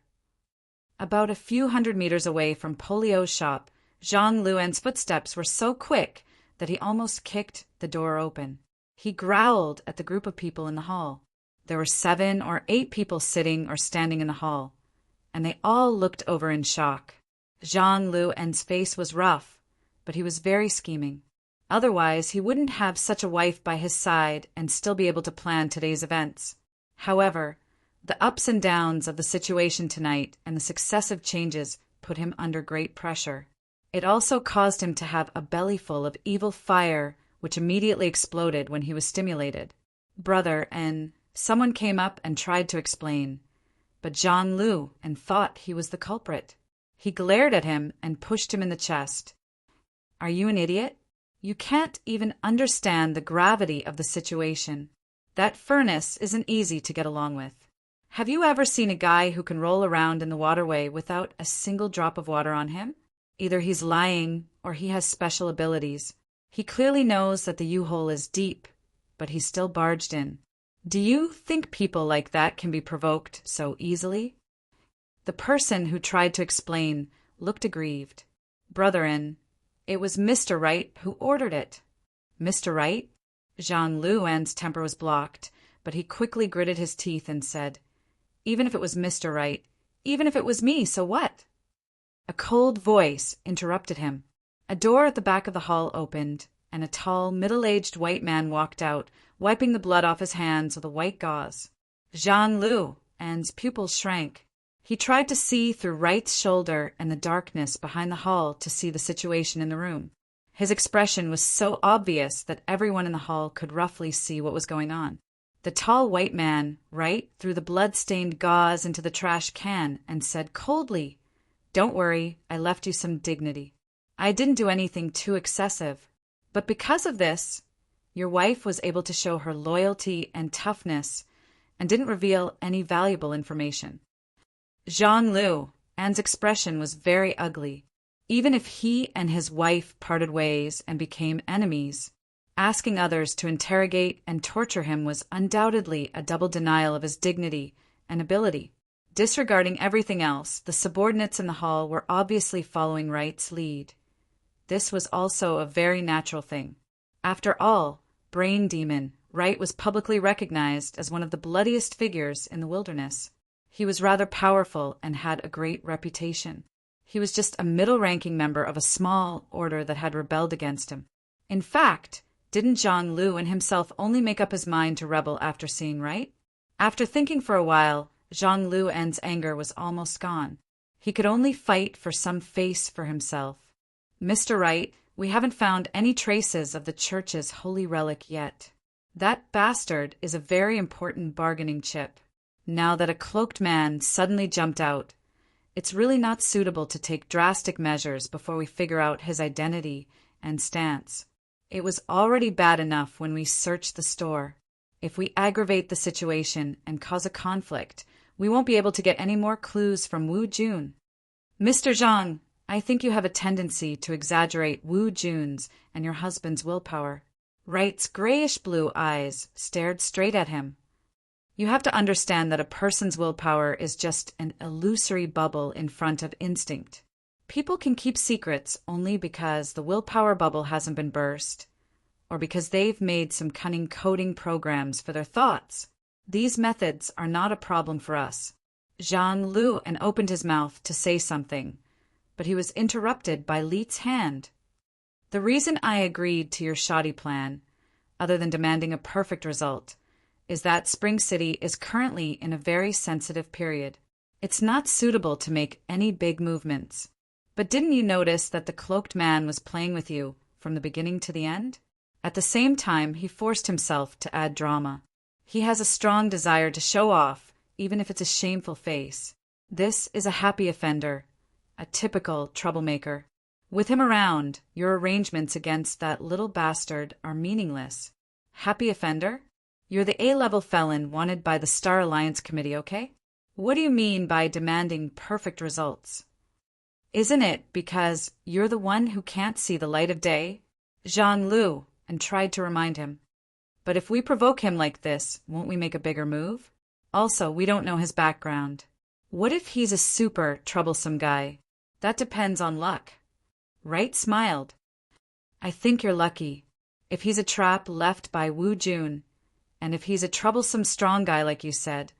About a few hundred meters away from Polio's shop, Zhang Luan's footsteps were so quick that he almost kicked the door open. He growled at the group of people in the hall. There were 7 or 8 people sitting or standing in the hall, and they all looked over in shock. Zhang Luan's face was rough, but he was very scheming. Otherwise, he wouldn't have such a wife by his side and still be able to plan today's events. However, the ups and downs of the situation tonight and the successive changes put him under great pressure. It also caused him to have a bellyful of evil fire, which immediately exploded when he was stimulated. "Brother," and someone came up and tried to explain, but Zhang Lu and thought he was the culprit. He glared at him and pushed him in the chest. "Are you an idiot? You can't even understand the gravity of the situation. That furnace isn't easy to get along with. Have you ever seen a guy who can roll around in the waterway without a single drop of water on him? Either he's lying or he has special abilities. He clearly knows that the U-hole is deep, but he still barged in. Do you think people like that can be provoked so easily?" The person who tried to explain looked aggrieved. "Brother-in, it was Mr. Wright who ordered it." "Mr. Wright? Zhang Luan's temper was blocked, but he quickly gritted his teeth and said, "Even if it was Mr. Right, even if it was me, so what?" A cold voice interrupted him. A door at the back of the hall opened, and a tall, middle-aged white man walked out, wiping the blood off his hands with a white gauze. Zhang Luan's pupils shrank. He tried to see through Wright's shoulder and the darkness behind the hall to see the situation in the room. His expression was so obvious that everyone in the hall could roughly see what was going on. The tall white man, Wright, threw the blood-stained gauze into the trash can and said coldly, "Don't worry, I left you some dignity. I didn't do anything too excessive. But because of this, your wife was able to show her loyalty and toughness and didn't reveal any valuable information." Zhang Luan's expression was very ugly. Even if he and his wife parted ways and became enemies, asking others to interrogate and torture him was undoubtedly a double denial of his dignity and ability. Disregarding everything else, the subordinates in the hall were obviously following Wright's lead. This was also a very natural thing. After all, Brain Demon, Wright was publicly recognized as one of the bloodiest figures in the wilderness. He was rather powerful and had a great reputation. He was just a middle-ranking member of a small order that had rebelled against him. In fact, didn't Zhang Luan himself only make up his mind to rebel after seeing Wright? After thinking for a while, Zhang Luan's anger was almost gone. He could only fight for some face for himself. "Mr. Wright, we haven't found any traces of the church's holy relic yet. That bastard is a very important bargaining chip. Now that a cloaked man suddenly jumped out, it's really not suitable to take drastic measures before we figure out his identity and stance. It was already bad enough when we searched the store. If we aggravate the situation and cause a conflict, we won't be able to get any more clues from Wu Jun. Mr. Zhang, I think you have a tendency to exaggerate Wu Jun's and your husband's willpower." Wright's grayish-blue eyes stared straight at him. "You have to understand that a person's willpower is just an illusory bubble in front of instinct. People can keep secrets only because the willpower bubble hasn't been burst, or because they've made some cunning coding programs for their thoughts. These methods are not a problem for us." Zhang Luan opened his mouth to say something, but he was interrupted by Li's hand. "The reason I agreed to your shoddy plan, other than demanding a perfect result, is that Spring City is currently in a very sensitive period. It's not suitable to make any big movements. But didn't you notice that the cloaked man was playing with you from the beginning to the end? At the same time, he forced himself to add drama. He has a strong desire to show off, even if it's a shameful face. This is a happy offender, a typical troublemaker. With him around, your arrangements against that little bastard are meaningless. Happy offender? You're the A-level felon wanted by the Star Alliance Committee, okay? What do you mean by demanding perfect results? Isn't it because you're the one who can't see the light of day?" Zhang Luan tried to remind him. "But if we provoke him like this, won't we make a bigger move? Also, we don't know his background. What if he's a super troublesome guy? That depends on luck." Wright smiled. "I think you're lucky. If he's a trap left by Wu Jun, and if he's a troublesome strong guy like you said,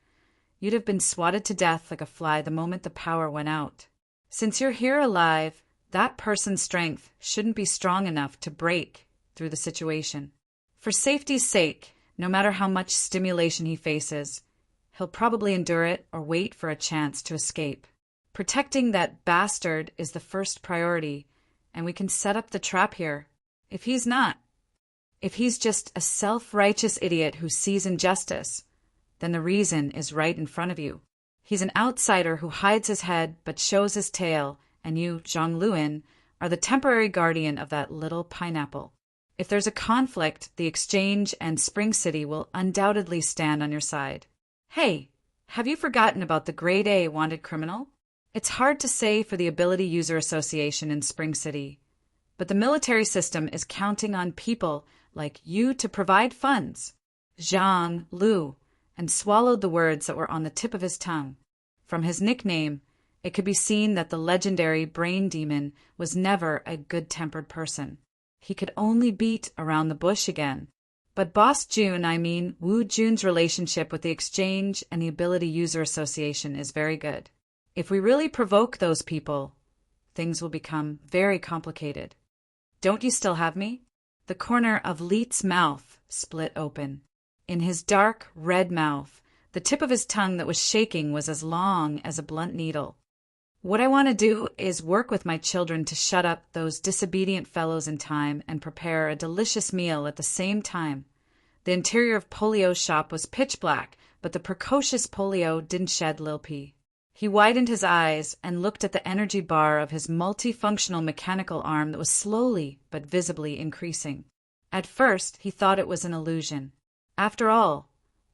you'd have been swatted to death like a fly the moment the power went out. Since you're here alive, that person's strength shouldn't be strong enough to break through the situation. For safety's sake, no matter how much stimulation he faces, he'll probably endure it or wait for a chance to escape. Protecting that bastard is the first priority, and we can set up the trap here. If he's just a self-righteous idiot who sees injustice, then the reason is right in front of you. He's an outsider who hides his head but shows his tail, and you, Zhang Luan, are the temporary guardian of that little pineapple. If there's a conflict, the Exchange and Spring City will undoubtedly stand on your side. Hey, have you forgotten about the Grade A wanted criminal? It's hard to say for the Ability User Association in Spring City, but the military system is counting on people like you to provide funds." Zhang Luan swallowed the words that were on the tip of his tongue. From his nickname, it could be seen that the legendary Brain Demon was never a good-tempered person. He could only beat around the bush again. But Boss June, Wu Jun's relationship with the Exchange and the Ability User Association is very good. If we really provoke those people, things will become very complicated. Don't you still have me? The corner of Leet's mouth split open. In his dark, red mouth, the tip of his tongue that was shaking was as long as a blunt needle. What I want to do is work with my children to shut up those disobedient fellows in time and prepare a delicious meal at the same time. The interior of Polio's shop was pitch black, but the precocious Polio didn't shed Lil P. He widened his eyes and looked at the energy bar of his multifunctional mechanical arm that was slowly but visibly increasing. At first, he thought it was an illusion. After all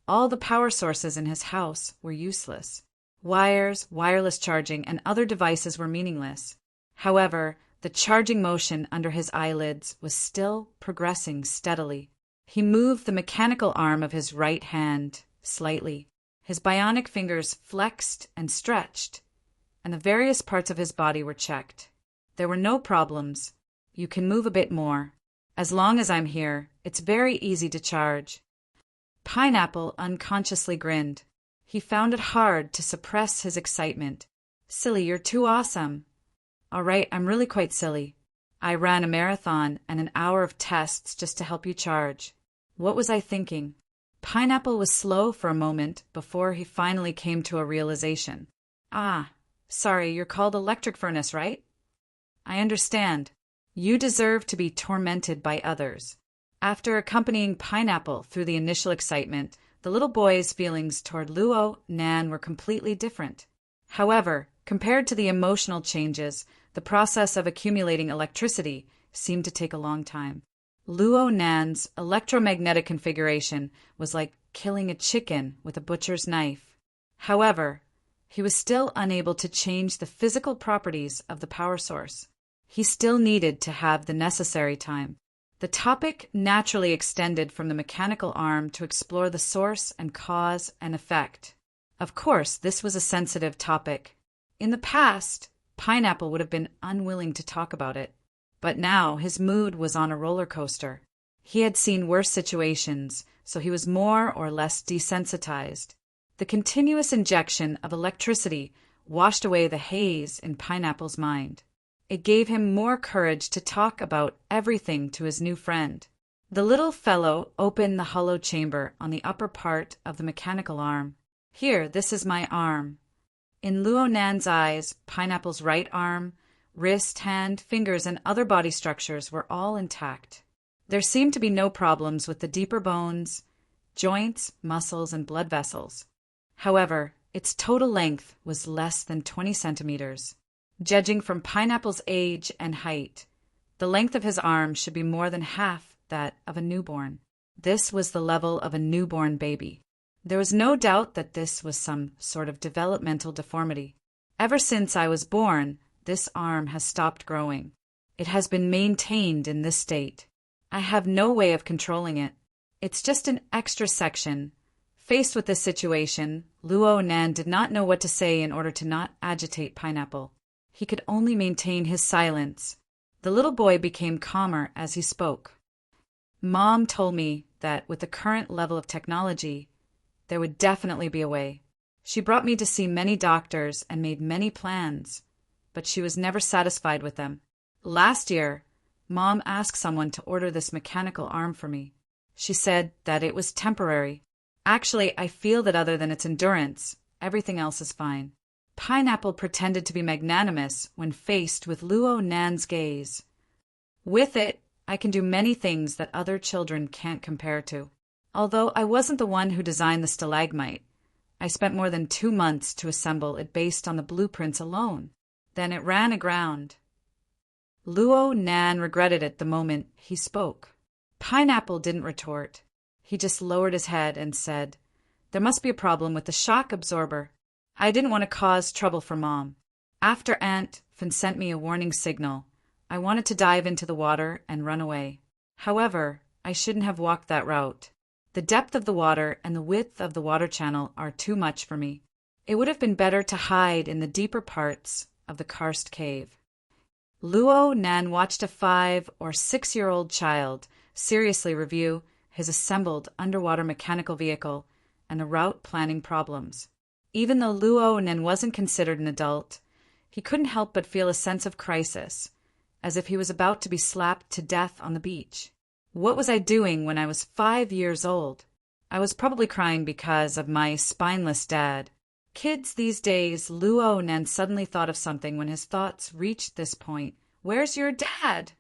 the power sources in his house were useless. Wires, wireless charging, and other devices were meaningless. However, the charging motion under his eyelids was still progressing steadily. He moved the mechanical arm of his right hand slightly. His bionic fingers flexed and stretched, and the various parts of his body were checked. There were no problems. You can move a bit more. As long as I'm here, it's very easy to charge. Pineapple unconsciously grinned. He found it hard to suppress his excitement. Silly, you're too awesome. All right, I'm really quite silly. I ran a marathon and an hour of tests just to help you charge. What was I thinking? Pineapple was slow for a moment before he finally came to a realization. Sorry, you're called Electric Furnace, right? I understand. You deserve to be tormented by others. After accompanying Pineapple through the initial excitement, the little boy's feelings toward Luo Nan were completely different. However, compared to the emotional changes, the process of accumulating electricity seemed to take a long time. Luo Nan's electromagnetic configuration was like killing a chicken with a butcher's knife. However, he was still unable to change the physical properties of the power source. He still needed to have the necessary time. The topic naturally extended from the mechanical arm to explore the source and cause and effect. Of course, this was a sensitive topic. In the past, Pineapple would have been unwilling to talk about it. But now his mood was on a roller coaster. He had seen worse situations, so he was more or less desensitized. The continuous injection of electricity washed away the haze in Pineapple's mind. It gave him more courage to talk about everything to his new friend. The little fellow opened the hollow chamber on the upper part of the mechanical arm. Here, this is my arm. In Luo Nan's eyes, Pineapple's right arm, wrist, hand, fingers, and other body structures were all intact. There seemed to be no problems with the deeper bones, joints, muscles, and blood vessels. However, its total length was less than 20 centimeters. Judging from Pineapple's age and height, the length of his arm should be more than half that of a newborn. This was the level of a newborn baby. There was no doubt that this was some sort of developmental deformity. Ever since I was born, this arm has stopped growing. It has been maintained in this state. I have no way of controlling it. It's just an extra section. Faced with this situation, Luo Nan did not know what to say in order to not agitate Pineapple. He could only maintain his silence. The little boy became calmer as he spoke. Mom told me that with the current level of technology, there would definitely be a way. She brought me to see many doctors and made many plans, but she was never satisfied with them. Last year, Mom asked someone to order this mechanical arm for me. She said that it was temporary. Actually, I feel that other than its endurance, everything else is fine. Pineapple pretended to be magnanimous when faced with Luo Nan's gaze. With it, I can do many things that other children can't compare to. Although I wasn't the one who designed the stalagmite, I spent more than 2 months to assemble it based on the blueprints alone. Then it ran aground. Luo Nan regretted it the moment he spoke. Pineapple didn't retort. He just lowered his head and said, "There must be a problem with the shock absorber." I didn't want to cause trouble for Mom. After Aunt Fin sent me a warning signal, I wanted to dive into the water and run away. However, I shouldn't have walked that route. The depth of the water and the width of the water channel are too much for me. It would have been better to hide in the deeper parts of the karst cave. Luo Nan watched a 5- or 6-year-old child seriously review his assembled underwater mechanical vehicle, and the route planning problems. Even though Luo Nen wasn't considered an adult, he couldn't help but feel a sense of crisis, as if he was about to be slapped to death on the beach. What was I doing when I was 5 years old? I was probably crying because of my spineless dad. Kids these days, Luo Nen suddenly thought of something when his thoughts reached this point. Where's your dad?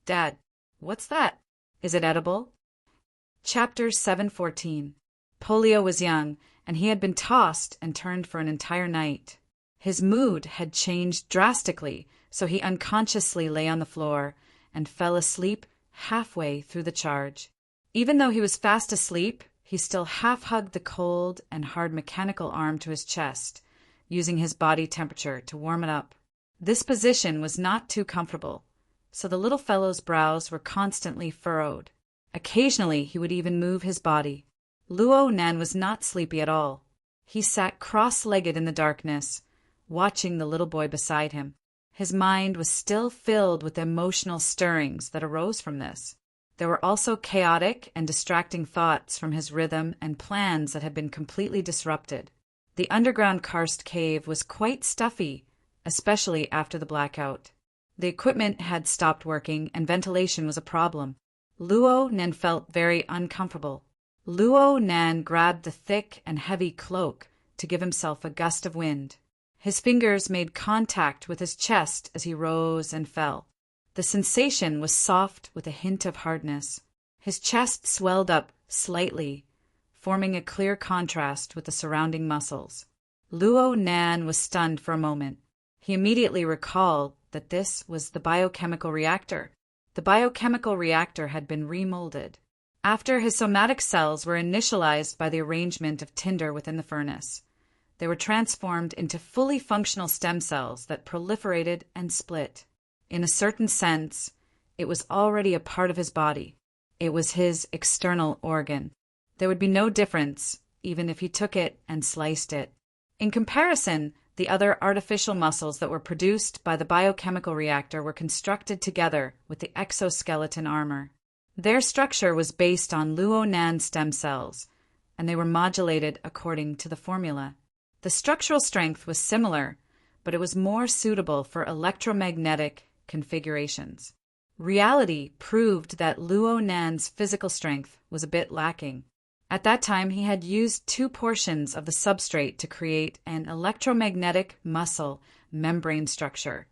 Dad, what's that? Is it edible? Chapter 714. Polio was young, and he had been tossed and turned for an entire night. His mood had changed drastically, so he unconsciously lay on the floor and fell asleep halfway through the charge. Even though he was fast asleep, he still half-hugged the cold and hard mechanical arm to his chest, using his body temperature to warm it up. This position was not too comfortable, so the little fellow's brows were constantly furrowed. Occasionally he would even move his body. Luo Nen was not sleepy at all. He sat cross-legged in the darkness, watching the little boy beside him. His mind was still filled with emotional stirrings that arose from this. There were also chaotic and distracting thoughts from his rhythm and plans that had been completely disrupted. The underground karst cave was quite stuffy, especially after the blackout. The equipment had stopped working and ventilation was a problem. Luo Nen felt very uncomfortable. Luo Nen grabbed the thick and heavy cloak to give himself a gust of wind. His fingers made contact with his chest as he rose and fell. The sensation was soft with a hint of hardness. His chest swelled up slightly, forming a clear contrast with the surrounding muscles. Luo Nen was stunned for a moment. He immediately recalled that this was the biochemical reactor. The biochemical reactor had been remolded. After his somatic cells were initialized by the arrangement of tinder within the furnace, they were transformed into fully functional stem cells that proliferated and split. In a certain sense, it was already a part of his body. It was his external organ. There would be no difference, even if he took it and sliced it. In comparison, the other artificial muscles that were produced by the biochemical reactor were constructed together with the exoskeleton armor. Their structure was based on Luo Nan stem cells, and they were modulated according to the formula. The structural strength was similar, but it was more suitable for electromagnetic configurations. Reality proved that Luo Nan's physical strength was a bit lacking. At that time, he had used 2 portions of the substrate to create an electromagnetic muscle membrane structure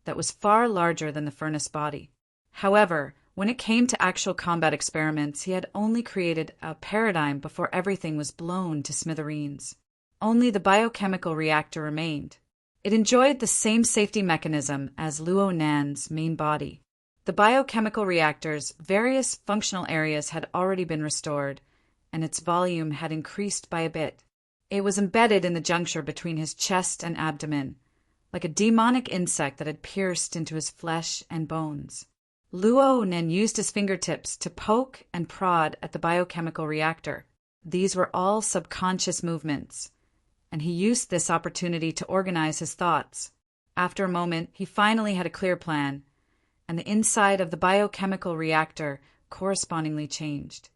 that was far larger than the furnace body. However, when it came to actual combat experiments, he had only created a paradigm before everything was blown to smithereens. Only the biochemical reactor remained. It enjoyed the same safety mechanism as Luo Nan's main body. The biochemical reactor's various functional areas had already been restored, and its volume had increased by a bit. It was embedded in the juncture between his chest and abdomen, like a demonic insect that had pierced into his flesh and bones. Luo Nen used his fingertips to poke and prod at the biochemical reactor. These were all subconscious movements, and he used this opportunity to organize his thoughts. After a moment, he finally had a clear plan, and the inside of the biochemical reactor correspondingly changed.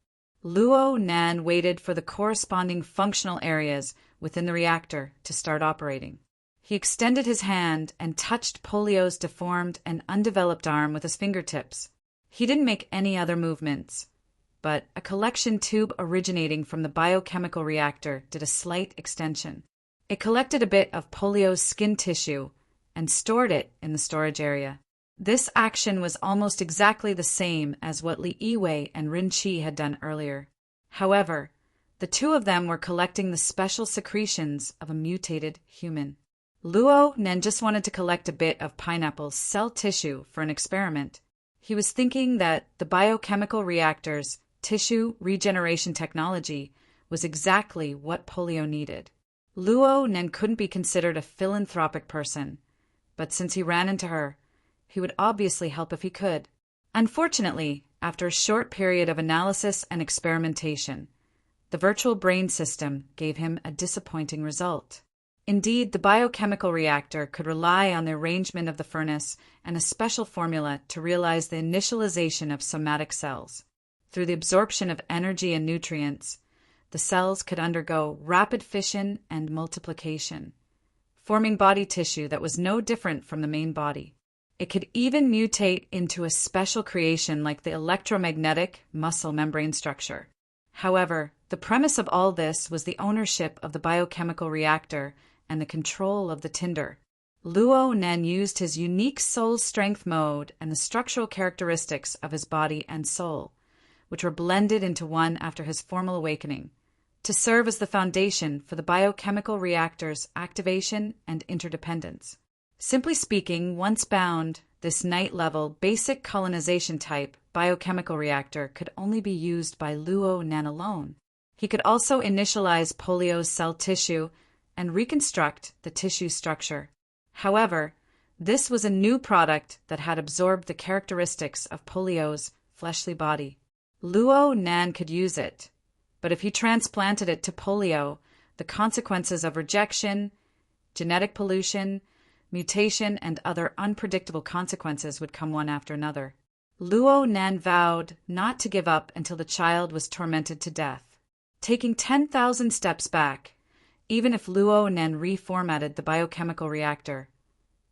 Luo Nan waited for the corresponding functional areas within the reactor to start operating. He extended his hand and touched Polio's deformed and undeveloped arm with his fingertips. He didn't make any other movements, but a collection tube originating from the biochemical reactor did a slight extension. It collected a bit of Polio's skin tissue and stored it in the storage area. This action was almost exactly the same as what Li Yiwei and Rin Qi had done earlier. However, the 2 of them were collecting the special secretions of a mutated human. Luo Nen just wanted to collect a bit of Pineapple's cell tissue for an experiment. He was thinking that the biochemical reactor's tissue regeneration technology was exactly what Polio needed. Luo Nen couldn't be considered a philanthropic person, but since he ran into her, he would obviously help if he could. Unfortunately, after a short period of analysis and experimentation, the virtual brain system gave him a disappointing result. Indeed, the biochemical reactor could rely on the arrangement of the furnace and a special formula to realize the initialization of somatic cells. Through the absorption of energy and nutrients, the cells could undergo rapid fission and multiplication, forming body tissue that was no different from the main body. It could even mutate into a special creation like the electromagnetic muscle membrane structure. However, the premise of all this was the ownership of the biochemical reactor and the control of the tinder. Luo Nen used his unique soul strength mode and the structural characteristics of his body and soul, which were blended into one after his formal awakening, to serve as the foundation for the biochemical reactor's activation and interdependence. Simply speaking, once bound, this night-level, basic colonization type biochemical reactor could only be used by Luo Nen alone. He could also initialize polio's cell tissue and reconstruct the tissue structure. However, this was a new product that had absorbed the characteristics of polio's fleshly body. Luo Nen could use it, but if he transplanted it to polio, the consequences of rejection, genetic pollution, mutation, and other unpredictable consequences would come one after another. Luo Nen vowed not to give up until the child was tormented to death. Taking 10,000 steps back, even if Luo Nen reformatted the biochemical reactor,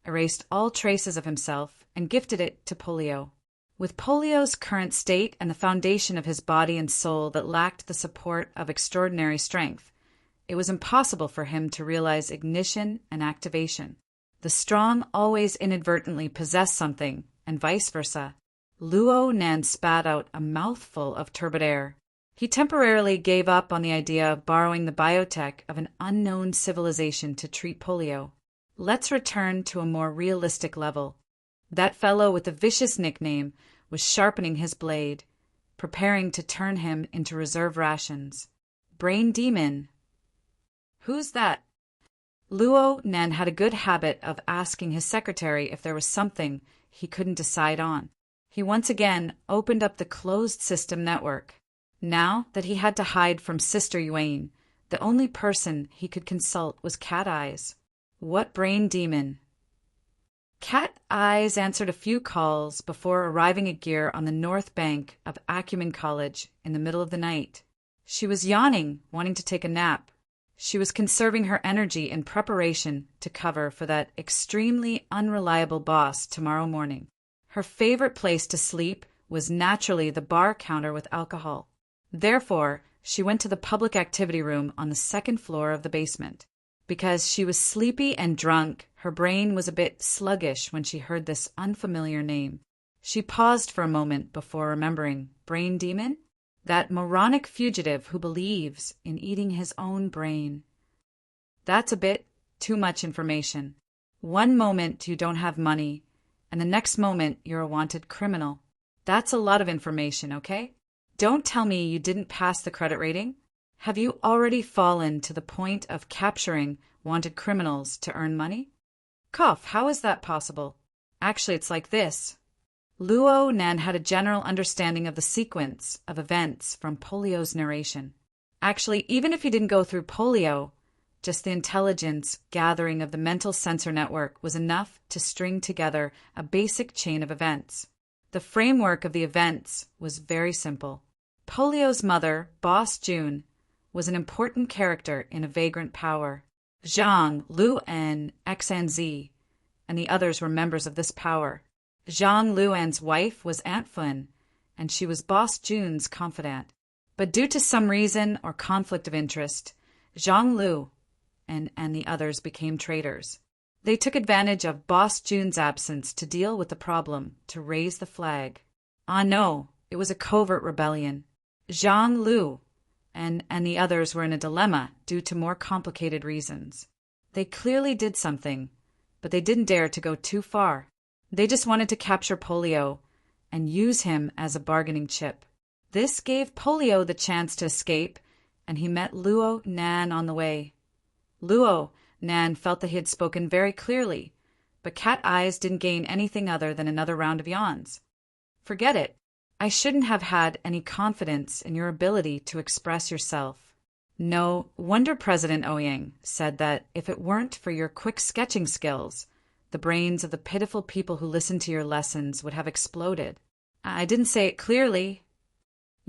erased all traces of himself, and gifted it to polio. With polio's current state and the foundation of his body and soul that lacked the support of extraordinary strength, it was impossible for him to realize ignition and activation. The strong always inadvertently possess something, and vice versa. Luo Nen spat out a mouthful of turbid air. He temporarily gave up on the idea of borrowing the biotech of an unknown civilization to treat polio. Let's return to a more realistic level. That fellow with the vicious nickname was sharpening his blade, preparing to turn him into reserve rations. Brain demon. Who's that? Luo Nen had a good habit of asking his secretary if there was something he couldn't decide on. He once again opened up the closed system network. Now that he had to hide from Sister Yuan, the only person he could consult was Cat Eyes. What brain demon? Cat Eyes answered a few calls before arriving at Gear on the north bank of Acumen College in the middle of the night. She was yawning, wanting to take a nap. She was conserving her energy in preparation to cover for that extremely unreliable boss tomorrow morning. Her favorite place to sleep was naturally the bar counter with alcohol. Therefore, she went to the public activity room on the second floor of the basement. Because she was sleepy and drunk, her brain was a bit sluggish when she heard this unfamiliar name. She paused for a moment before remembering. Brain demon? That moronic fugitive who believes in eating his own brain. That's a bit too much information. One moment you don't have money, and the next moment you're a wanted criminal. That's a lot of information, okay? Don't tell me you didn't pass the credit rating. Have you already fallen to the point of capturing wanted criminals to earn money? Cough, how is that possible? Actually, it's like this. Luo Nen had a general understanding of the sequence of events from polio's narration. Actually, even if he didn't go through polio, just the intelligence gathering of the mental sensor network was enough to string together a basic chain of events. The framework of the events was very simple. Polio's mother, Boss June, was an important character in a vagrant power. Zhang, Luan, Xanzi, and the others were members of this power. Zhang Luan's wife was Aunt Fun, and she was Boss June's confidant. But due to some reason or conflict of interest, Zhang Lu and the others became traitors. They took advantage of Boss June's absence to deal with the problem, to raise the flag. Ah no, it was a covert rebellion. Zhang Lu and the others were in a dilemma due to more complicated reasons. They clearly did something, but they didn't dare to go too far. They just wanted to capture Polio and use him as a bargaining chip. This gave Polio the chance to escape, and he met Luo Nan on the way. Luo Nan felt that he had spoken very clearly, but Cat Eyes didn't gain anything other than another round of yawns. Forget it. I shouldn't have had any confidence in your ability to express yourself. No wonder President Ouyang said that if it weren't for your quick sketching skills, the brains of the pitiful people who listened to your lessons would have exploded. I didn't say it clearly.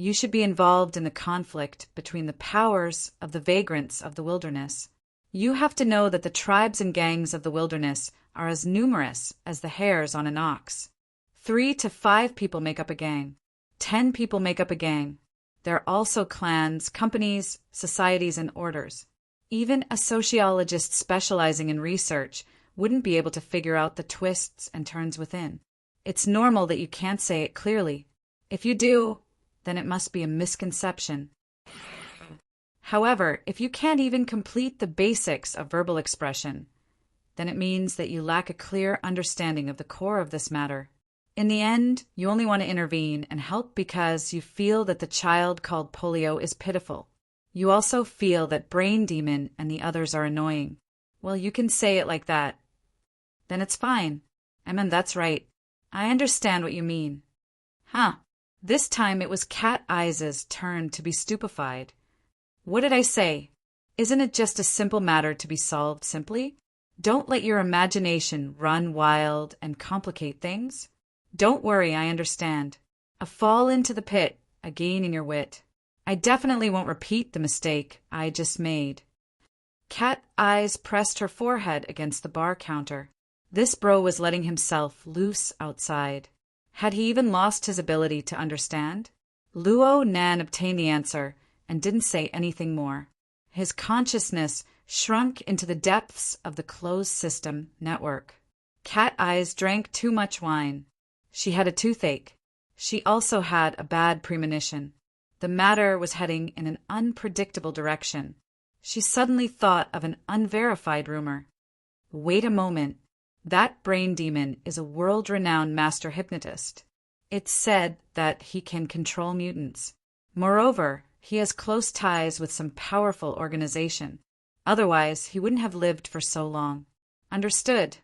You should be involved in the conflict between the powers of the vagrants of the wilderness. You have to know that the tribes and gangs of the wilderness are as numerous as the hairs on an ox. 3 to 5 people make up a gang. 10 people make up a gang. There are also clans, companies, societies, and orders. Even a sociologist specializing in research wouldn't be able to figure out the twists and turns within. It's normal that you can't say it clearly. If you do, then it must be a misconception. However, if you can't even complete the basics of verbal expression, then it means that you lack a clear understanding of the core of this matter. In the end, you only want to intervene and help because you feel that the child called polio is pitiful. You also feel that Brain Demon and the others are annoying. Well, you can say it like that. Then it's fine. That's right. I understand what you mean. This time it was Cat Eyes' turn to be stupefied. What did I say? Isn't it just a simple matter to be solved simply? Don't let your imagination run wild and complicate things. Don't worry, I understand. A fall into the pit, a gain in your wit. I definitely won't repeat the mistake I just made. Cat Eyes pressed her forehead against the bar counter. This bro was letting himself loose outside. Had he even lost his ability to understand? Luo Nan obtained the answer and didn't say anything more. His consciousness shrunk into the depths of the closed system network. Cat Eyes drank too much wine. She had a toothache. She also had a bad premonition. The matter was heading in an unpredictable direction. She suddenly thought of an unverified rumor. Wait a moment. That Brain Demon is a world-renowned master hypnotist. It's said that he can control mutants. Moreover, he has close ties with some powerful organization. Otherwise, he wouldn't have lived for so long. Understood.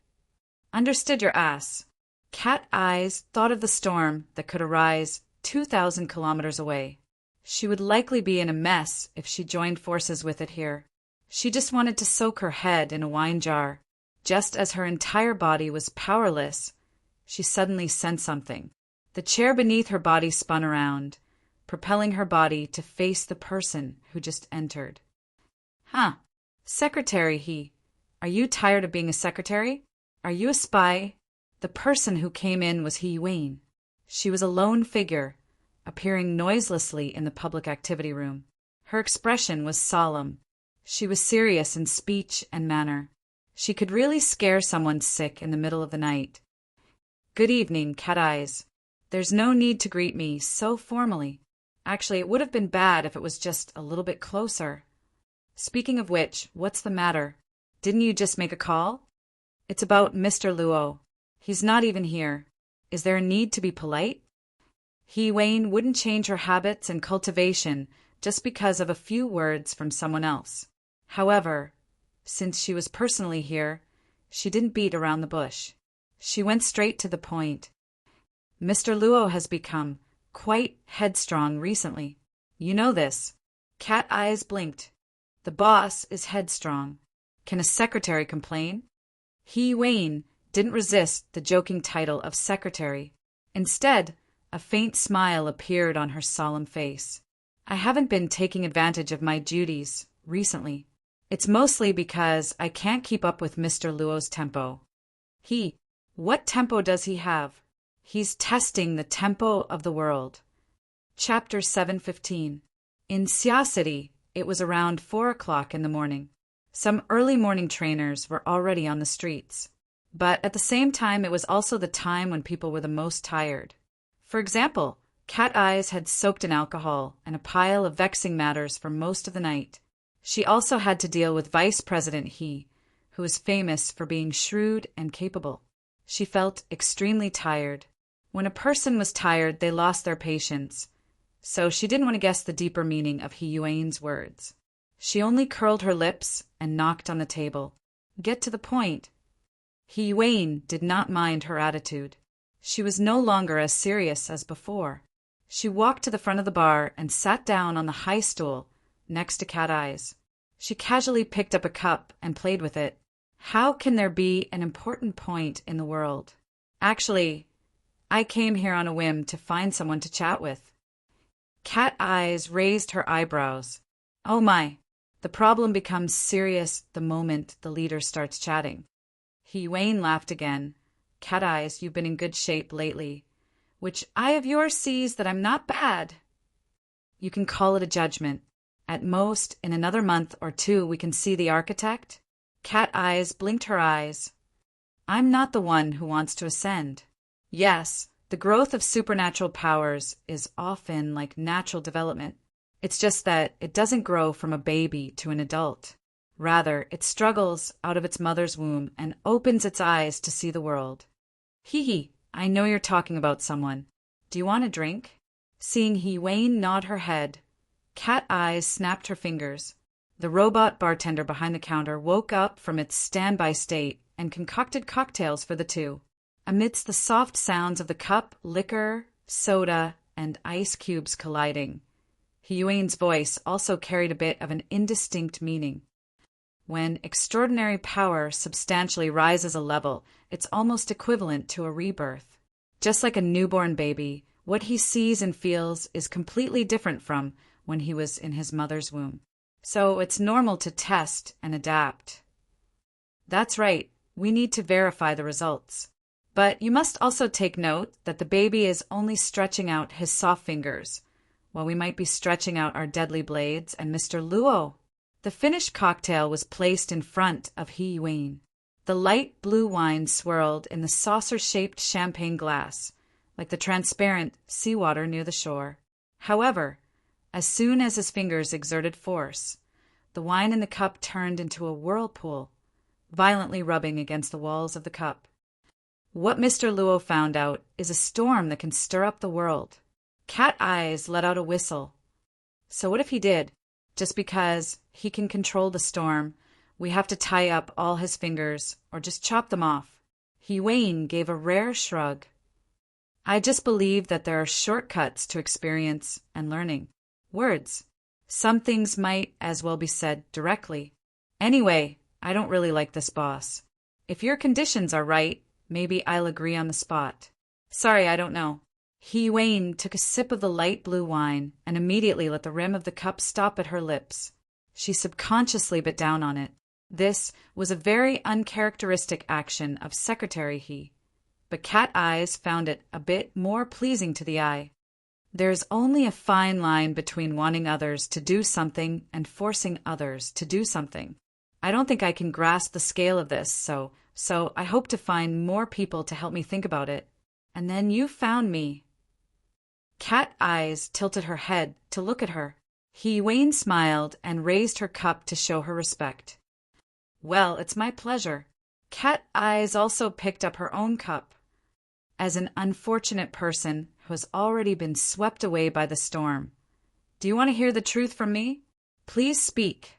Understood your ass. Cat Eyes thought of the storm that could arise 2,000 kilometers away. She would likely be in a mess if she joined forces with it here. She just wanted to soak her head in a wine jar. Just as her entire body was powerless, she suddenly sensed something. The chair beneath her body spun around, propelling her body to face the person who just entered. Secretary, Are you tired of being a secretary? Are you a spy? The person who came in was Wayne. She was a lone figure, appearing noiselessly in the public activity room. Her expression was solemn. She was serious in speech and manner. She could really scare someone sick in the middle of the night. Good evening, Cat Eyes. There's no need to greet me so formally. Actually, it would have been bad if it was just a little bit closer. Speaking of which, what's the matter? Didn't you just make a call? It's about Mr. Luo. He's not even here. Is there a need to be polite? Wayne wouldn't change her habits and cultivation just because of a few words from someone else. However, since she was personally here, she didn't beat around the bush. She went straight to the point. Mr. Luo has become quite headstrong recently. You know this. Cat Eyes blinked. The boss is headstrong. Can a secretary complain? Wayne didn't resist the joking title of secretary. Instead, a faint smile appeared on her solemn face. I haven't been taking advantage of my duties recently. It's mostly because I can't keep up with Mr. Luo's tempo. What tempo does he have? He's testing the tempo of the world. Chapter 7:15. In Xia City, it was around 4 o'clock in the morning. Some early morning trainers were already on the streets. But at the same time, it was also the time when people were the most tired. For example, Cat Eyes had soaked in alcohol and a pile of vexing matters for most of the night. She also had to deal with Vice President who was famous for being shrewd and capable. She felt extremely tired. When a person was tired, they lost their patience. So she didn't want to guess the deeper meaning of Wayne's words. She only curled her lips and knocked on the table. Get to the point. Wayne did not mind her attitude. She was no longer as serious as before. She walked to the front of the bar and sat down on the high stool next to Cat Eyes. She casually picked up a cup and played with it. How can there be an important point in the world? Actually, I came here on a whim to find someone to chat with. Cat Eyes raised her eyebrows. Oh my. The problem becomes serious the moment the leader starts chatting. Wayne laughed again. Cat Eyes, you've been in good shape lately. Which eye of yours sees that I'm not bad. You can call it a judgment. At most, in another month or two, we can see the architect. Cat Eyes blinked her eyes. I'm not the one who wants to ascend. Yes, the growth of supernatural powers is often like natural development. It's just that it doesn't grow from a baby to an adult. Rather, it struggles out of its mother's womb and opens its eyes to see the world. Hee, I know you're talking about someone. Do you want a drink? Seeing Wayne nod her head, Cat Eyes snapped her fingers. The robot bartender behind the counter woke up from its standby state and concocted cocktails for the two. Amidst the soft sounds of the cup, liquor, soda, and ice cubes colliding, Wayne's voice also carried a bit of an indistinct meaning. When extraordinary power substantially rises a level, it's almost equivalent to a rebirth. Just like a newborn baby, what he sees and feels is completely different from when he was in his mother's womb. So it's normal to test and adapt. That's right, we need to verify the results. But you must also take note that the baby is only stretching out his soft fingers, while we might be stretching out our deadly blades and Mr. Luo. The finished cocktail was placed in front of Wayne. The light blue wine swirled in the saucer-shaped champagne glass, like the transparent seawater near the shore. However, as soon as his fingers exerted force, the wine in the cup turned into a whirlpool, violently rubbing against the walls of the cup. What Mr. Luo found out is a storm that can stir up the world. Cat Eyes let out a whistle. So what if he did? Just because he can control the storm, we have to tie up all his fingers or just chop them off. Wayne gave a rare shrug. I just believe that there are shortcuts to experience and learning. Words. Some things might as well be said directly. Anyway, I don't really like this boss. If your conditions are right, maybe I'll agree on the spot. Sorry, I don't know. Wayne took a sip of the light blue wine and immediately let the rim of the cup stop at her lips. She subconsciously bit down on it. This was a very uncharacteristic action of Secretary He, but Cat Eyes found it a bit more pleasing to the eye. There's only a fine line between wanting others to do something and forcing others to do something. I don't think I can grasp the scale of this, so I hope to find more people to help me think about it. And then you found me. Cat Eyes tilted her head to look at her. Wayne smiled and raised her cup to show her respect. Well, it's my pleasure. Cat Eyes also picked up her own cup. As an unfortunate person who has already been swept away by the storm, do you want to hear the truth from me? Please speak.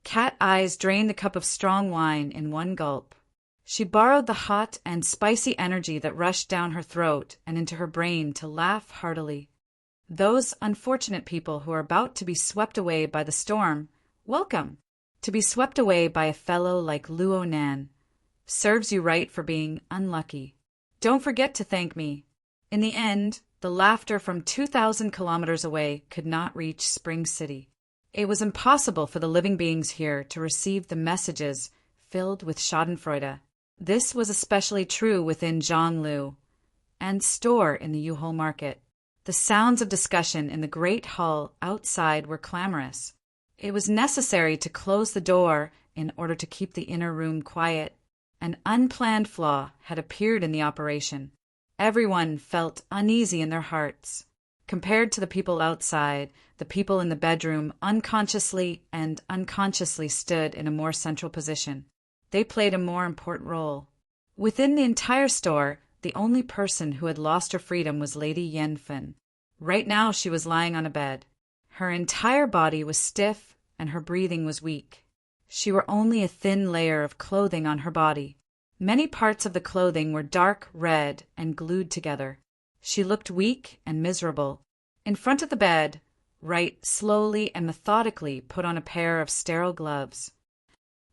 Cat Eyes drained the cup of strong wine in one gulp. She borrowed the hot and spicy energy that rushed down her throat and into her brain to laugh heartily. Those unfortunate people who are about to be swept away by the storm, welcome. To be swept away by a fellow like Luo Nan serves you right for being unlucky. Don't forget to thank me. In the end, the laughter from 2,000 kilometers away could not reach Spring City. It was impossible for the living beings here to receive the messages filled with schadenfreude. This was especially true within Zhonglu and store in the Yuhol market. The sounds of discussion in the great hall outside were clamorous. It was necessary to close the door in order to keep the inner room quiet. An unplanned flaw had appeared in the operation. Everyone felt uneasy in their hearts. Compared to the people outside, the people in the bedroom unconsciously stood in a more central position. They played a more important role. Within the entire store, the only person who had lost her freedom was Lady Yenfen. Right now she was lying on a bed. Her entire body was stiff and her breathing was weak. She wore only a thin layer of clothing on her body. Many parts of the clothing were dark red and glued together. She looked weak and miserable. In front of the bed, Wright slowly and methodically put on a pair of sterile gloves.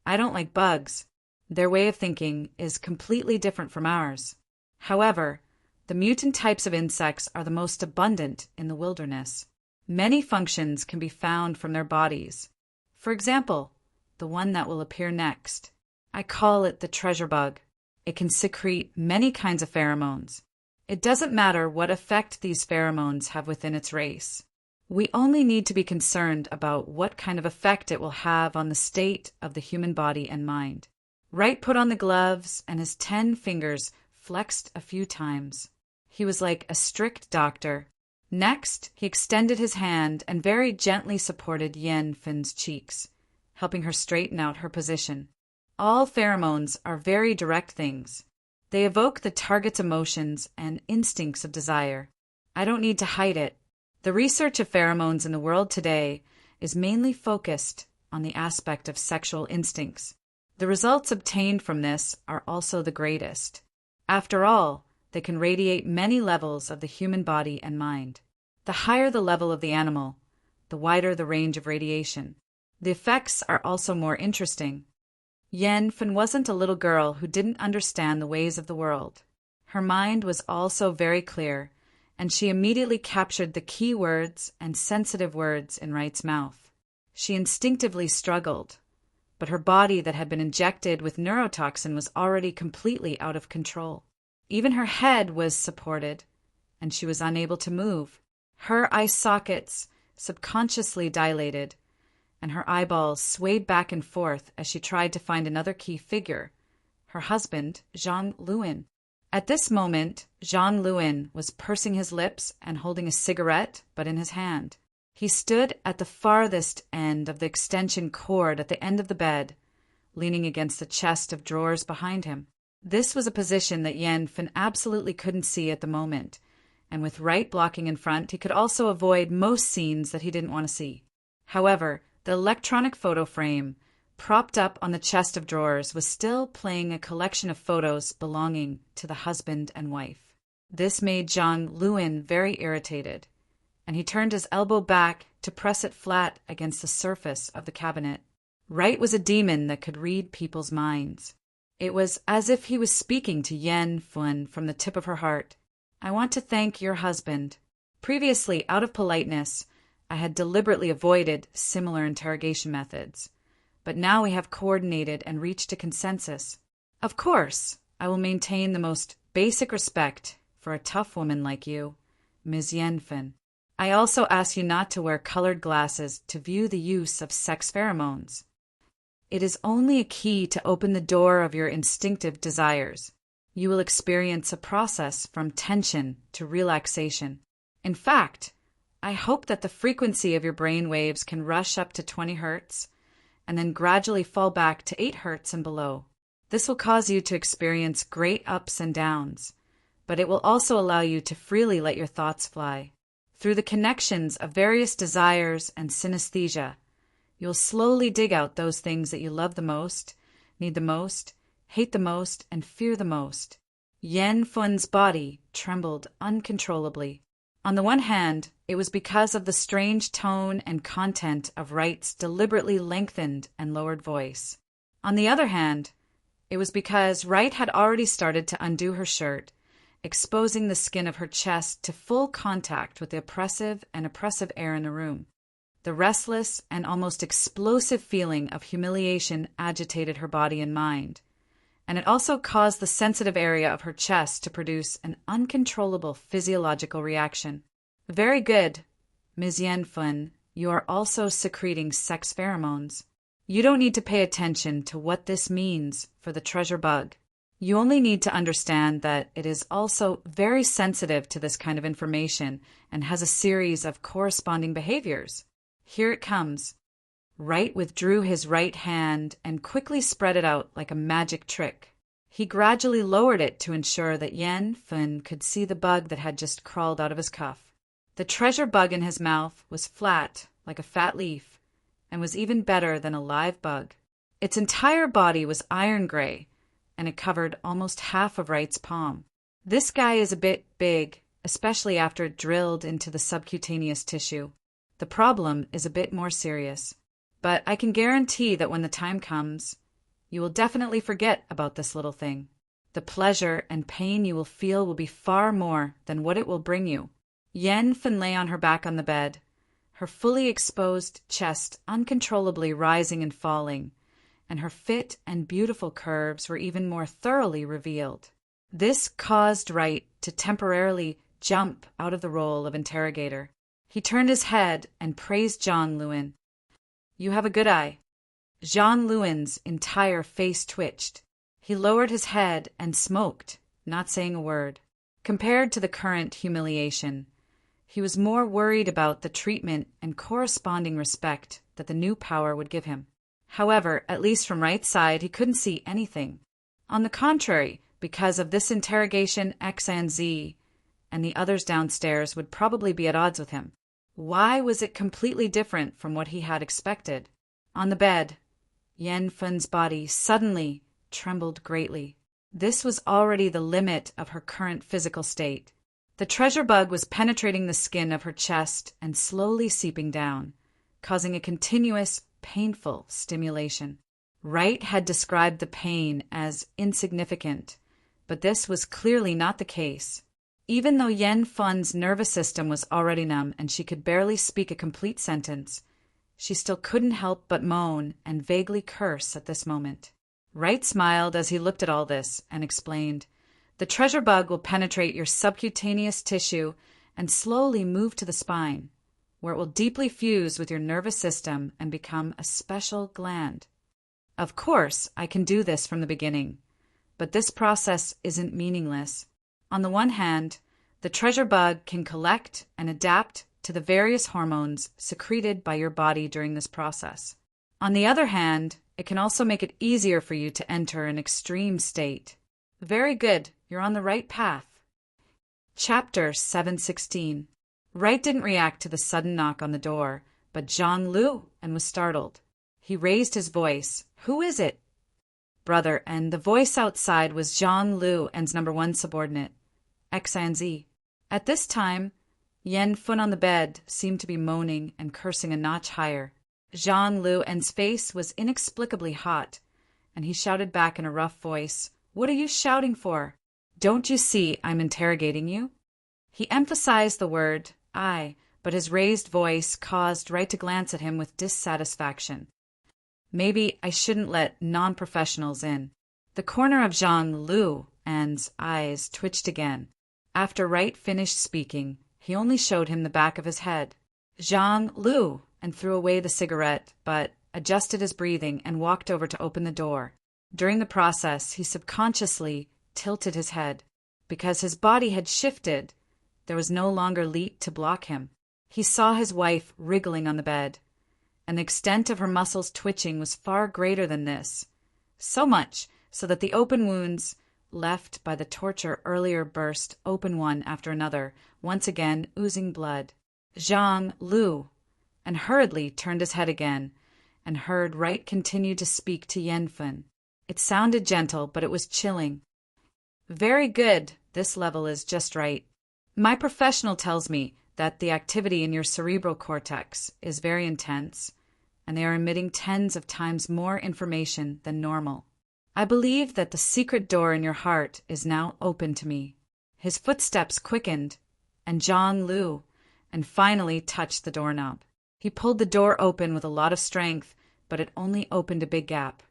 I don't like bugs. Their way of thinking is completely different from ours. However, the mutant types of insects are the most abundant in the wilderness. Many functions can be found from their bodies. For example, the one that will appear next. I call it the treasure bug. It can secrete many kinds of pheromones. It doesn't matter what effect these pheromones have within its race. We only need to be concerned about what kind of effect it will have on the state of the human body and mind. Wright put on the gloves, and his 10 fingers flexed a few times. He was like a strict doctor. Next, he extended his hand and very gently supported Yen Fin's cheeks, helping her straighten out her position. All pheromones are very direct things. They evoke the target's emotions and instincts of desire. I don't need to hide it. The research of pheromones in the world today is mainly focused on the aspect of sexual instincts. The results obtained from this are also the greatest. After all, they can radiate many levels of the human body and mind. The higher the level of the animal, the wider the range of radiation. The effects are also more interesting. Yen Fin wasn't a little girl who didn't understand the ways of the world. Her mind was also very clear, and she immediately captured the key words and sensitive words in Wright's mouth. She instinctively struggled, but her body that had been injected with neurotoxin was already completely out of control. Even her head was supported, and she was unable to move. Her eye sockets subconsciously dilated, and her eyeballs swayed back and forth as she tried to find another key figure, her husband, Jean Lewin. At this moment, Jean Lewin was pursing his lips and holding a cigarette, but in his hand. He stood at the farthest end of the extension cord at the end of the bed, leaning against the chest of drawers behind him. This was a position that Yen Fin absolutely couldn't see at the moment, and with Wright blocking in front, he could also avoid most scenes that he didn't want to see. However, the electronic photo frame, propped up on the chest of drawers, was still playing a collection of photos belonging to the husband and wife. This made Jean Lewin very irritated, and he turned his elbow back to press it flat against the surface of the cabinet. Wright was a demon that could read people's minds. It was as if he was speaking to Yen Fin from the tip of her heart. I want to thank your husband. Previously, out of politeness, I had deliberately avoided similar interrogation methods. But now we have coordinated and reached a consensus. Of course, I will maintain the most basic respect for a tough woman like you, Ms. Yen Fin. I also ask you not to wear colored glasses to view the use of sex pheromones. It is only a key to open the door of your instinctive desires. You will experience a process from tension to relaxation. In fact, I hope that the frequency of your brain waves can rush up to 20 hertz and then gradually fall back to 8 hertz and below. This will cause you to experience great ups and downs, but it will also allow you to freely let your thoughts fly. Through the connections of various desires and synesthesia, you'll slowly dig out those things that you love the most, need the most, hate the most, and fear the most. Yen Fin's body trembled uncontrollably. On the one hand, it was because of the strange tone and content of Wright's deliberately lengthened and lowered voice. On the other hand, it was because Wright had already started to undo her shirt, exposing the skin of her chest to full contact with the oppressive air in the room. The restless and almost explosive feeling of humiliation agitated her body and mind, and it also caused the sensitive area of her chest to produce an uncontrollable physiological reaction. Very good, Ms. Yen Fin, you are also secreting sex pheromones. You don't need to pay attention to what this means for the treasure bug. You only need to understand that it is also very sensitive to this kind of information and has a series of corresponding behaviors. Here it comes. Wright withdrew his right hand and quickly spread it out like a magic trick. He gradually lowered it to ensure that Yen Fin could see the bug that had just crawled out of his cuff. The treasure bug in his mouth was flat, like a fat leaf, and was even better than a live bug. Its entire body was iron gray, and it covered almost half of Wright's palm. This guy is a bit big, especially after it drilled into the subcutaneous tissue. The problem is a bit more serious. But I can guarantee that when the time comes, you will definitely forget about this little thing. The pleasure and pain you will feel will be far more than what it will bring you. Yen Fin lay on her back on the bed, her fully exposed chest uncontrollably rising and falling, and her fit and beautiful curves were even more thoroughly revealed. This caused Wright to temporarily jump out of the role of interrogator. He turned his head and praised Jean Lewin. "You have a good eye." Jean Lewin's entire face twitched. He lowered his head and smoked, not saying a word. Compared to the current humiliation, he was more worried about the treatment and corresponding respect that the new power would give him. However, at least from Wright's side, he couldn't see anything. On the contrary, because of this interrogation, X and Z and the others downstairs would probably be at odds with him. Why was it completely different from what he had expected? On the bed, Yen Fun's body suddenly trembled greatly. This was already the limit of her current physical state. The treasure bug was penetrating the skin of her chest and slowly seeping down, causing a continuous, painful stimulation. Wright had described the pain as insignificant, but this was clearly not the case. Even though Yen Fun's nervous system was already numb and she could barely speak a complete sentence, she still couldn't help but moan and vaguely curse at this moment. Wright smiled as he looked at all this and explained, "The treasure bug will penetrate your subcutaneous tissue and slowly move to the spine, where it will deeply fuse with your nervous system and become a special gland. Of course, I can do this from the beginning, but this process isn't meaningless. On the one hand, the treasure bug can collect and adapt to the various hormones secreted by your body during this process. On the other hand, it can also make it easier for you to enter an extreme state." "Very good. You're on the right path." Chapter 716. Wright didn't react to the sudden knock on the door, but Jean Lu and was startled. He raised his voice. "Who is it?" "Brother," and the voice outside was Jean Lu and's #1 subordinate, Xanz. At this time, Yen Fun on the bed seemed to be moaning and cursing a notch higher. Jean Lu and's face was inexplicably hot, and he shouted back in a rough voice, "What are you shouting for? Don't you see I'm interrogating you?" He emphasized the word "I," but his raised voice caused Wright to glance at him with dissatisfaction. Maybe I shouldn't let non-professionals in. The corner of Jean Lu and's eyes twitched again. After Wright finished speaking, he only showed him the back of his head. Jean Lu and threw away the cigarette, but adjusted his breathing and walked over to open the door. During the process, he subconsciously tilted his head. Because his body had shifted, there was no longer Leet to block him. He saw his wife wriggling on the bed, and the extent of her muscles twitching was far greater than this. So much so that the open wounds left by the torture earlier burst open one after another, once again oozing blood. Jean Lu and hurriedly turned his head again and heard Wright continue to speak to Yen Fun. It sounded gentle, but it was chilling. "Very good. This level is just right. My professional tells me that the activity in your cerebral cortex is very intense, and they are emitting tens of times more information than normal. I believe that the secret door in your heart is now open to me." His footsteps quickened, and Jean Lu and finally touched the doorknob. He pulled the door open with a lot of strength, but it only opened a big gap.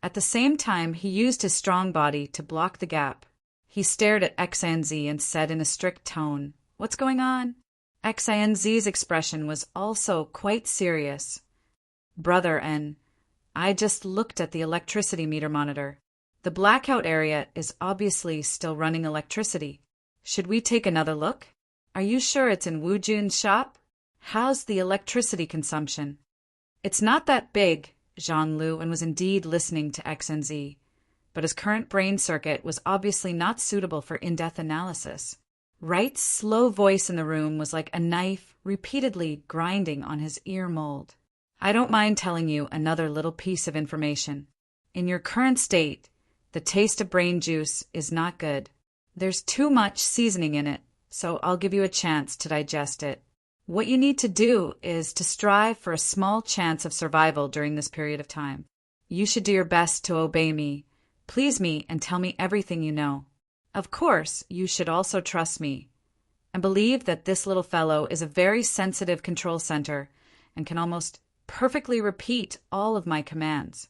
At the same time, he used his strong body to block the gap. He stared at Xanz and said in a strict tone, "What's going on?" Xanz's expression was also quite serious. "Brother, and I just looked at the electricity meter monitor. The blackout area is obviously still running electricity. Should we take another look? Are you sure it's in Wu Jun's shop? How's the electricity consumption?" "It's not that big," Jean Lu and was indeed listening to Xanz, but his current brain circuit was obviously not suitable for in-depth analysis. Wright's slow voice in the room was like a knife repeatedly grinding on his ear mold. "I don't mind telling you another little piece of information. In your current state, the taste of brain juice is not good. There's too much seasoning in it, so I'll give you a chance to digest it. What you need to do is to strive for a small chance of survival during this period of time. You should do your best to obey me, please me, and tell me everything you know. Of course, you should also trust me, and believe that this little fellow is a very sensitive control center and can almost perfectly repeat all of my commands.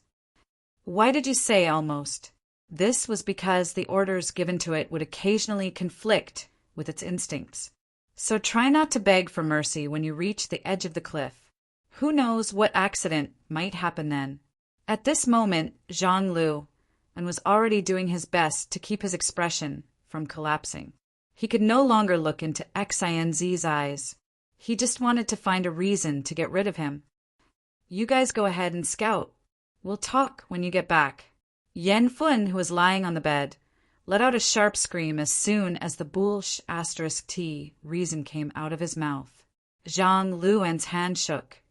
Why did you say almost? This was because the orders given to it would occasionally conflict with its instincts. So try not to beg for mercy when you reach the edge of the cliff. Who knows what accident might happen then? At this moment, Zhang Lu and was already doing his best to keep his expression from collapsing. He could no longer look into Xinz's eyes. He just wanted to find a reason to get rid of him. You guys go ahead and scout. We'll talk when you get back. Yan Fun, who was lying on the bed, let out a sharp scream as soon as the **T reason came out of his mouth. Zhang Luan's hand shook,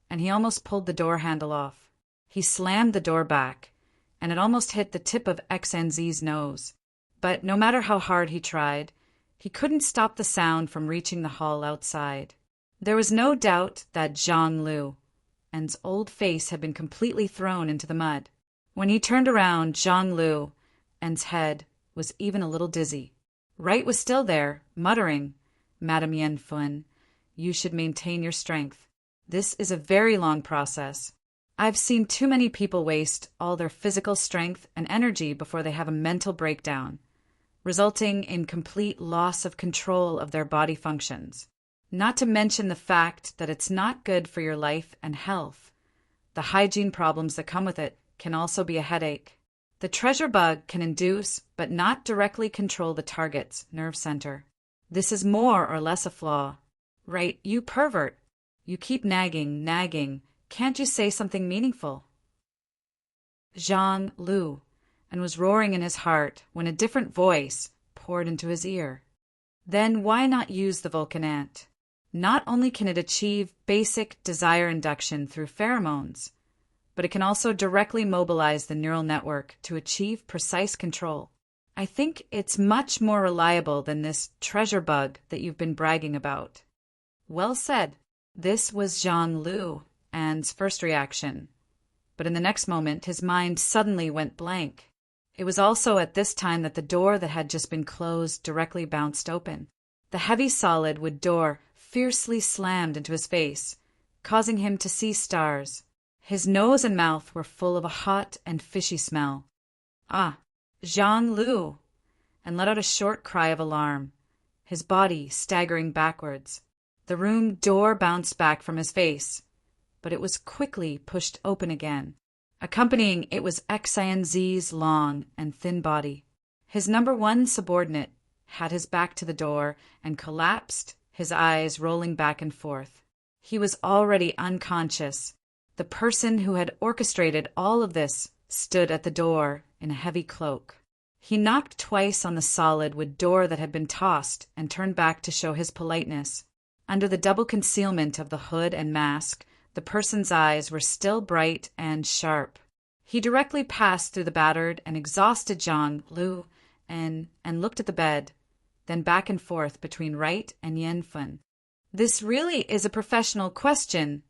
and he almost pulled the door handle off. He slammed the door back, and it almost hit the tip of Xinz's nose. But no matter how hard he tried, he couldn't stop the sound from reaching the hall outside. There was no doubt that Zhang Luan's old face had been completely thrown into the mud. When he turned around, Zhang Luan's head was even a little dizzy. Wright was still there, muttering, "Madam Yan Fun, you should maintain your strength. This is a very long process. I've seen too many people waste all their physical strength and energy before they have a mental breakdown, resulting in complete loss of control of their body functions. Not to mention the fact that it's not good for your life and health. The hygiene problems that come with it can also be a headache. The treasure bug can induce but not directly control the target's nerve center. This is more or less a flaw. Right, you pervert. You keep nagging. Can't you say something meaningful?" Zhang Lu and was roaring in his heart when a different voice poured into his ear. Then why not use the Vulcan ant? Not only can it achieve basic desire induction through pheromones, but it can also directly mobilize the neural network to achieve precise control. I think it's much more reliable than this treasure bug that you've been bragging about. Well said. This was Zhang Luan's first reaction, but in the next moment his mind suddenly went blank. It was also at this time that the door that had just been closed directly bounced open. The heavy solid wood door fiercely slammed into his face, causing him to see stars. His nose and mouth were full of a hot and fishy smell. "Ah, Zhang Lu!" and let out a short cry of alarm, his body staggering backwards. The room door bounced back from his face, but it was quickly pushed open again. Accompanying it was Xinz's long and thin body. His #1 subordinate had his back to the door and collapsed, his eyes rolling back and forth. He was already unconscious. The person who had orchestrated all of this stood at the door in a heavy cloak. He knocked twice on the solid wood door that had been tossed and turned back to show his politeness. Under the double concealment of the hood and mask, the person's eyes were still bright and sharp. He directly passed through the battered and exhausted Zhang Lu and looked at the bed, then back and forth between Wright and Yan Fun. "This really is a professional question."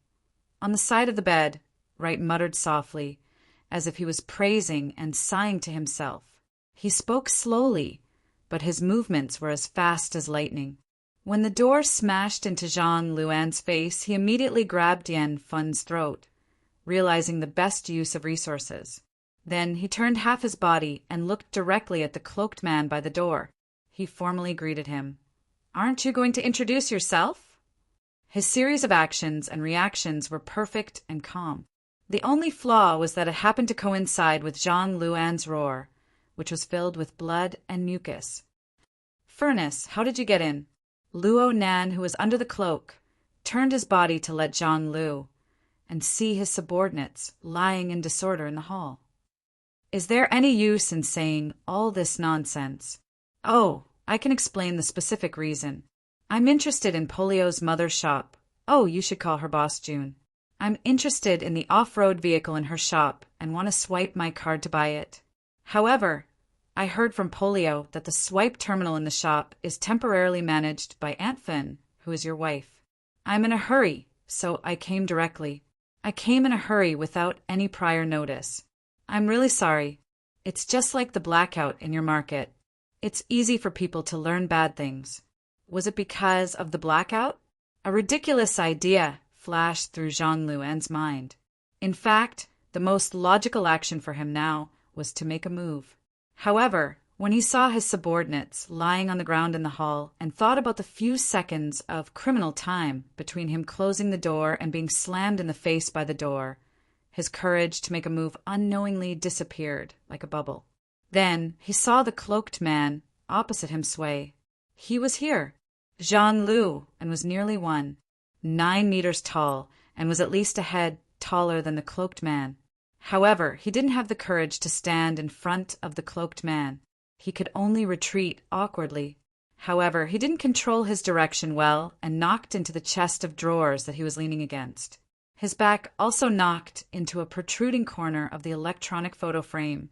On the side of the bed, Wright muttered softly, as if he was praising and sighing to himself. He spoke slowly, but his movements were as fast as lightning. When the door smashed into Zhang Luan's face, he immediately grabbed Yan Fun's throat, realizing the best use of resources. Then he turned half his body and looked directly at the cloaked man by the door. He formally greeted him. "Aren't you going to introduce yourself?" His series of actions and reactions were perfect and calm. The only flaw was that it happened to coincide with Zhang Luan's roar, which was filled with blood and mucus. "Furnace, how did you get in?" Luo Nan, who was under the cloak, turned his body to let Zhang Lu and see his subordinates lying in disorder in the hall. "Is there any use in saying all this nonsense?" "Oh, I can explain the specific reason. I'm interested in Polio's mother's shop. Oh, you should call her boss, June. I'm interested in the off-road vehicle in her shop and want to swipe my card to buy it. However, I heard from Polio that the swipe terminal in the shop is temporarily managed by Aunt Fin, who is your wife. I'm in a hurry, so I came directly. I came in a hurry without any prior notice. I'm really sorry. It's just like the blackout in your market. It's easy for people to learn bad things. Was it because of the blackout?" "A ridiculous idea," flashed through Jean Luan's mind. In fact, the most logical action for him now was to make a move. However, when he saw his subordinates lying on the ground in the hall and thought about the few seconds of criminal time between him closing the door and being slammed in the face by the door, his courage to make a move unknowingly disappeared like a bubble. Then he saw the cloaked man opposite him sway. He was here, Jean Lu, and was nearly 9 meters tall, and was at least a head taller than the cloaked man. However, he didn't have the courage to stand in front of the cloaked man. He could only retreat awkwardly. However, he didn't control his direction well and knocked into the chest of drawers that he was leaning against. His back also knocked into a protruding corner of the electronic photo frame,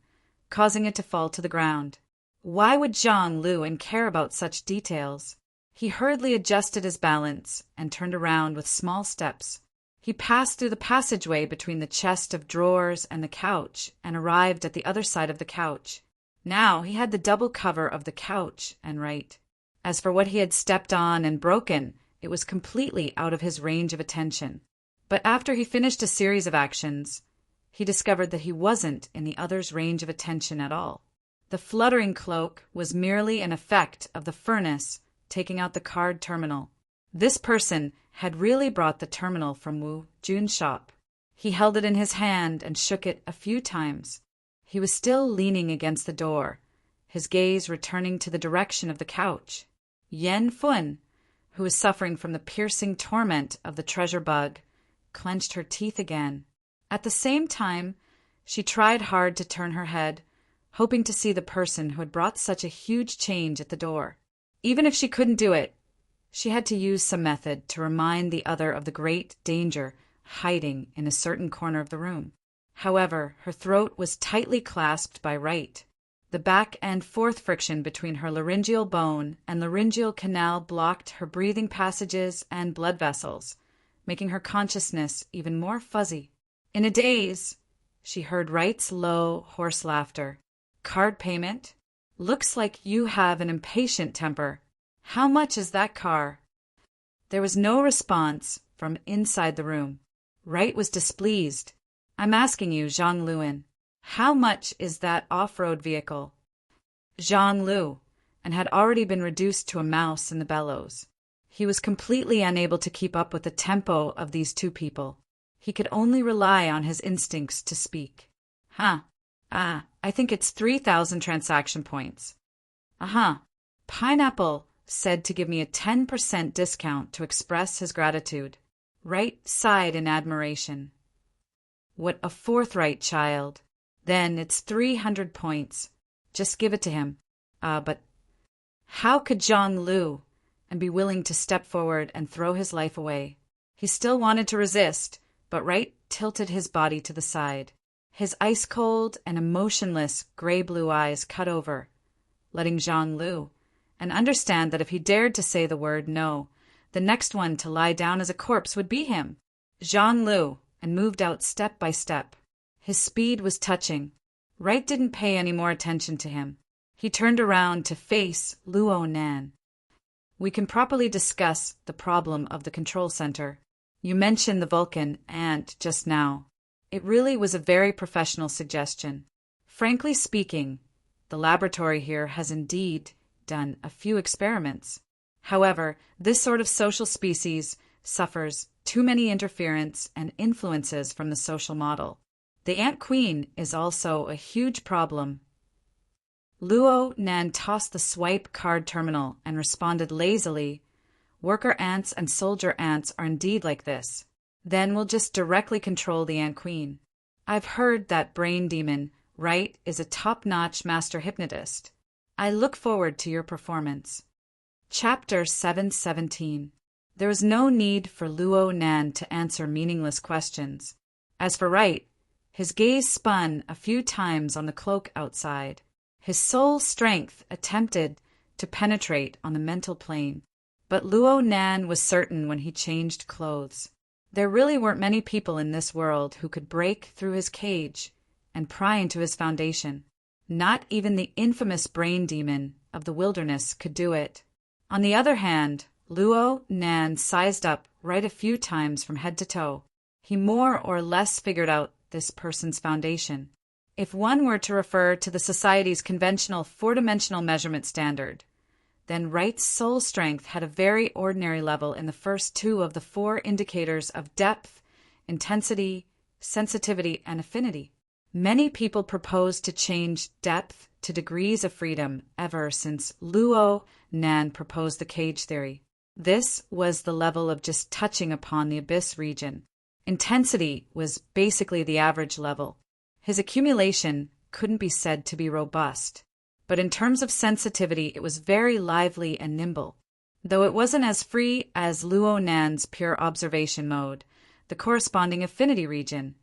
causing it to fall to the ground. Why would Jean Luan care about such details? He hurriedly adjusted his balance and turned around with small steps. He passed through the passageway between the chest of drawers and the couch and arrived at the other side of the couch. Now he had the double cover of the couch and right. As for what he had stepped on and broken, it was completely out of his range of attention. But after he finished a series of actions, he discovered that he wasn't in the other's range of attention at all. The fluttering cloak was merely an effect of the furnace taking out the card terminal. This person had really brought the terminal from Wu Jun's shop. He held it in his hand and shook it a few times. He was still leaning against the door, his gaze returning to the direction of the couch. Yen Fun, who was suffering from the piercing torment of the treasure bug, clenched her teeth again. At the same time, she tried hard to turn her head, hoping to see the person who had brought such a huge change at the door. Even if she couldn't do it, she had to use some method to remind the other of the great danger hiding in a certain corner of the room. However, her throat was tightly clasped by right. The back and forth friction between her laryngeal bone and laryngeal canal blocked her breathing passages and blood vessels, making her consciousness even more fuzzy. In a daze, she heard Wright's low, hoarse laughter. "Card payment? Looks like you have an impatient temper. How much is that car?" There was no response from inside the room. Wright was displeased. "I'm asking you, Jean Luan, how much is that off-road vehicle?" Jean Lu, and had already been reduced to a mouse in the bellows. He was completely unable to keep up with the tempo of these two people. He could only rely on his instincts to speak. I think it's 3,000 transaction points." Pineapple said to give me a 10% discount to express his gratitude. Wright sighed in admiration. "What a forthright child. Then it's 300 points. Just give it to him." But how could Jean Lu and be willing to step forward and throw his life away? He still wanted to resist, but Wright tilted his body to the side. His ice-cold and emotionless gray-blue eyes cut over, letting Jean Lu and understand that if he dared to say the word no, the next one to lie down as a corpse would be him. Jean Lu and moved out step by step. His speed was touching. Wright didn't pay any more attention to him. He turned around to face Luo Nan. "We can properly discuss the problem of the control center. You mentioned the Vulcan ant just now. It really was a very professional suggestion. Frankly speaking, the laboratory here has indeed done a few experiments. However, this sort of social species suffers too many interference and influences from the social model. The ant queen is also a huge problem." Luo Nan tossed the swipe card terminal and responded lazily, "Worker ants and soldier ants are indeed like this. Then we'll just directly control the ant queen. I've heard that brain demon, Wright, is a top-notch master hypnotist. I look forward to your performance." Chapter 717. There was no need for Luo Nan to answer meaningless questions. As for Wright, his gaze spun a few times on the cloak outside. His soul strength attempted to penetrate on the mental plane, but Luo Nan was certain when he changed clothes. There really weren't many people in this world who could break through his cage and pry into his foundation. Not even the infamous brain demon of the wilderness could do it. On the other hand, Luo Nan sized up right a few times from head to toe. He more or less figured out this person's foundation. If one were to refer to the society's conventional four-dimensional measurement standard, then Wright's soul strength had a very ordinary level in the first two of the four indicators of depth, intensity, sensitivity, and affinity. Many people proposed to change depth to degrees of freedom ever since Luo Nan proposed the cage theory. This was the level of just touching upon the abyss region. Intensity was basically the average level. His accumulation couldn't be said to be robust, but in terms of sensitivity it was very lively and nimble. Though it wasn't as free as Luo Nan's pure observation mode, the corresponding affinity region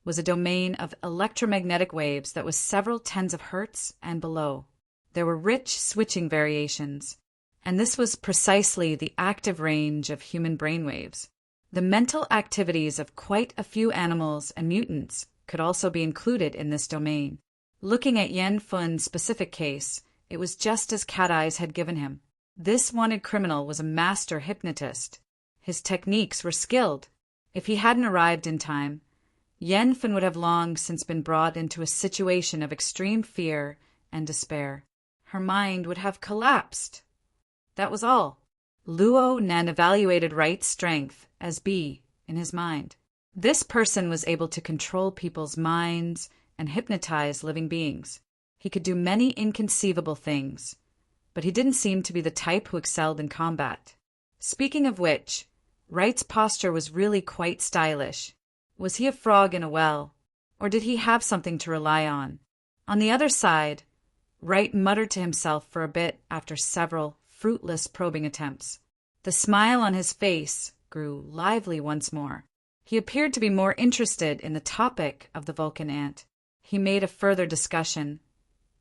was a domain of electromagnetic waves that was several tens of hertz and below. There were rich switching variations, and this was precisely the active range of human brainwaves. The mental activities of quite a few animals and mutants could also be included in this domain. Looking at Yen Fun's specific case, it was just as Cat Eyes had given him. This wanted criminal was a master hypnotist. His techniques were skilled. If he hadn't arrived in time, Yen Fun would have long since been brought into a situation of extreme fear and despair. Her mind would have collapsed. That was all. Luo Nan evaluated Wright's strength as B in his mind. This person was able to control people's minds and hypnotize living beings. He could do many inconceivable things, but he didn't seem to be the type who excelled in combat. Speaking of which, Wright's posture was really quite stylish. Was he a frog in a well, or did he have something to rely on? On the other side, Wright muttered to himself for a bit after several fruitless probing attempts. The smile on his face grew lively once more. He appeared to be more interested in the topic of the Vulcan ant. He made a further discussion.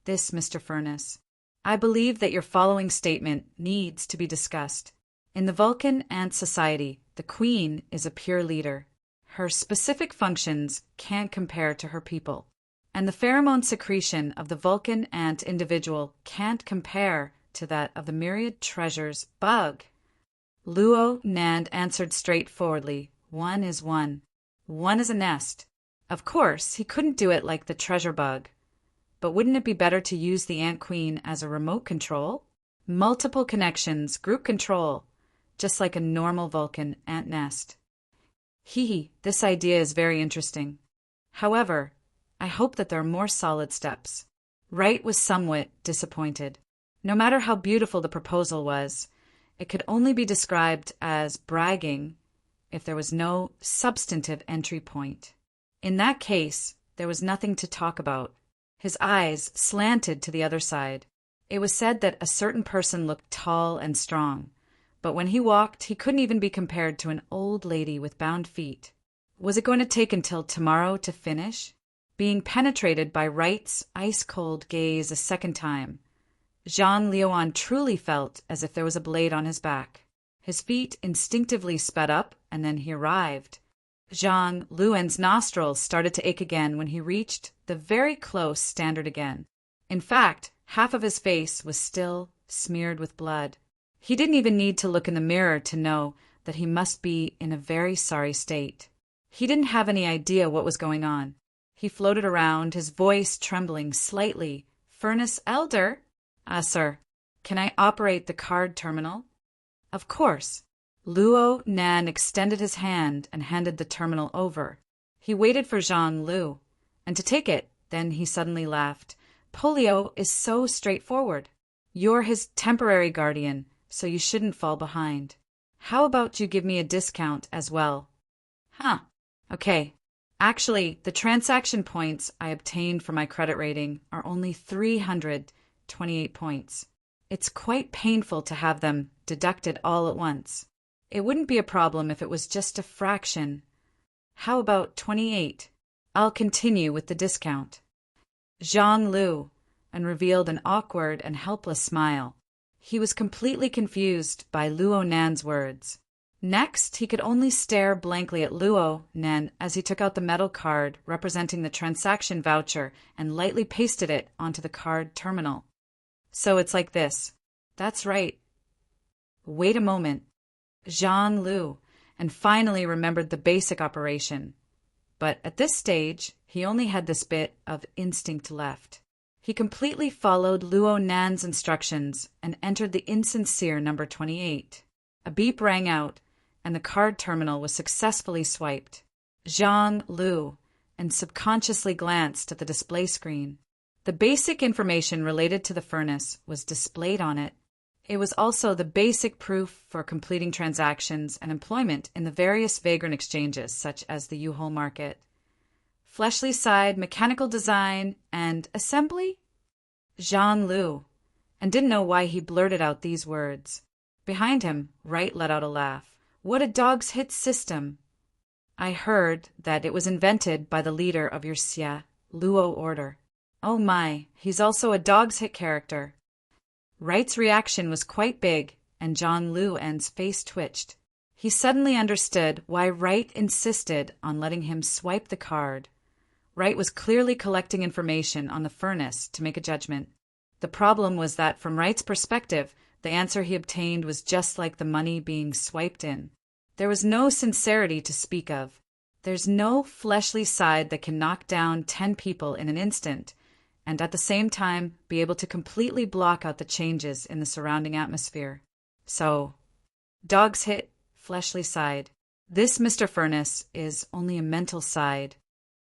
This, Mr. Furness, I believe that your following statement needs to be discussed. In the Vulcan ant society, the queen is a pure leader. Her specific functions can't compare to her people, and the pheromone secretion of the Vulcan ant individual can't compare to that of the myriad treasures bug. Luo Nan answered straightforwardly, one is one. One is a nest. Of course, he couldn't do it like the treasure bug, but wouldn't it be better to use the ant queen as a remote control? Multiple connections, group control, just like a normal Vulcan ant nest. This idea is very interesting. However, I hope that there are more solid steps. Wright was somewhat disappointed. No matter how beautiful the proposal was, it could only be described as bragging if there was no substantive entry point. In that case, there was nothing to talk about. His eyes slanted to the other side. It was said that a certain person looked tall and strong, but when he walked, he couldn't even be compared to an old lady with bound feet. Was it going to take until tomorrow to finish? Being penetrated by Wright's ice-cold gaze a second time, Jean Leon truly felt as if there was a blade on his back. His feet instinctively sped up, and then he arrived. Jean Luen's nostrils started to ache again when he reached the very close standard again. In fact, half of his face was still smeared with blood. He didn't even need to look in the mirror to know that he must be in a very sorry state. He didn't have any idea what was going on. He floated around, his voice trembling slightly. Furnace Elder? Sir, can I operate the card terminal? Of course. Luo Nan extended his hand and handed the terminal over. He waited for Zhang Lu, and to take it, then he suddenly laughed. Polio is so straightforward. You're his temporary guardian, so you shouldn't fall behind. How about you give me a discount as well? Okay. Actually, the transaction points I obtained for my credit rating are only 328 points. It's quite painful to have them deducted all at once. It wouldn't be a problem if it was just a fraction. How about 28? I'll continue with the discount. Zhang Lu, and revealed an awkward and helpless smile. He was completely confused by Luo Nan's words. Next, he could only stare blankly at Luo Nan as he took out the metal card representing the transaction voucher and lightly pasted it onto the card terminal. So it's like this. That's right. Wait a moment. Jean-Loup, and finally remembered the basic operation. But at this stage, he only had this bit of instinct left. He completely followed Luo Nan's instructions and entered the insincere number 28. A beep rang out, and the card terminal was successfully swiped. Jean-Loup, and subconsciously glanced at the display screen. The basic information related to the furnace was displayed on it. It was also the basic proof for completing transactions and employment in the various vagrant exchanges, such as the U-Haul market. Fleshly side, mechanical design, and assembly? Jean-Loup, and didn't know why he blurted out these words. Behind him, Wright let out a laugh. What a dog's hit system! I heard that it was invented by the leader of your Luo order. Oh my, he's also a dog's hit character. Wright's reaction was quite big, and Jean-Loup face twitched. He suddenly understood why Wright insisted on letting him swipe the card. Wright was clearly collecting information on the furnace to make a judgment. The problem was that from Wright's perspective, the answer he obtained was just like the money being swiped in. There was no sincerity to speak of. There's no fleshly side that can knock down 10 people in an instant, and at the same time be able to completely block out the changes in the surrounding atmosphere. So, dog's hit, fleshly side. This Mr. Furnace is only a mental side.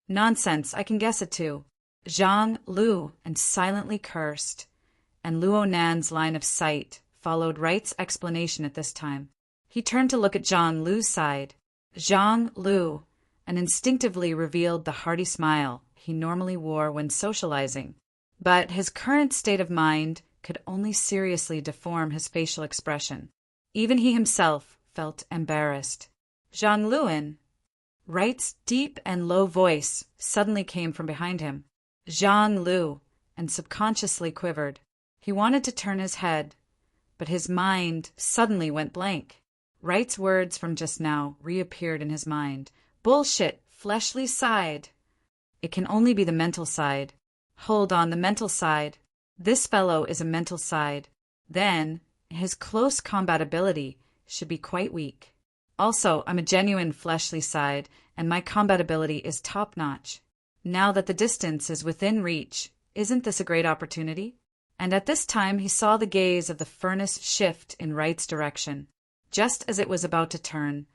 Nonsense, I can guess it too. Jean-Loup and silently cursed, and Luo Nan's line of sight followed Wright's explanation at this time. He turned to look at Jean-Loup's side. Jean-Loup, and instinctively revealed the hearty smile he normally wore when socializing. But his current state of mind could only seriously deform his facial expression. Even he himself felt embarrassed. Jean-Loup. Wright's deep and low voice suddenly came from behind him. Jean-Loup, and subconsciously quivered. He wanted to turn his head, but his mind suddenly went blank. Wright's words from just now reappeared in his mind. Bullshit, fleshly side. It can only be the mental side. Hold on, the mental side. This fellow is a mental side. Then, his close combatability should be quite weak. Also, I'm a genuine fleshly side, and my combatability is top-notch. Now that the distance is within reach, isn't this a great opportunity? And at this time he saw the gaze of the furnace shift in Wright's direction. Just as it was about to turn,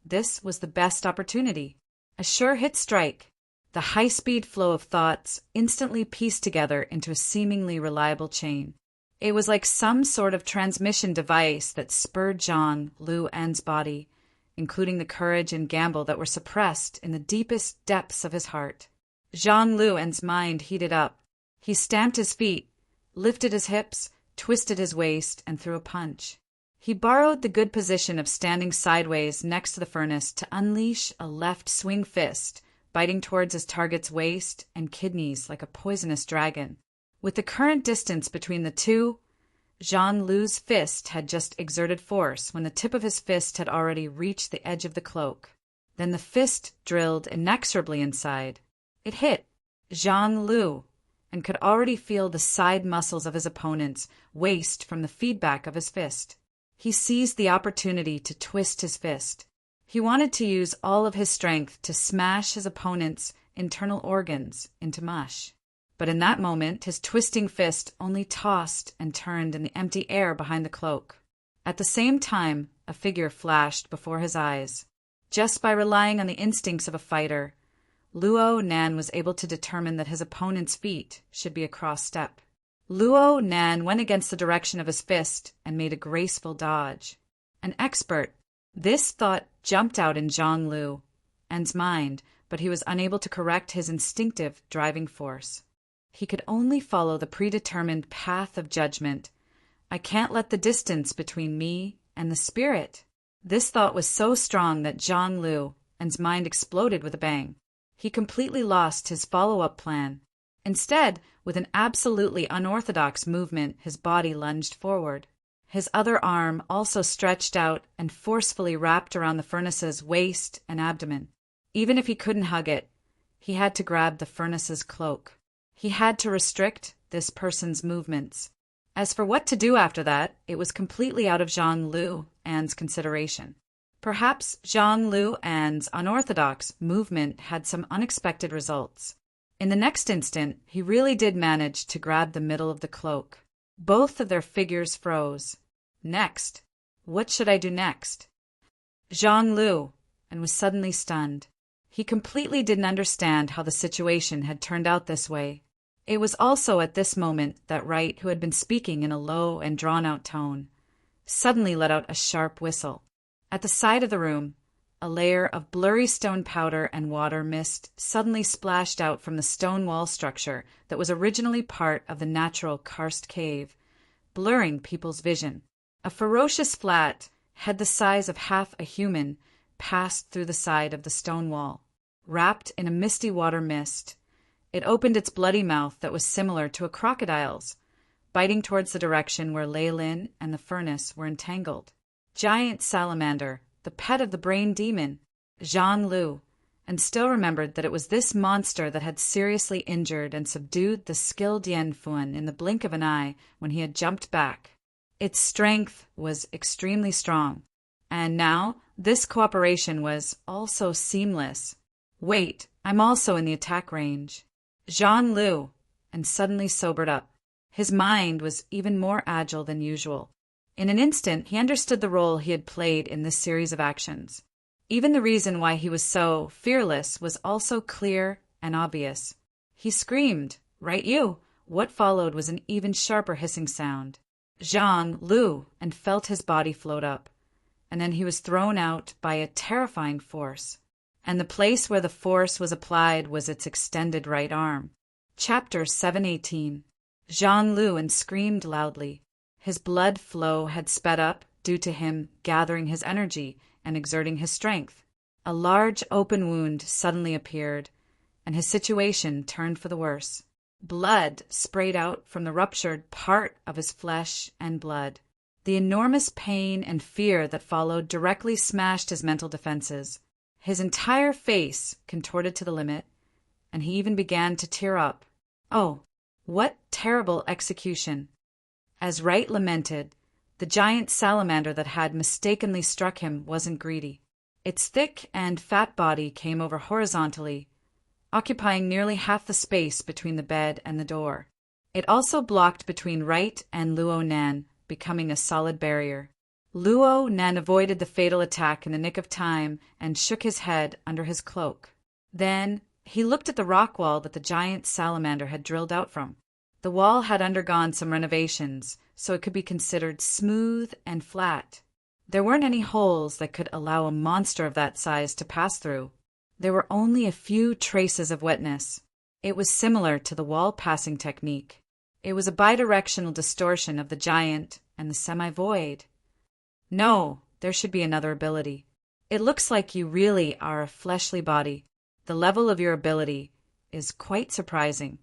this was the best opportunity. A sure hit strike. The high-speed flow of thoughts instantly pieced together into a seemingly reliable chain. It was like some sort of transmission device that spurred Jean-Loup's body, including the courage and gamble that were suppressed in the deepest depths of his heart. Jean-Loup's mind heated up. He stamped his feet, lifted his hips, twisted his waist, and threw a punch. He borrowed the good position of standing sideways next to the furnace to unleash a left swing fist, biting towards his target's waist and kidneys like a poisonous dragon. With the current distance between the two, Jean-Loup's fist had just exerted force when the tip of his fist had already reached the edge of the cloak. Then the fist drilled inexorably inside. It hit Jean-Loup, and could already feel the side muscles of his opponent's waist from the feedback of his fist. He seized the opportunity to twist his fist. He wanted to use all of his strength to smash his opponent's internal organs into mush. But in that moment, his twisting fist only tossed and turned in the empty air behind the cloak. At the same time, a figure flashed before his eyes. Just by relying on the instincts of a fighter, Luo Nan was able to determine that his opponent's feet should be a cross step. Luo Nan went against the direction of his fist and made a graceful dodge. An expert. This thought jumped out in Jean-Loup's mind, but he was unable to correct his instinctive driving force. He could only follow the predetermined path of judgment. I can't let the distance between me and the spirit. This thought was so strong that Jean-Loup's mind exploded with a bang. He completely lost his follow-up plan. Instead, with an absolutely unorthodox movement, his body lunged forward. His other arm also stretched out and forcefully wrapped around the furnace's waist and abdomen. Even if he couldn't hug it, he had to grab the furnace's cloak. He had to restrict this person's movements. As for what to do after that, it was completely out of Zhang Lu An's consideration. Perhaps Zhang Lu An's unorthodox movement had some unexpected results. In the next instant, he really did manage to grab the middle of the cloak. Both of their figures froze. Next. What should I do next? Zhang Lu and was suddenly stunned. He completely didn't understand how the situation had turned out this way. It was also at this moment that Wright, who had been speaking in a low and drawn-out tone, suddenly let out a sharp whistle. At the side of the room, a layer of blurry stone powder and water mist suddenly splashed out from the stone wall structure that was originally part of the natural karst cave, blurring people's vision. A ferocious flat, head the size of half a human, passed through the side of the stone wall. Wrapped in a misty water mist, it opened its bloody mouth that was similar to a crocodile's, biting towards the direction where Lei Lin and the furnace were entangled. Giant salamander, the pet of the brain demon, Zhang Lu, and still remembered that it was this monster that had seriously injured and subdued the skilled Yan Fuan in the blink of an eye when he had jumped back. Its strength was extremely strong, and now this cooperation was also seamless. Wait, I'm also in the attack range. Zhang Lu, and suddenly sobered up. His mind was even more agile than usual. In an instant, he understood the role he had played in this series of actions. Even the reason why he was so fearless was also clear and obvious. He screamed, "Right you!" What followed was an even sharper hissing sound. Zhang Lu, and felt his body float up. And then he was thrown out by a terrifying force. And the place where the force was applied was its extended right arm. Chapter 718. Zhang Lu and screamed loudly. His blood flow had sped up due to him gathering his energy and exerting his strength. A large open wound suddenly appeared, and his situation turned for the worse. Blood sprayed out from the ruptured part of his flesh and blood. The enormous pain and fear that followed directly smashed his mental defenses. His entire face contorted to the limit, and he even began to tear up. Oh, what terrible execution! As Wright lamented, the giant salamander that had mistakenly struck him wasn't greedy. Its thick and fat body came over horizontally, occupying nearly half the space between the bed and the door. It also blocked between Wright and Luo Nan, becoming a solid barrier. Luo Nan avoided the fatal attack in the nick of time and shook his head under his cloak. Then he looked at the rock wall that the giant salamander had drilled out from. The wall had undergone some renovations, so it could be considered smooth and flat. There weren't any holes that could allow a monster of that size to pass through. There were only a few traces of wetness. It was similar to the wall-passing technique. It was a bidirectional distortion of the giant and the semi-void. No, there should be another ability. It looks like you really are a fleshly body. The level of your ability is quite surprising.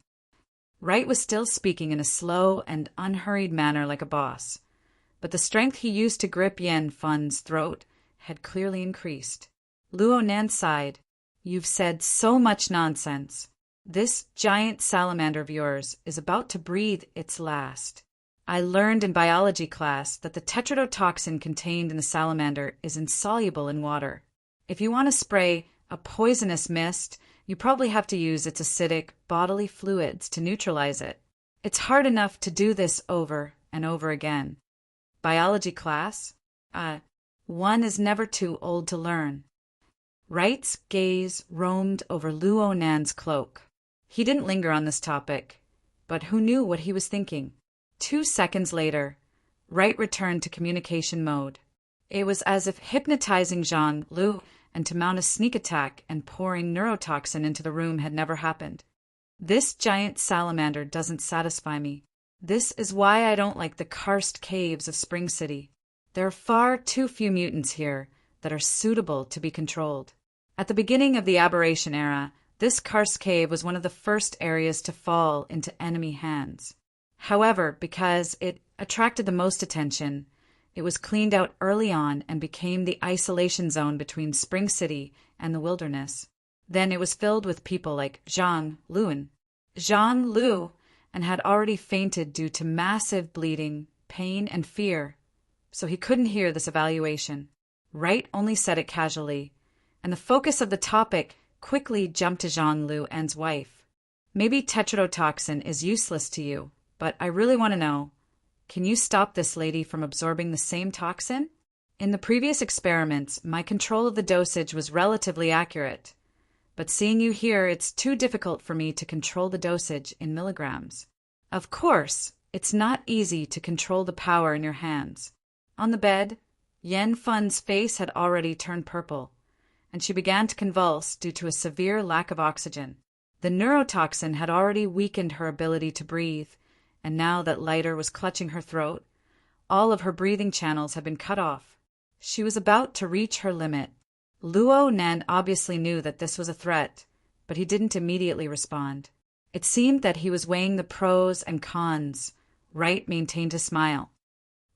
Wright was still speaking in a slow and unhurried manner like a boss, but the strength he used to grip Yan Fun's throat had clearly increased. Luo Nan sighed. You've said so much nonsense. This giant salamander of yours is about to breathe its last. I learned in biology class that the tetrodotoxin contained in the salamander is insoluble in water. If you want to spray a poisonous mist, you probably have to use its acidic bodily fluids to neutralize it. It's hard enough to do this over and over again. Biology class? One is never too old to learn. Wright's gaze roamed over Luo Nan's cloak. He didn't linger on this topic, but who knew what he was thinking? 2 seconds later, Wright returned to communication mode. It was as if hypnotizing Zhang Lu and to mount a sneak attack and pouring neurotoxin into the room had never happened. This giant salamander doesn't satisfy me. This is why I don't like the karst caves of Spring City. There are far too few mutants here that are suitable to be controlled. At the beginning of the aberration era, this karst cave was one of the first areas to fall into enemy hands. However, because it attracted the most attention, it was cleaned out early on and became the isolation zone between Spring City and the wilderness. Then it was filled with people like Zhang Luan. Zhang Lu and had already fainted due to massive bleeding, pain, and fear, so he couldn't hear this evaluation. Wright only said it casually, and the focus of the topic quickly jumped to Zhang Lu En's wife. Maybe tetrodotoxin is useless to you, but I really want to know, can you stop this lady from absorbing the same toxin? In the previous experiments, my control of the dosage was relatively accurate, but seeing you here, it's too difficult for me to control the dosage in milligrams. Of course, it's not easy to control the power in your hands. On the bed, Yen Fun's face had already turned purple, and she began to convulse due to a severe lack of oxygen. The neurotoxin had already weakened her ability to breathe, and now that lighter was clutching her throat, all of her breathing channels had been cut off. She was about to reach her limit. Luo Nan obviously knew that this was a threat, but he didn't immediately respond. It seemed that he was weighing the pros and cons. Wright maintained a smile.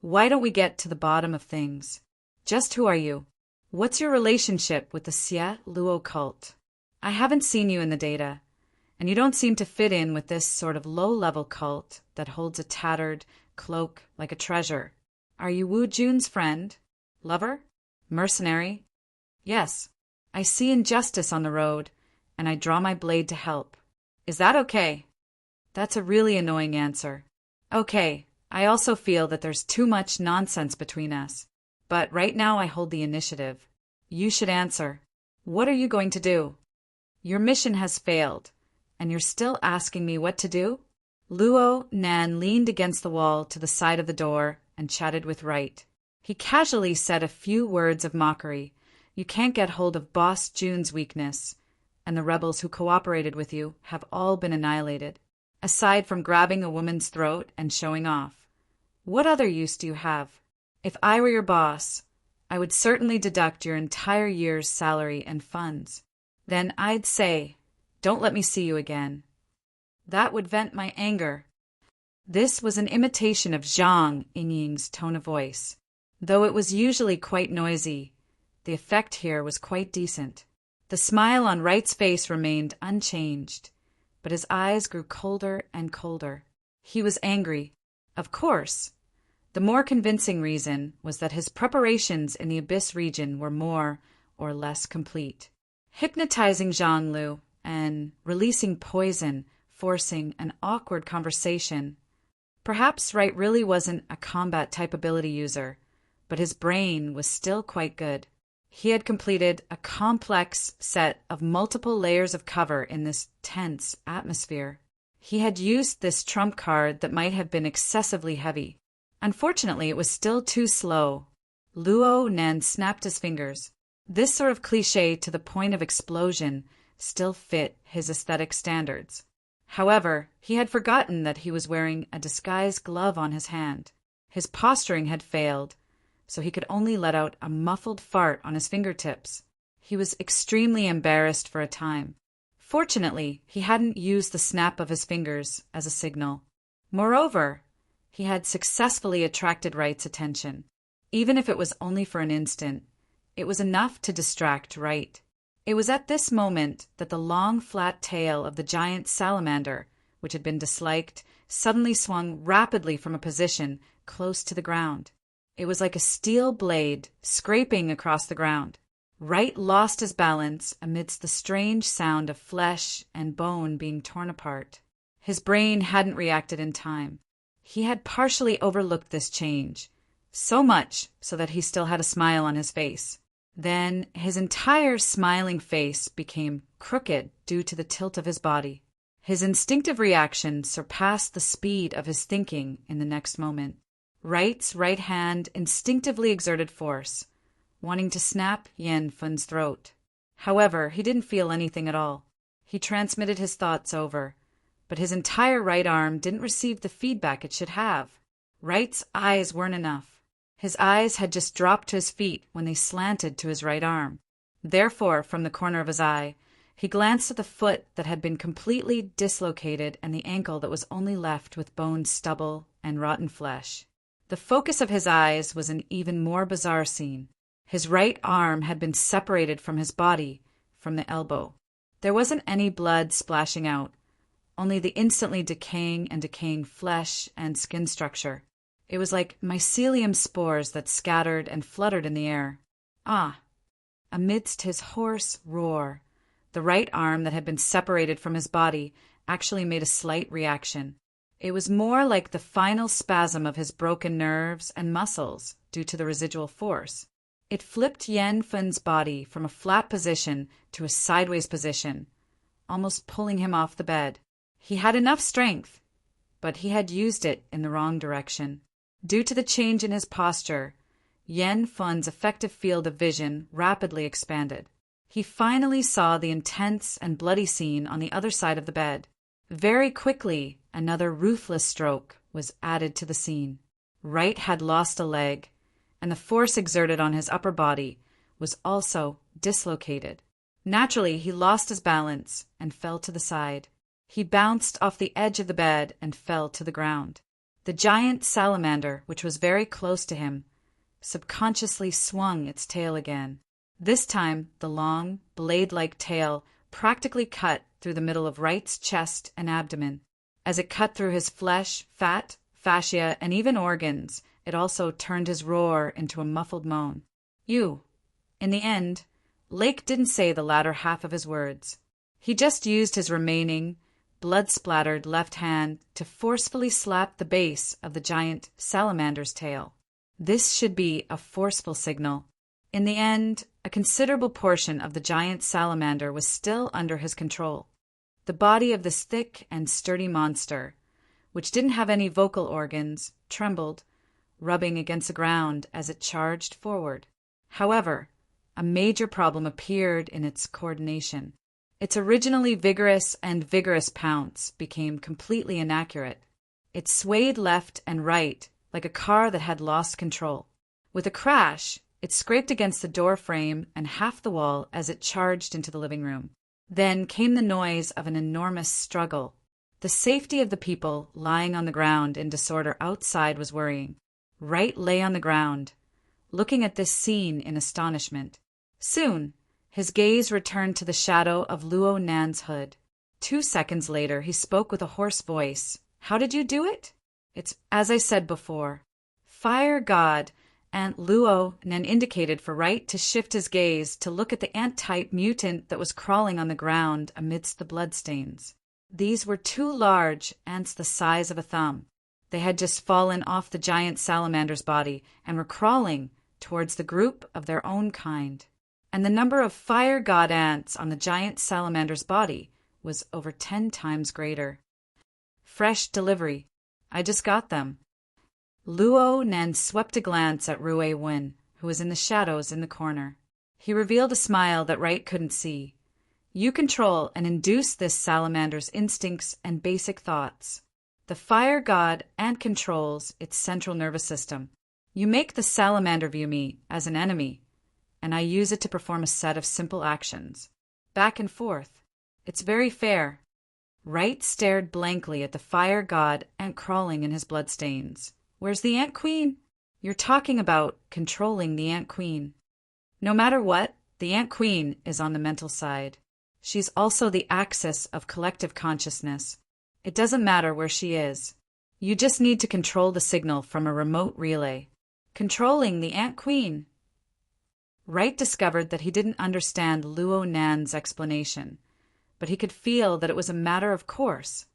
Why don't we get to the bottom of things? Just who are you? What's your relationship with the Xie Luo cult? I haven't seen you in the data, and you don't seem to fit in with this sort of low-level cult that holds a tattered cloak like a treasure. Are you Wu Jun's friend? Lover? Mercenary? Yes. I see injustice on the road, and I draw my blade to help. Is that okay? That's a really annoying answer. Okay, I also feel that there's too much nonsense between us. But right now I hold the initiative. You should answer. What are you going to do? Your mission has failed, and you're still asking me what to do? Luo Nan leaned against the wall to the side of the door and chatted with Wright. He casually said a few words of mockery. You can't get hold of Boss Jun's weakness, and the rebels who cooperated with you have all been annihilated. Aside from grabbing a woman's throat and showing off, what other use do you have? If I were your boss, I would certainly deduct your entire year's salary and funds. Then I'd say, don't let me see you again. That would vent my anger. This was an imitation of Zhang Yingying's tone of voice. Though it was usually quite noisy, the effect here was quite decent. The smile on Wright's face remained unchanged, but his eyes grew colder and colder. He was angry. Of course. The more convincing reason was that his preparations in the Abyss region were more or less complete. Hypnotizing Zhang Lu and releasing poison, forcing an awkward conversation. Perhaps Wright really wasn't a combat-type ability user, but his brain was still quite good. He had completed a complex set of multiple layers of cover in this tense atmosphere. He had used this trump card that might have been excessively heavy. Unfortunately, it was still too slow. Luo Nan snapped his fingers. This sort of cliché to the point of explosion still fit his aesthetic standards. However, he had forgotten that he was wearing a disguised glove on his hand. His posturing had failed, so he could only let out a muffled fart on his fingertips. He was extremely embarrassed for a time. Fortunately, he hadn't used the snap of his fingers as a signal. Moreover, he had successfully attracted Wright's attention. Even if it was only for an instant, it was enough to distract Wright. It was at this moment that the long, flat tail of the giant salamander, which had been disliked, suddenly swung rapidly from a position close to the ground. It was like a steel blade scraping across the ground. Wright lost his balance amidst the strange sound of flesh and bone being torn apart. His brain hadn't reacted in time. He had partially overlooked this change, so much so that he still had a smile on his face. Then his entire smiling face became crooked due to the tilt of his body. His instinctive reaction surpassed the speed of his thinking in the next moment. Wright's right hand instinctively exerted force, wanting to snap Yen Fun's throat. However, he didn't feel anything at all. He transmitted his thoughts over, but his entire right arm didn't receive the feedback it should have. Wright's eyes weren't enough. His eyes had just dropped to his feet when they slanted to his right arm. Therefore, from the corner of his eye, he glanced at the foot that had been completely dislocated and the ankle that was only left with bone stubble and rotten flesh. The focus of his eyes was an even more bizarre scene. His right arm had been separated from his body, from the elbow. There wasn't any blood splashing out, only the instantly decaying flesh and skin structure. It was like mycelium spores that scattered and fluttered in the air. Ah! Amidst his hoarse roar, the right arm that had been separated from his body actually made a slight reaction. It was more like the final spasm of his broken nerves and muscles due to the residual force. It flipped Yan Fun's body from a flat position to a sideways position, almost pulling him off the bed. He had enough strength, but he had used it in the wrong direction. Due to the change in his posture, Yan Fun's effective field of vision rapidly expanded. He finally saw the intense and bloody scene on the other side of the bed. Very quickly, another ruthless stroke was added to the scene. Wright had lost a leg, and the force exerted on his upper body was also dislocated. Naturally, he lost his balance and fell to the side. He bounced off the edge of the bed and fell to the ground. The giant salamander, which was very close to him, subconsciously swung its tail again. This time, the long, blade-like tail practically cut through the middle of Wright's chest and abdomen. As it cut through his flesh, fat, fascia, and even organs, it also turned his roar into a muffled moan. In the end, Lake didn't say the latter half of his words. He just used his remaining, blood-splattered left hand to forcefully slap the base of the giant salamander's tail. This should be a forceful signal. In the end, a considerable portion of the giant salamander was still under his control. The body of this thick and sturdy monster, which didn't have any vocal organs, trembled, rubbing against the ground as it charged forward. However, a major problem appeared in its coordination. Its originally vigorous pounce became completely inaccurate. It swayed left and right like a car that had lost control. With a crash, it scraped against the door frame and half the wall as it charged into the living room. Then came the noise of an enormous struggle. The safety of the people lying on the ground in disorder outside was worrying. Wright lay on the ground, looking at this scene in astonishment. Soon, his gaze returned to the shadow of Luo Nan's hood. 2 seconds later, he spoke with a hoarse voice. "How did you do it?" "It's as I said before. Fire God," Aunt Luo Nan indicated for Wright to shift his gaze to look at the ant-type mutant that was crawling on the ground amidst the bloodstains. These were 2 large ants the size of a thumb. They had just fallen off the giant salamander's body and were crawling towards the group of their own kind. And the number of fire god ants on the giant salamander's body was over 10 times greater. "Fresh delivery. I just got them." Luo Nan swept a glance at Rui Wen, who was in the shadows in the corner. He revealed a smile that Wright couldn't see. "You control and induce this salamander's instincts and basic thoughts. The fire god ant controls its central nervous system. You make the salamander view me as an enemy, and I use it to perform a set of simple actions. Back and forth. It's very fair." Wright stared blankly at the fire god ant crawling in his bloodstains. "Where's the Ant Queen?" "You're talking about controlling the Ant Queen. No matter what, the Ant Queen is on the mental side. She's also the axis of collective consciousness. It doesn't matter where she is. You just need to control the signal from a remote relay." "Controlling the Ant Queen." Wright discovered that he didn't understand Luo Nan's explanation, but he could feel that it was a matter of course.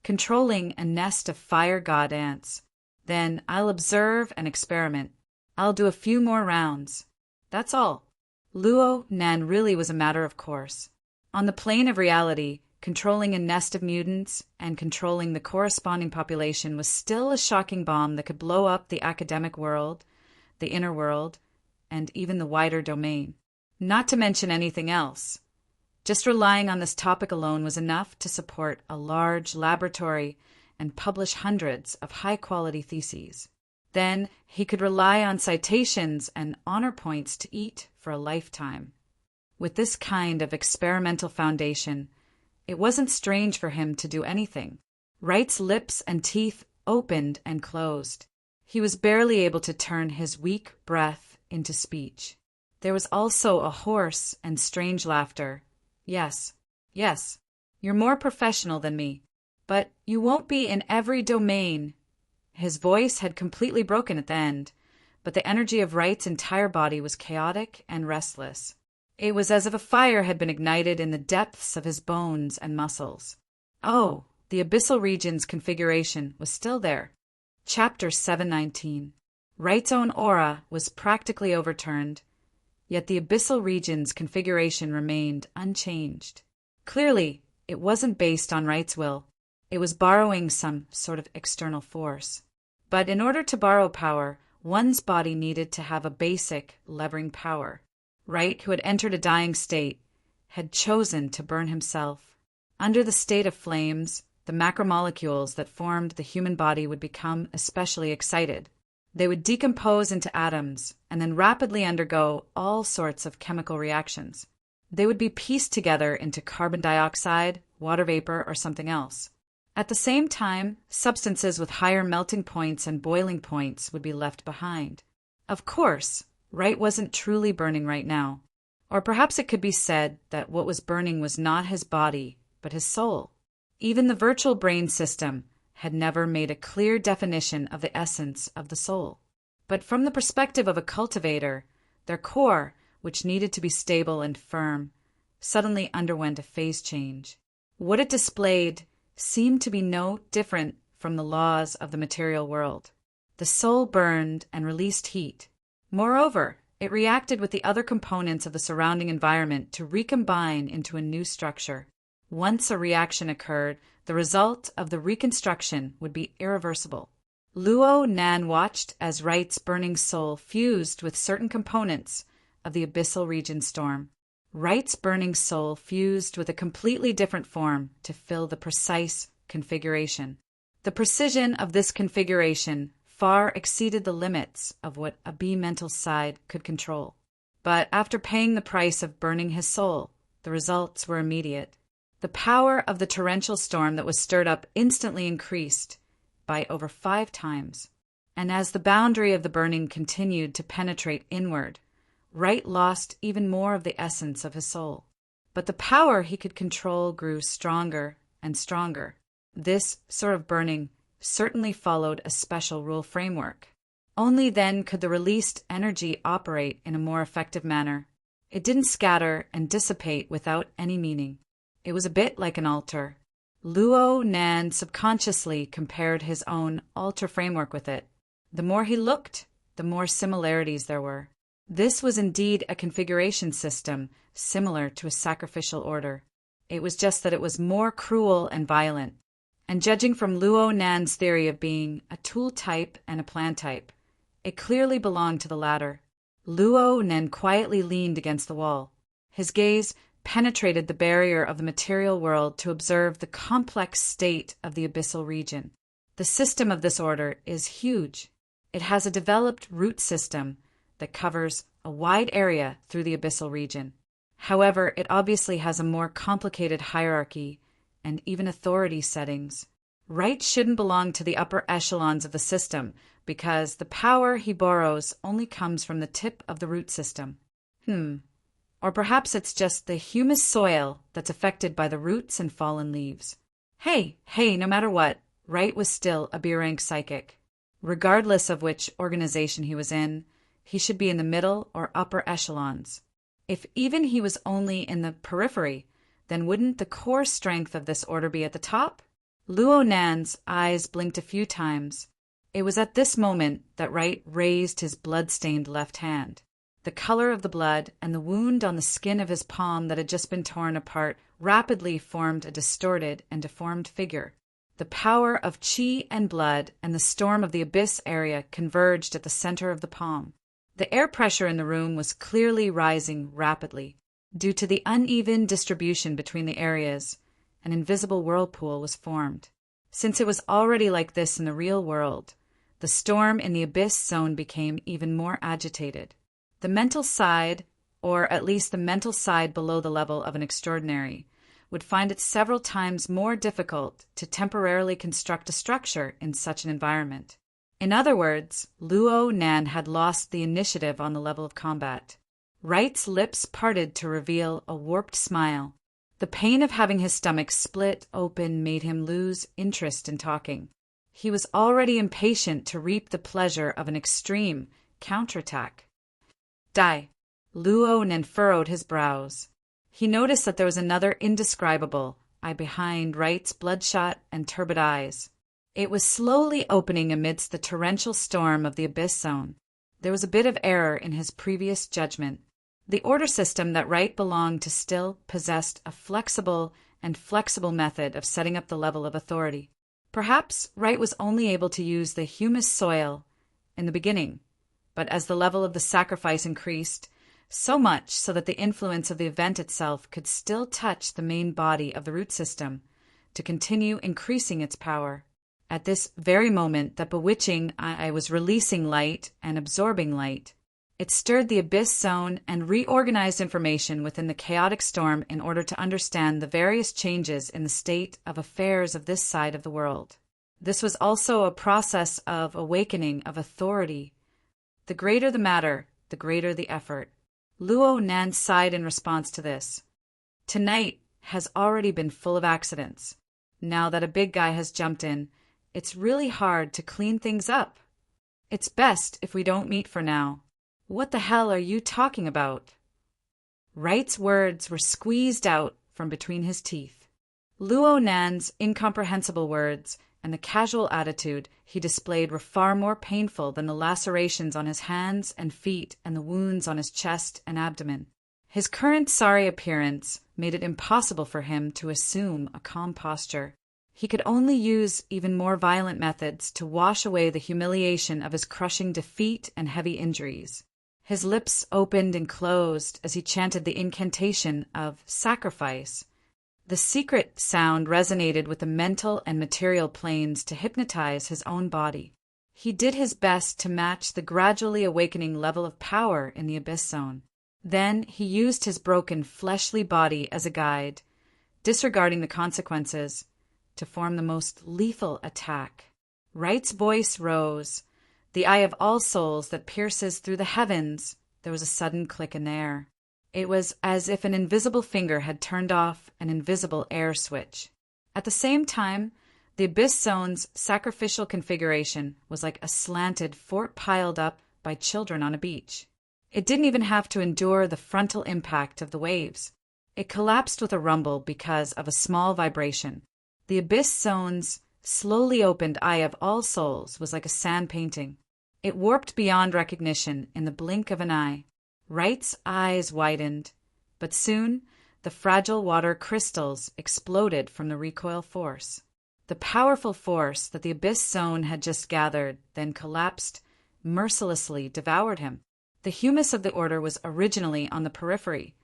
"Controlling a nest of fire god ants. Then I'll observe and experiment. I'll do a few more rounds. That's all." Luo Nan really was a matter of course. On the plane of reality, controlling a nest of mutants and controlling the corresponding population was still a shocking bomb that could blow up the academic world, the inner world, and even the wider domain. Not to mention anything else. Just relying on this topic alone was enough to support a large laboratory and publish hundreds of high-quality theses. Then he could rely on citations and honor points to eat for a lifetime. With this kind of experimental foundation, it wasn't strange for him to do anything. Wright's lips and teeth opened and closed. He was barely able to turn his weak breath into speech. There was also a hoarse and strange laughter. Yes, you're more professional than me. But you won't be in every domain. His voice had completely broken at the end, but the energy of Wright's entire body was chaotic and restless. It was as if a fire had been ignited in the depths of his bones and muscles. Oh, the abyssal region's configuration was still there. Chapter 719. Wright's own aura was practically overturned, yet the abyssal region's configuration remained unchanged. Clearly, it wasn't based on Wright's will. It was borrowing some sort of external force. But in order to borrow power, one's body needed to have a basic levering power. Wright, who had entered a dying state, had chosen to burn himself. Under the state of flames, the macromolecules that formed the human body would become especially excited. They would decompose into atoms and then rapidly undergo all sorts of chemical reactions. They would be pieced together into carbon dioxide, water vapor, or something else. At the same time, substances with higher melting points and boiling points would be left behind. Of course, Wright wasn't truly burning right now. Or perhaps it could be said that what was burning was not his body, but his soul. Even the virtual brain system had never made a clear definition of the essence of the soul. But from the perspective of a cultivator, their core, which needed to be stable and firm, suddenly underwent a phase change. What it displayed seemed to be no different from the laws of the material world. The soul burned and released heat. Moreover, it reacted with the other components of the surrounding environment to recombine into a new structure. Once a reaction occurred, the result of the reconstruction would be irreversible. Luo Nan watched as Wright's burning soul fused with certain components of the abyssal region storm. Wright's burning soul fused with a completely different form to fill the precise configuration. The precision of this configuration far exceeded the limits of what a B-mental side could control. But after paying the price of burning his soul, the results were immediate. The power of the torrential storm that was stirred up instantly increased by over 5 times. And as the boundary of the burning continued to penetrate inward, Wright lost even more of the essence of his soul. But the power he could control grew stronger and stronger. This sort of burning certainly followed a special rule framework. Only then could the released energy operate in a more effective manner. It didn't scatter and dissipate without any meaning. It was a bit like an altar. Luo Nan subconsciously compared his own altar framework with it. The more he looked, the more similarities there were. This was indeed a configuration system similar to a sacrificial order. It was just that it was more cruel and violent. And judging from Luo Nan's theory of being a tool type and a plan type, it clearly belonged to the latter. Luo Nan quietly leaned against the wall. His gaze penetrated the barrier of the material world to observe the complex state of the abyssal region. The system of this order is huge. It has a developed root system that covers a wide area through the abyssal region. However, it obviously has a more complicated hierarchy and even authority settings. Wright shouldn't belong to the upper echelons of the system because the power he borrows only comes from the tip of the root system. Or perhaps it's just the humus soil that's affected by the roots and fallen leaves. Hey, no matter what, Wright was still a B-rank psychic. Regardless of which organization he was in, he should be in the middle or upper echelons. If even he was only in the periphery, then wouldn't the core strength of this order be at the top? Luo Nan's eyes blinked a few times. It was at this moment that Wright raised his blood-stained left hand. The color of the blood and the wound on the skin of his palm that had just been torn apart rapidly formed a distorted and deformed figure. The power of qi and blood and the storm of the abyss area converged at the center of the palm. The air pressure in the room was clearly rising rapidly. Due to the uneven distribution between the areas, an invisible whirlpool was formed. Since it was already like this in the real world, the storm in the abyss zone became even more agitated. The mental side, or at least the mental side below the level of an extraordinary, would find it several times more difficult to temporarily construct a structure in such an environment. In other words, Luo Nan had lost the initiative on the level of combat. Wright's lips parted to reveal a warped smile. The pain of having his stomach split open made him lose interest in talking. He was already impatient to reap the pleasure of an extreme counterattack. Die. Luo Nen furrowed his brows. He noticed that there was another indescribable eye behind Wright's bloodshot and turbid eyes. It was slowly opening amidst the torrential storm of the Abyss Zone. There was a bit of error in his previous judgment. The order system that Wright belonged to still possessed a flexible method of setting up the level of authority. Perhaps Wright was only able to use the humus soil in the beginning, but as the level of the sacrifice increased, so much so that the influence of the event itself could still touch the main body of the root system to continue increasing its power. At this very moment, that bewitching eye was releasing light and absorbing light. It stirred the Abyss Zone and reorganized information within the chaotic storm in order to understand the various changes in the state of affairs of this side of the world. This was also a process of awakening of authority. The greater the matter, the greater the effort. Luo Nan sighed in response to this. Tonight has already been full of accidents. Now that a big guy has jumped in, it's really hard to clean things up. It's best if we don't meet for now. What the hell are you talking about? Wright's words were squeezed out from between his teeth. Luo Nan's incomprehensible words and the casual attitude he displayed were far more painful than the lacerations on his hands and feet and the wounds on his chest and abdomen. His current sorry appearance made it impossible for him to assume a calm posture. He could only use even more violent methods to wash away the humiliation of his crushing defeat and heavy injuries. His lips opened and closed as he chanted the incantation of sacrifice. The secret sound resonated with the mental and material planes to hypnotize his own body. He did his best to match the gradually awakening level of power in the Abyss Zone. Then he used his broken fleshly body as a guide, disregarding the consequences, to form the most lethal attack. Wright's voice rose. The eye of all souls that pierces through the heavens. There was a sudden click in the air. It was as if an invisible finger had turned off an invisible air switch. At the same time, the Abyss Zone's sacrificial configuration was like a slanted fort piled up by children on a beach. It didn't even have to endure the frontal impact of the waves. It collapsed with a rumble because of a small vibration. The Abyss Zone's slowly opened eye of all souls was like a sand painting. It warped beyond recognition in the blink of an eye. Wright's eyes widened, but soon the fragile water crystals exploded from the recoil force. The powerful force that the Abyss Zone had just gathered then collapsed, mercilessly devoured him. The humus of the order was originally on the periphery,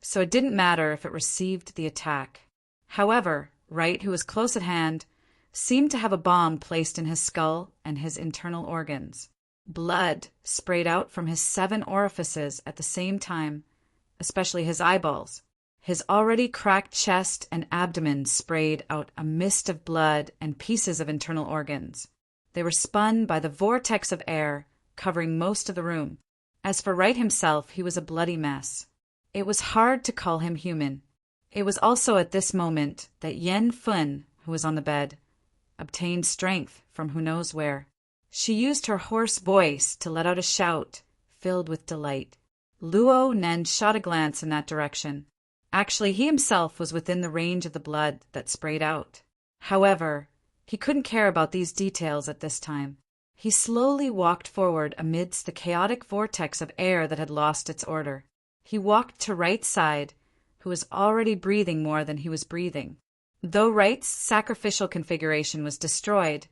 so it didn't matter if it received the attack. However, Wright, who was close at hand, seemed to have a bomb placed in his skull and his internal organs. Blood sprayed out from his 7 orifices at the same time, especially his eyeballs. His already cracked chest and abdomen sprayed out a mist of blood and pieces of internal organs. They were spun by the vortex of air covering most of the room. As for Wright himself, he was a bloody mess. It was hard to call him human. It was also at this moment that Yen Fun, who was on the bed, obtained strength from who knows where. She used her hoarse voice to let out a shout filled with delight. Luo Nen shot a glance in that direction. Actually, he himself was within the range of the blood that sprayed out. However, he couldn't care about these details at this time. He slowly walked forward amidst the chaotic vortex of air that had lost its order. He walked to Wright's side, who was already breathing more than he was breathing. Though Wright's sacrificial configuration was destroyed,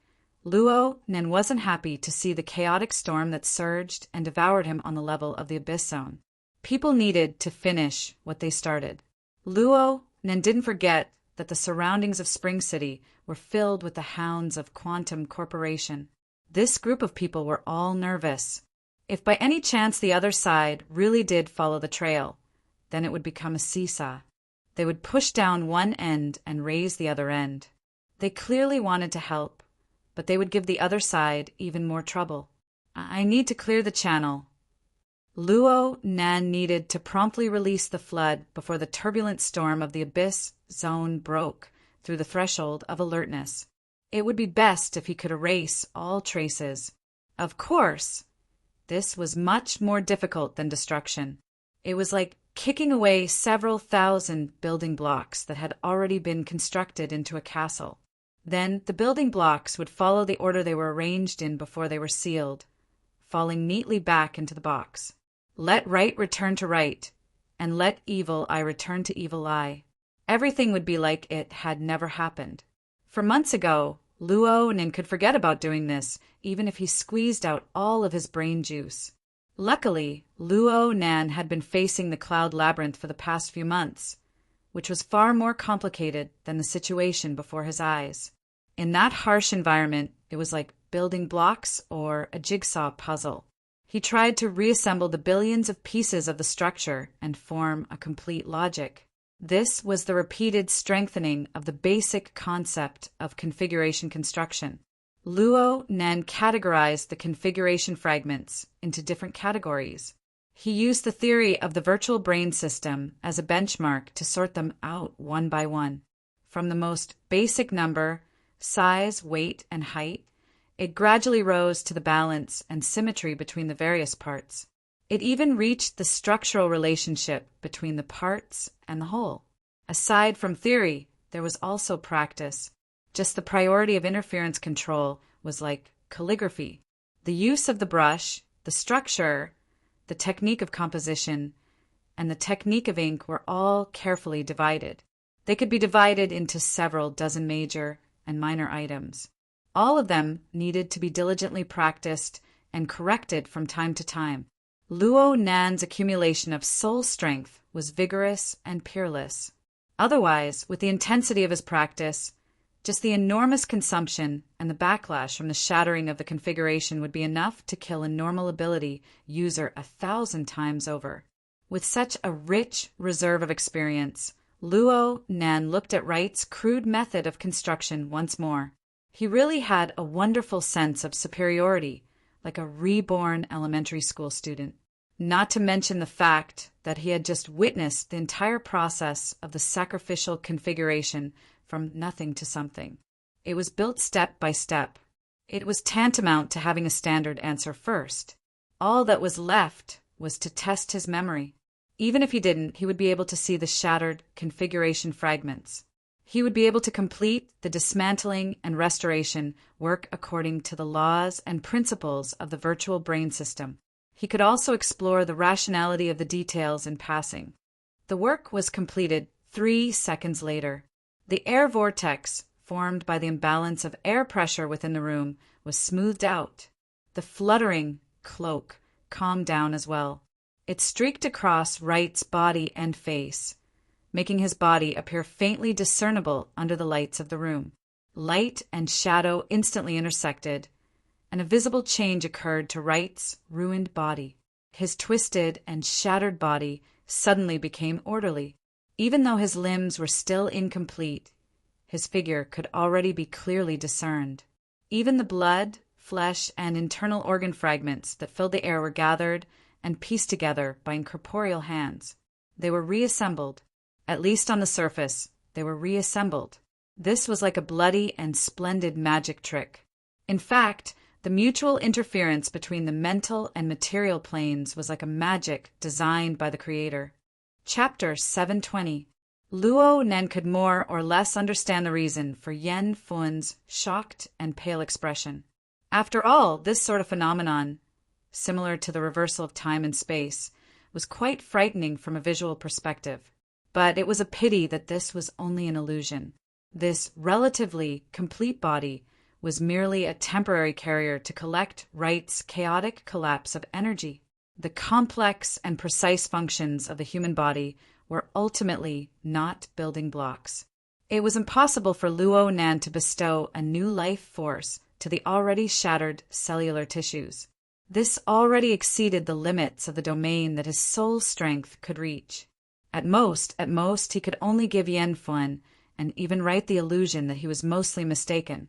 Luo Nen wasn't happy to see the chaotic storm that surged and devoured him on the level of the Abyss Zone. People needed to finish what they started. Luo Nen didn't forget that the surroundings of Spring City were filled with the hounds of Quantum Corporation. This group of people were all nervous. If by any chance the other side really did follow the trail, then it would become a seesaw. They would push down one end and raise the other end. They clearly wanted to help, but they would give the other side even more trouble. I need to clear the channel. Luo Nan needed to promptly release the flood before the turbulent storm of the abyss zone broke through the threshold of alertness. It would be best if he could erase all traces. Of course, this was much more difficult than destruction. It was like kicking away several thousand building blocks that had already been constructed into a castle. Then the building blocks would follow the order they were arranged in before they were sealed, falling neatly back into the box. Let right return to right, and let evil eye return to evil eye. Everything would be like it had never happened. For months ago, Luo Nin could forget about doing this, even if he squeezed out all of his brain juice. Luckily, Luo Nan had been facing the cloud labyrinth for the past few months, which was far more complicated than the situation before his eyes. In that harsh environment, it was like building blocks or a jigsaw puzzle. He tried to reassemble the billions of pieces of the structure and form a complete logic. This was the repeated strengthening of the basic concept of configuration construction. Luo Nan categorized the configuration fragments into different categories. He used the theory of the virtual brain system as a benchmark to sort them out one by one. From the most basic number, size, weight, and height, it gradually rose to the balance and symmetry between the various parts. It even reached the structural relationship between the parts and the whole. Aside from theory, there was also practice. Just the priority of interference control was like calligraphy. The use of the brush, the structure, the technique of composition, and the technique of ink were all carefully divided. They could be divided into several dozen major and minor items. All of them needed to be diligently practiced and corrected from time to time. Luo Nan's accumulation of soul strength was vigorous and peerless. Otherwise, with the intensity of his practice, just the enormous consumption and the backlash from the shattering of the configuration would be enough to kill a normal ability user 1,000 times over. With such a rich reserve of experience, Luo Nan looked at Wright's crude method of construction once more. He really had a wonderful sense of superiority, like a reborn elementary school student. Not to mention the fact that he had just witnessed the entire process of the sacrificial configuration from nothing to something. It was built step by step. It was tantamount to having a standard answer first. All that was left was to test his memory. Even if he didn't, he would be able to see the shattered configuration fragments. He would be able to complete the dismantling and restoration work according to the laws and principles of the virtual brain system. He could also explore the rationality of the details in passing. The work was completed 3 seconds later. The air vortex, formed by the imbalance of air pressure within the room, was smoothed out. The fluttering cloak calmed down as well. It streaked across Wright's body and face, making his body appear faintly discernible under the lights of the room. Light and shadow instantly intersected, and a visible change occurred to Wright's ruined body. His twisted and shattered body suddenly became orderly. Even though his limbs were still incomplete, his figure could already be clearly discerned. Even the blood, flesh, and internal organ fragments that filled the air were gathered and pieced together by incorporeal hands. They were reassembled. At least on the surface, they were reassembled. This was like a bloody and splendid magic trick. In fact, the mutual interference between the mental and material planes was like a magic designed by the Creator. Chapter 720. Luo Nen could more or less understand the reason for Yen Fun's shocked and pale expression. After all, this sort of phenomenon, similar to the reversal of time and space, was quite frightening from a visual perspective. But it was a pity that this was only an illusion. This relatively complete body was merely a temporary carrier to collect Wright's chaotic collapse of energy. The complex and precise functions of the human body were ultimately not building blocks. It was impossible for Luo Nan to bestow a new life force to the already shattered cellular tissues. This already exceeded the limits of the domain that his soul strength could reach. At most, he could only give Yen Fun and even Wright the illusion that he was mostly mistaken.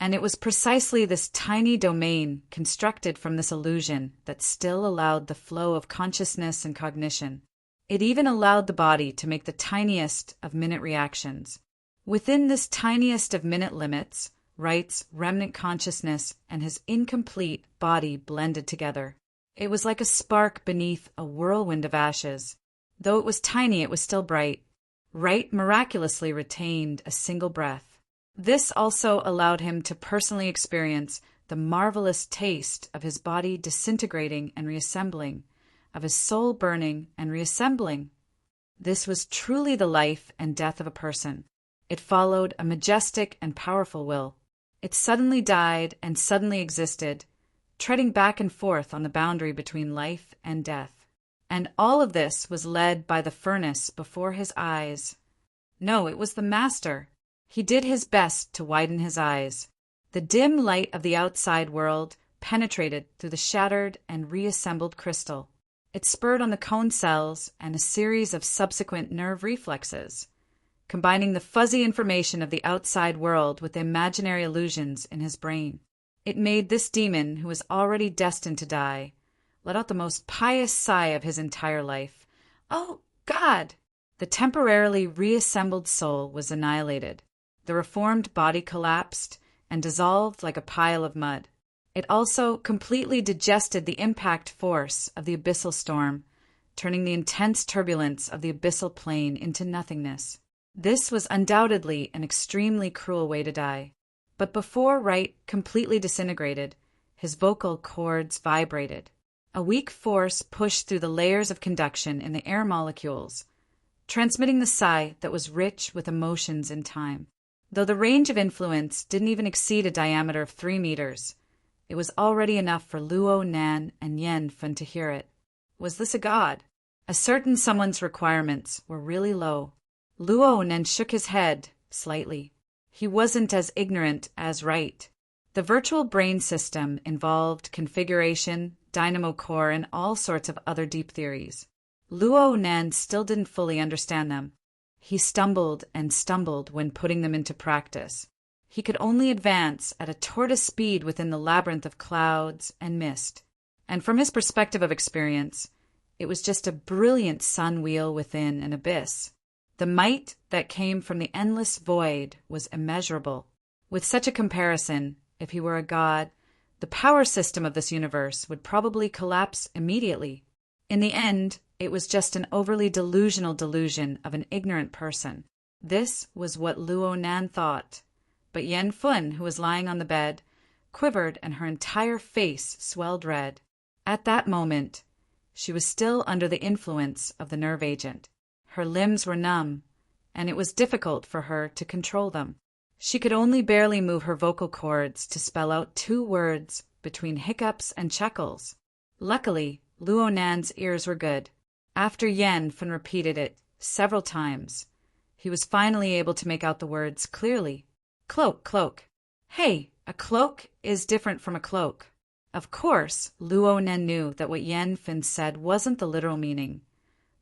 And it was precisely this tiny domain constructed from this illusion that still allowed the flow of consciousness and cognition. It even allowed the body to make the tiniest of minute reactions. Within this tiniest of minute limits, Wright's remnant consciousness and his incomplete body blended together. It was like a spark beneath a whirlwind of ashes. Though it was tiny, it was still bright. Wright miraculously retained a single breath. This also allowed him to personally experience the marvelous taste of his body disintegrating and reassembling, of his soul burning and reassembling. This was truly the life and death of a person. It followed a majestic and powerful will. It suddenly died and suddenly existed, treading back and forth on the boundary between life and death. And all of this was led by the furnace before his eyes. No, it was the master. He did his best to widen his eyes. The dim light of the outside world penetrated through the shattered and reassembled crystal. It spurred on the cone cells and a series of subsequent nerve reflexes, combining the fuzzy information of the outside world with the imaginary illusions in his brain. It made this demon, who was already destined to die, let out the most pious sigh of his entire life. Oh, God! The temporarily reassembled soul was annihilated. The reformed body collapsed and dissolved like a pile of mud. It also completely digested the impact force of the abyssal storm, turning the intense turbulence of the abyssal plain into nothingness. This was undoubtedly an extremely cruel way to die. But before Wright completely disintegrated, his vocal cords vibrated. A weak force pushed through the layers of conduction in the air molecules, transmitting the sigh that was rich with emotions in time. Though the range of influence didn't even exceed a diameter of 3 meters, it was already enough for Luo Nan and Yen Fun to hear it. Was this a god? A certain someone's requirements were really low. Luo Nan shook his head slightly. He wasn't as ignorant as Wright. The virtual brain system involved configuration, dynamo core, and all sorts of other deep theories. Luo Nan still didn't fully understand them. He stumbled and stumbled when putting them into practice. He could only advance at a tortoise speed within the labyrinth of clouds and mist. And from his perspective of experience, it was just a brilliant sun wheel within an abyss. The might that came from the endless void was immeasurable. With such a comparison, if he were a god, the power system of this universe would probably collapse immediately. In the end, it was just an overly delusional delusion of an ignorant person. This was what Luo Nan thought. But Yen Fun, who was lying on the bed, quivered and her entire face swelled red. At that moment, she was still under the influence of the nerve agent. Her limbs were numb, and it was difficult for her to control them. She could only barely move her vocal cords to spell out 2 words between hiccups and chuckles. Luckily, Luo Nan's ears were good. After Yen Fun repeated it several times, he was finally able to make out the words clearly. Cloak, cloak. Hey, a cloak is different from a cloak. Of course, Luo Nan knew that what Yen Fun said wasn't the literal meaning,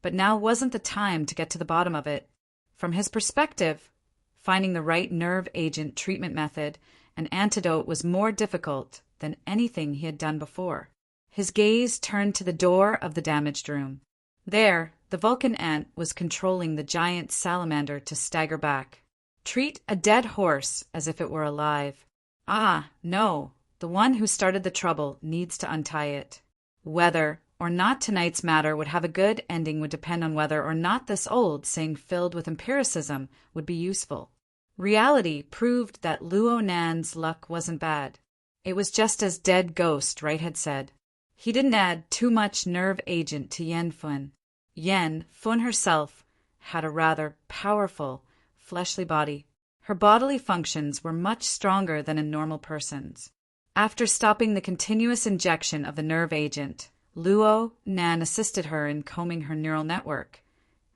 but now wasn't the time to get to the bottom of it. From his perspective, finding the right nerve agent treatment method and antidote was more difficult than anything he had done before. His gaze turned to the door of the damaged room. There, the Vulcan ant was controlling the giant salamander to stagger back. Treat a dead horse as if it were alive. Ah, no, the one who started the trouble needs to untie it. Whether or not tonight's matter would have a good ending would depend on whether or not this old saying filled with empiricism would be useful. Reality proved that Luo Nan's luck wasn't bad. It was just as dead ghost Wright had said. He didn't add too much nerve agent to Yen Fun. Yen Fun herself had a rather powerful, fleshly body. Her bodily functions were much stronger than in normal persons. After stopping the continuous injection of the nerve agent, Luo Nan assisted her in combing her neural network,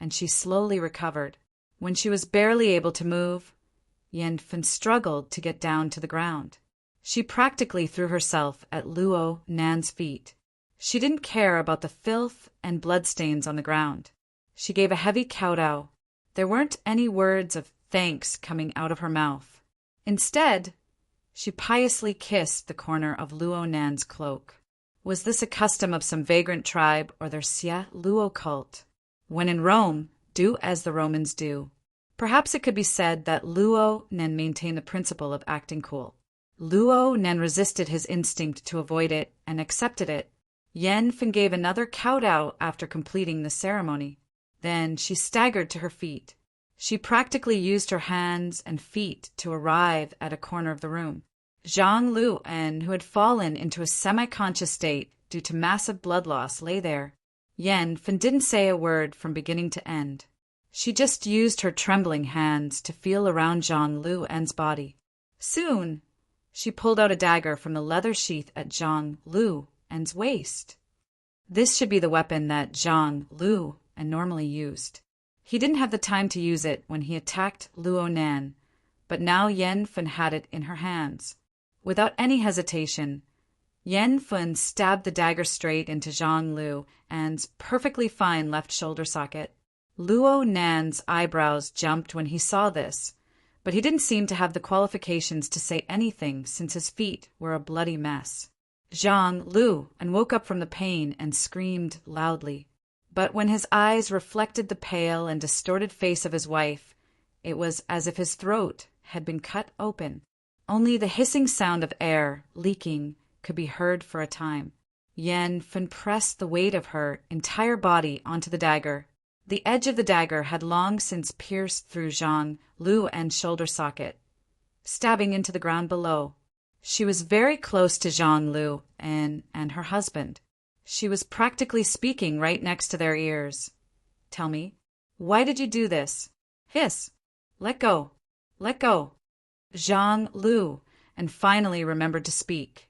and she slowly recovered. When she was barely able to move, Yen Fun struggled to get down to the ground. She practically threw herself at Luo Nan's feet. She didn't care about the filth and bloodstains on the ground. She gave a heavy kowtow. There weren't any words of thanks coming out of her mouth. Instead, She piously kissed the corner of Luo Nan's cloak. Was this a custom of some vagrant tribe or their Xia Luo cult? When in Rome, do as the Romans do. Perhaps it could be said that Luo Nan maintained the principle of acting cool. Luo Nan resisted his instinct to avoid it and accepted it. Yen Fen gave another kowtow after completing the ceremony. Then she staggered to her feet. She practically used her hands and feet to arrive at a corner of the room. Zhang Luan, who had fallen into a semi-conscious state due to massive blood loss, lay there. Yen Fen didn't say a word from beginning to end. She just used her trembling hands to feel around Zhang Luan's body. Soon, she pulled out a dagger from the leather sheath at Zhang Luan's waist. This should be the weapon that Zhang Luan normally used. He didn't have the time to use it when he attacked Luo Nan, but now Yen Fen had it in her hands. Without any hesitation, Yen Fen stabbed the dagger straight into Zhang Luan's perfectly fine left shoulder socket. Luo Nan's eyebrows jumped when he saw this, but he didn't seem to have the qualifications to say anything since his feet were a bloody mess. Zhang Luan woke up from the pain and screamed loudly. But when his eyes reflected the pale and distorted face of his wife, it was as if his throat had been cut open. Only the hissing sound of air leaking could be heard for a time. Yen Fen pressed the weight of her entire body onto the dagger. The edge of the dagger had long since pierced through Zhang Luan's shoulder socket, stabbing into the ground below. She was very close to Zhang Luan and her husband. She was practically speaking right next to their ears. Tell me, why did you do this? Hiss! Let go! Let go! Zhang Luan finally remembered to speak,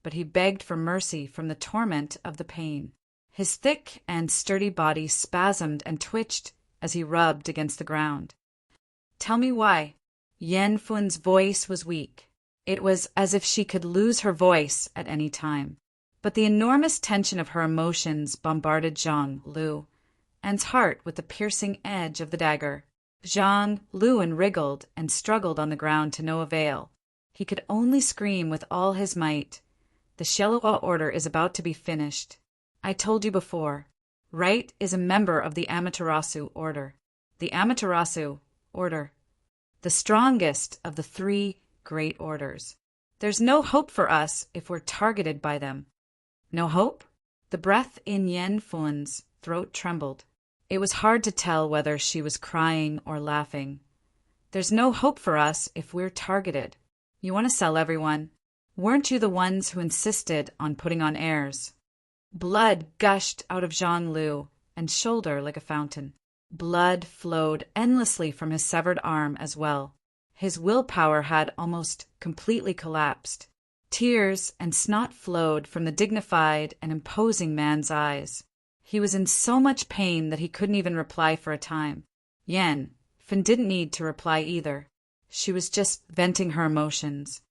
but he begged for mercy from the torment of the pain. His thick and sturdy body spasmed and twitched as he rubbed against the ground. Tell me why. Yen Fen's voice was weak. It was as if she could lose her voice at any time. But the enormous tension of her emotions bombarded Zhang Luan's heart with the piercing edge of the dagger. Zhang Luan wriggled and struggled on the ground to no avail. He could only scream with all his might. The Shelua order is about to be finished. I told you before, Right is a member of the Amaterasu order. The Amaterasu order. The strongest of the three great orders. There's no hope for us if we're targeted by them. No hope? The breath in Yen Fen's throat trembled. It was hard to tell whether she was crying or laughing. There's no hope for us if we're targeted. You want to sell everyone. Weren't you the ones who insisted on putting on airs? Blood gushed out of Zhang Luan's shoulder like a fountain. Blood flowed endlessly from his severed arm as well. His willpower had almost completely collapsed. Tears and snot flowed from the dignified and imposing man's eyes. He was in so much pain that he couldn't even reply for a time. Yen Fen didn't need to reply either. She was just venting her emotions.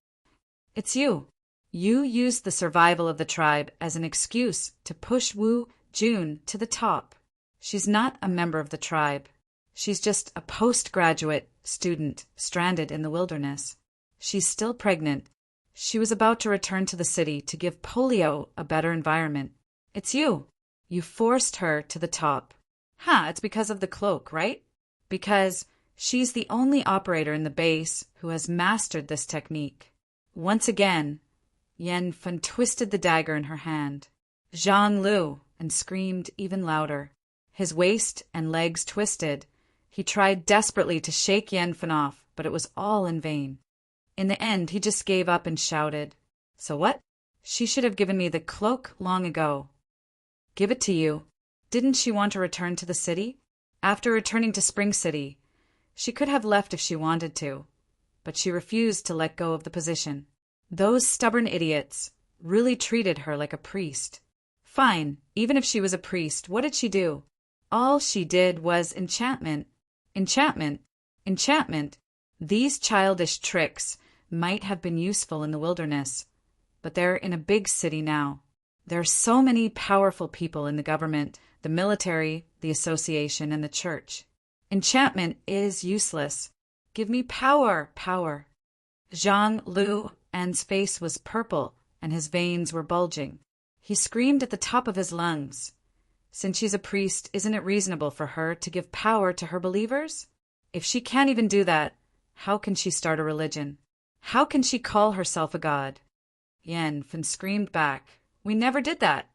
It's you. You used the survival of the tribe as an excuse to push Wu Jun to the top. She's not a member of the tribe. She's just a postgraduate student stranded in the wilderness. She's still pregnant. She was about to return to the city to give Polio a better environment. It's you. You forced her to the top. It's because of the cloak, right? Because she's the only operator in the base who has mastered this technique. Once again, Yen Fen twisted the dagger in her hand. Zhang Luan screamed even louder. His waist and legs twisted. He tried desperately to shake Yen Fen off, but it was all in vain. In the end, he just gave up and shouted, "So what? She should have given me the cloak long ago." "Give it to you. Didn't she want to return to the city?" After returning to Spring City, she could have left if she wanted to, but she refused to let go of the position. Those stubborn idiots really treated her like a priest. Fine, even if she was a priest, what did she do? All she did was enchantment. Enchantment. Enchantment. These childish tricks might have been useful in the wilderness, but they're in a big city now. There are so many powerful people in the government, the military, the association, and the church. Enchantment is useless. Give me power, power. Zhang Anne's face was purple, and his veins were bulging. He screamed at the top of his lungs. Since she's a priest, isn't it reasonable for her to give power to her believers? If she can't even do that, how can she start a religion? How can she call herself a god? Yanfen screamed back, "We never did that."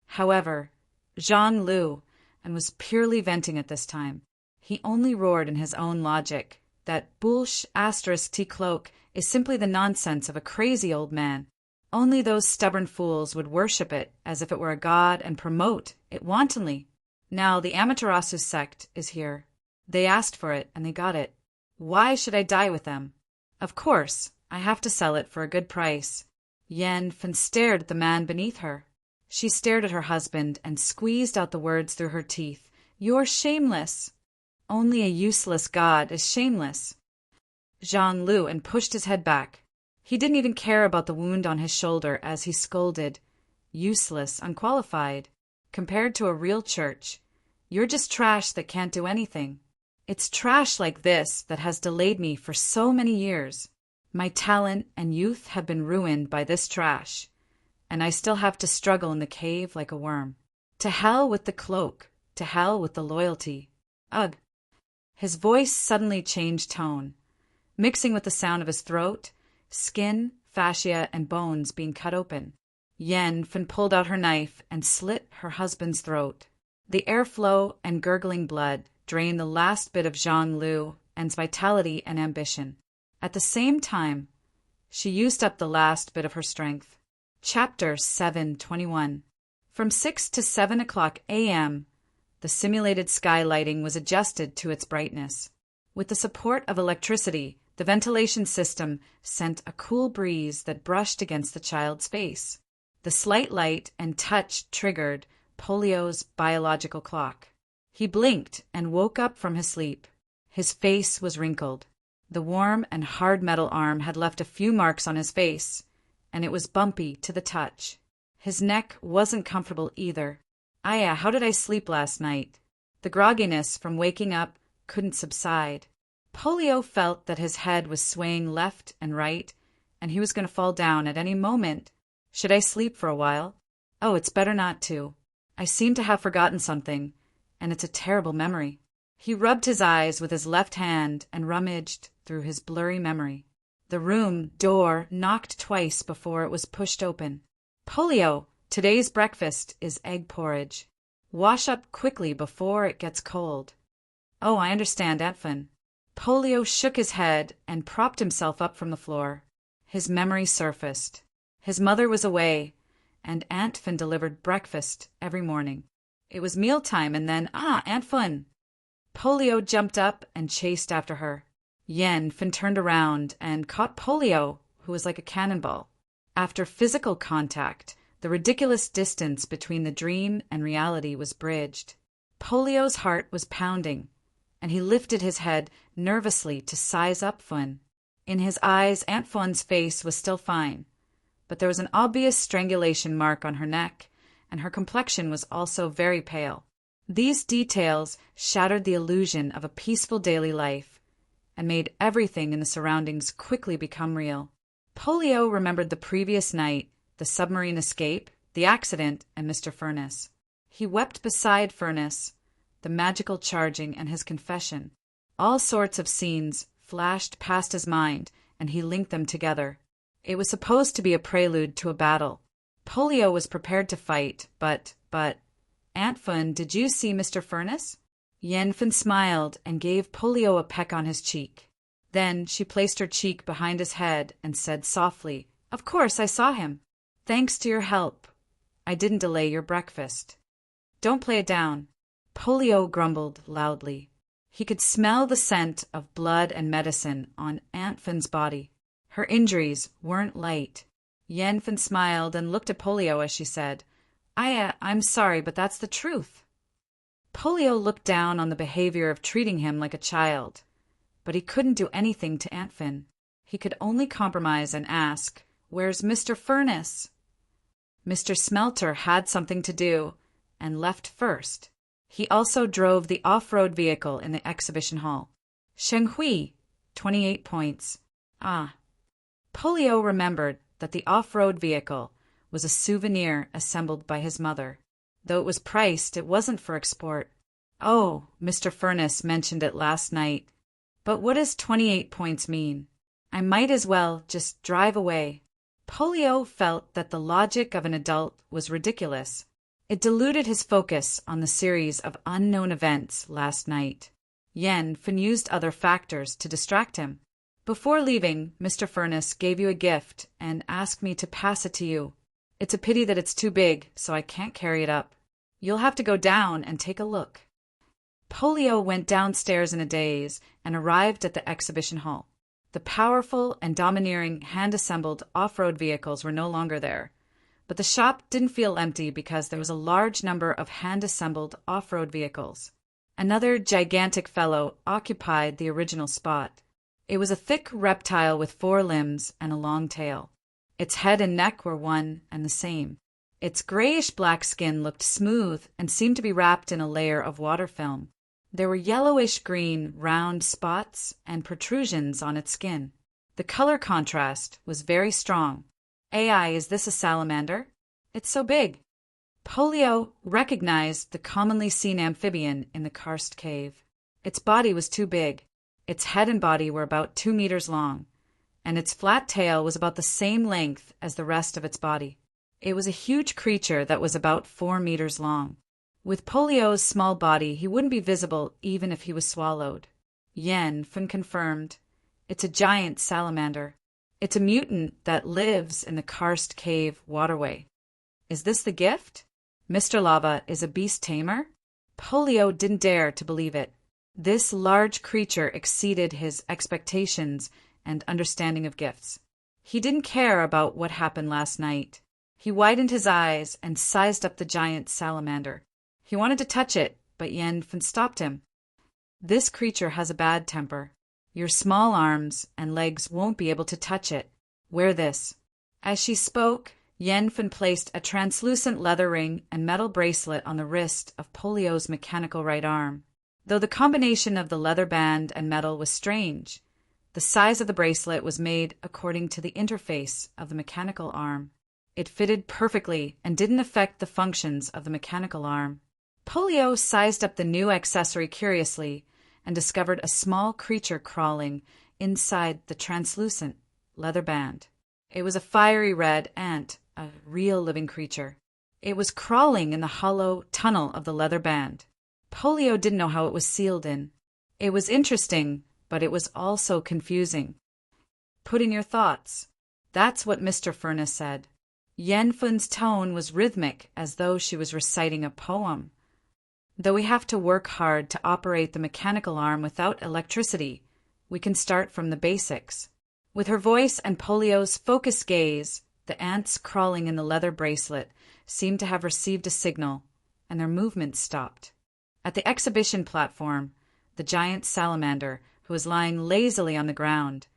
However, Zhang Lu, and was purely venting at this time. He only roared in his own logic that bullsh *t cloak is simply the nonsense of a crazy old man. Only those stubborn fools would worship it as if it were a god and promote it wantonly. Now the Amaterasu sect is here. They asked for it and they got it. Why should I die with them? Of course, I have to sell it for a good price. Yanfen stared at the man beneath her. She stared at her husband and squeezed out the words through her teeth. "You're shameless." "Only a useless god is shameless." Zhang Lu and pushed his head back. He didn't even care about the wound on his shoulder as he scolded. "Useless, unqualified. Compared to a real church, you're just trash that can't do anything. It's trash like this that has delayed me for so many years. My talent and youth have been ruined by this trash, and I still have to struggle in the cave like a worm. To hell with the cloak, to hell with the loyalty. Ugh." His voice suddenly changed tone, mixing with the sound of his throat, skin, fascia, and bones being cut open. Yanfen pulled out her knife and slit her husband's throat. The airflow and gurgling blood drained the last bit of Zhang Lu and's vitality and ambition. At the same time, she used up the last bit of her strength. Chapter 721. From 6 to 7 o'clock a.m., the simulated sky lighting was adjusted to its brightness. With the support of electricity, the ventilation system sent a cool breeze that brushed against the child's face. The slight light and touch triggered Polio's biological clock. He blinked and woke up from his sleep. His face was wrinkled. The warm and hard metal arm had left a few marks on his face, and it was bumpy to the touch. His neck wasn't comfortable either. "Aya, how did I sleep last night?" The grogginess from waking up couldn't subside. Polio felt that his head was swaying left and right, and he was going to fall down at any moment. "Should I sleep for a while?" "Oh, it's better not to. I seem to have forgotten something, and it's a terrible memory." He rubbed his eyes with his left hand and rummaged through his blurry memory. The room door knocked twice before it was pushed open. "Polio, today's breakfast is egg porridge. Wash up quickly before it gets cold." "Oh, I understand, Antfin." Polio shook his head and propped himself up from the floor. His memory surfaced. His mother was away, and Antfin delivered breakfast every morning. It was mealtime, and then, Antfin! Polio jumped up and chased after her. Yanfen turned around and caught Polio, who was like a cannonball. After physical contact, the ridiculous distance between the dream and reality was bridged. Polio's heart was pounding, and he lifted his head nervously to size up Fun. In his eyes, Aunt Fun's face was still fine, but there was an obvious strangulation mark on her neck, and her complexion was also very pale. These details shattered the illusion of a peaceful daily life and made everything in the surroundings quickly become real. Polio remembered the previous night, the submarine escape, the accident, and Mr. Furness. He wept beside Furness, the magical charging, and his confession. All sorts of scenes flashed past his mind, and he linked them together. It was supposed to be a prelude to a battle. Polio was prepared to fight, but, Aunt Fun, did you see Mr. Furness? Yanfen smiled and gave Polio a peck on his cheek. Then she placed her cheek behind his head and said softly, "Of course I saw him. Thanks to your help, I didn't delay your breakfast." "Don't play it down." Polio grumbled loudly. He could smell the scent of blood and medicine on Aunt Fin's body. Her injuries weren't light. Yanfen smiled and looked at Polio as she said, I'm sorry, but that's the truth." Polio looked down on the behavior of treating him like a child, but he couldn't do anything to Aunt Fin. He could only compromise and ask, "Where's Mr. Furness?" Mr. Smelter had something to do and left first. He also drove the off-road vehicle in the exhibition hall. Shenghui, 28 points. Polio remembered that the off-road vehicle was a souvenir assembled by his mother. Though it was priced, it wasn't for export. Oh, Mr. Furness mentioned it last night. But what does 28 points mean? I might as well just drive away. Polio felt that the logic of an adult was ridiculous. It diluted his focus on the series of unknown events last night. Yen-Fen used other factors to distract him. Before leaving, Mr. Furness gave you a gift and asked me to pass it to you. It's a pity that it's too big, so I can't carry it up. You'll have to go down and take a look. Polio went downstairs in a daze and arrived at the exhibition hall. The powerful and domineering hand-assembled off-road vehicles were no longer there. But the shop didn't feel empty because there was a large number of hand-assembled off-road vehicles. Another gigantic fellow occupied the original spot. It was a thick reptile with 4 limbs and a long tail. Its head and neck were one and the same. Its grayish-black skin looked smooth and seemed to be wrapped in a layer of water film. There were yellowish-green, round spots and protrusions on its skin. The color contrast was very strong. AI, is this a salamander? It's so big. Polio recognized the commonly seen amphibian in the karst cave. Its body was too big. Its head and body were about 2 meters long, and its flat tail was about the same length as the rest of its body. It was a huge creature that was about 4 meters long. With Polio's small body, he wouldn't be visible even if he was swallowed. Yen-Fen confirmed. It's a giant salamander. It's a mutant that lives in the karst cave waterway. Is this the gift? Mr. Lava is a beast tamer? Polio didn't dare to believe it. This large creature exceeded his expectations and understanding of gifts. He didn't care about what happened last night. He widened his eyes and sized up the giant salamander. He wanted to touch it, but Yen-Fen stopped him. This creature has a bad temper. Your small arms and legs won't be able to touch it. Wear this. As she spoke, Yen-Fen placed a translucent leather ring and metal bracelet on the wrist of Polio's mechanical right arm. Though the combination of the leather band and metal was strange, the size of the bracelet was made according to the interface of the mechanical arm. It fitted perfectly and didn't affect the functions of the mechanical arm. Polio sized up the new accessory curiously and discovered a small creature crawling inside the translucent leather band. It was a fiery red ant, a real living creature. It was crawling in the hollow tunnel of the leather band. Polio didn't know how it was sealed in. It was interesting, but it was also confusing. Put in your thoughts. That's what Mr. Furness said. Yen-Fen's tone was rhythmic, as though she was reciting a poem. Though we have to work hard to operate the mechanical arm without electricity, we can start from the basics. With her voice and Polio's focused gaze, the ants crawling in the leather bracelet seemed to have received a signal, and their movements stopped. At the exhibition platform, the giant salamander, who was lying lazily on the ground,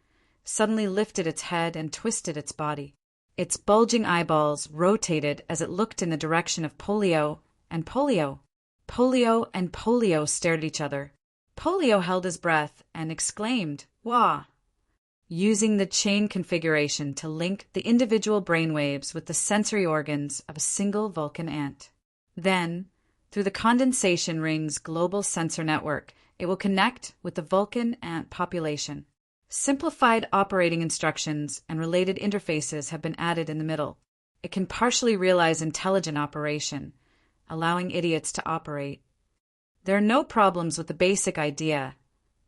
suddenly lifted its head and twisted its body. Its bulging eyeballs rotated as it looked in the direction of Polio and Polio. Polio and Polio stared at each other. Polio held his breath and exclaimed, "Wah!" using the chain configuration to link the individual brainwaves with the sensory organs of a single Vulcan ant. Then, through the condensation ring's global sensor network, it will connect with the Vulcan ant population. Simplified operating instructions and related interfaces have been added in the middle. It can partially realize intelligent operation, allowing idiots to operate. There are no problems with the basic idea,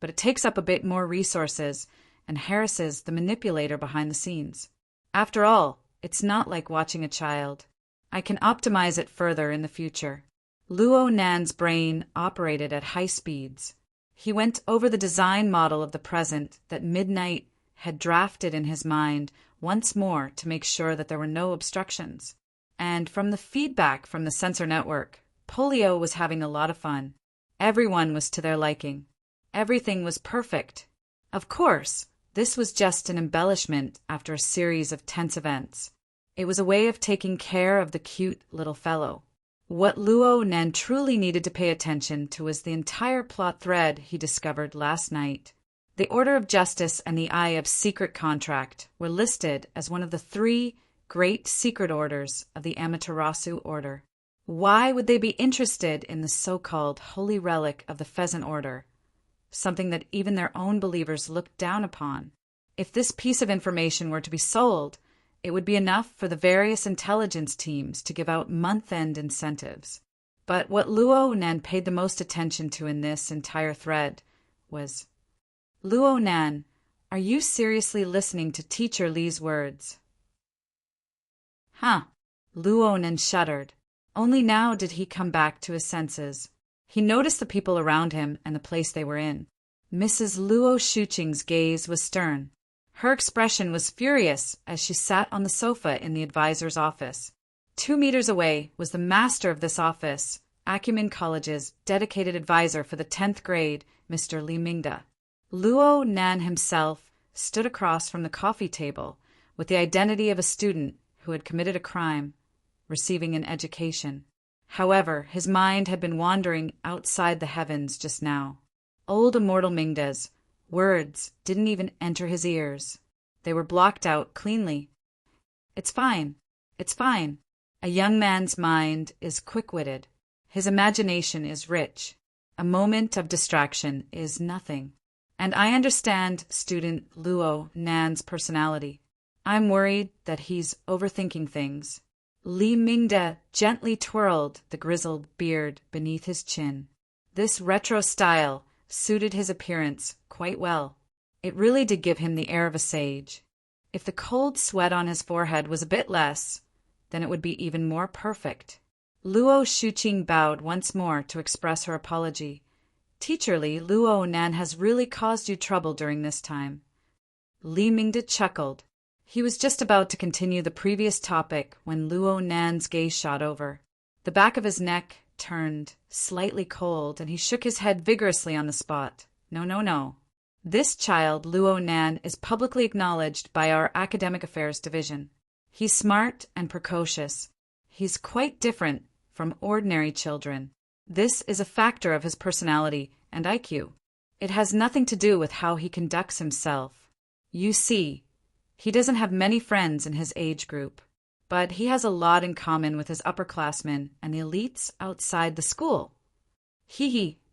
but it takes up a bit more resources and harasses the manipulator behind the scenes. After all, it's not like watching a child. I can optimize it further in the future. Luo Nan's brain operated at high speeds. He went over the design model of the present that Midnight had drafted in his mind once more to make sure that there were no obstructions. And from the feedback from the sensor network, Polio was having a lot of fun. Everyone was to their liking. Everything was perfect. Of course, this was just an embellishment after a series of tense events. It was a way of taking care of the cute little fellow. What Luo Nan truly needed to pay attention to was the entire plot thread he discovered last night. The Order of Justice and the Eye of Secret Contract were listed as one of the 3 great secret orders of the Amaterasu Order. Why would they be interested in the so-called holy relic of the Pheasant Order, something that even their own believers looked down upon? If this piece of information were to be sold, it would be enough for the various intelligence teams to give out month-end incentives. But what Luo Nan paid the most attention to in this entire thread was, "Luo Nan, are you seriously listening to Teacher Li's words?" Huh. Luo Nan shuddered. Only now did he come back to his senses. He noticed the people around him and the place they were in. Mrs. Luo Shuqing's gaze was stern. Her expression was furious as she sat on the sofa in the advisor's office. 2 meters away was the master of this office, Acumen College's dedicated advisor for the 10th grade, Mr. Li Mingde. Luo Nan himself stood across from the coffee table with the identity of a student who had committed a crime, receiving an education. However, his mind had been wandering outside the heavens just now. Old immortal Mingde's words didn't even enter his ears. They were blocked out cleanly. It's fine. It's fine. A young man's mind is quick-witted. His imagination is rich. A moment of distraction is nothing. And I understand student Luo Nan's personality. I'm worried that he's overthinking things. Li Mingde gently twirled the grizzled beard beneath his chin. This retro style suited his appearance quite well. It really did give him the air of a sage. If the cold sweat on his forehead was a bit less, then it would be even more perfect. Luo Shuqing bowed once more to express her apology. Teacher Li, Luo Nan has really caused you trouble during this time. Li Mingde chuckled. He was just about to continue the previous topic when Luo Nan's gaze shot over. The back of his neck turned slightly cold, and he shook his head vigorously on the spot. No, no, no. This child, Luo Nan, is publicly acknowledged by our Academic Affairs Division. He's smart and precocious. He's quite different from ordinary children. This is a factor of his personality and IQ. It has nothing to do with how he conducts himself. You see, he doesn't have many friends in his age group, but he has a lot in common with his upperclassmen and the elites outside the school.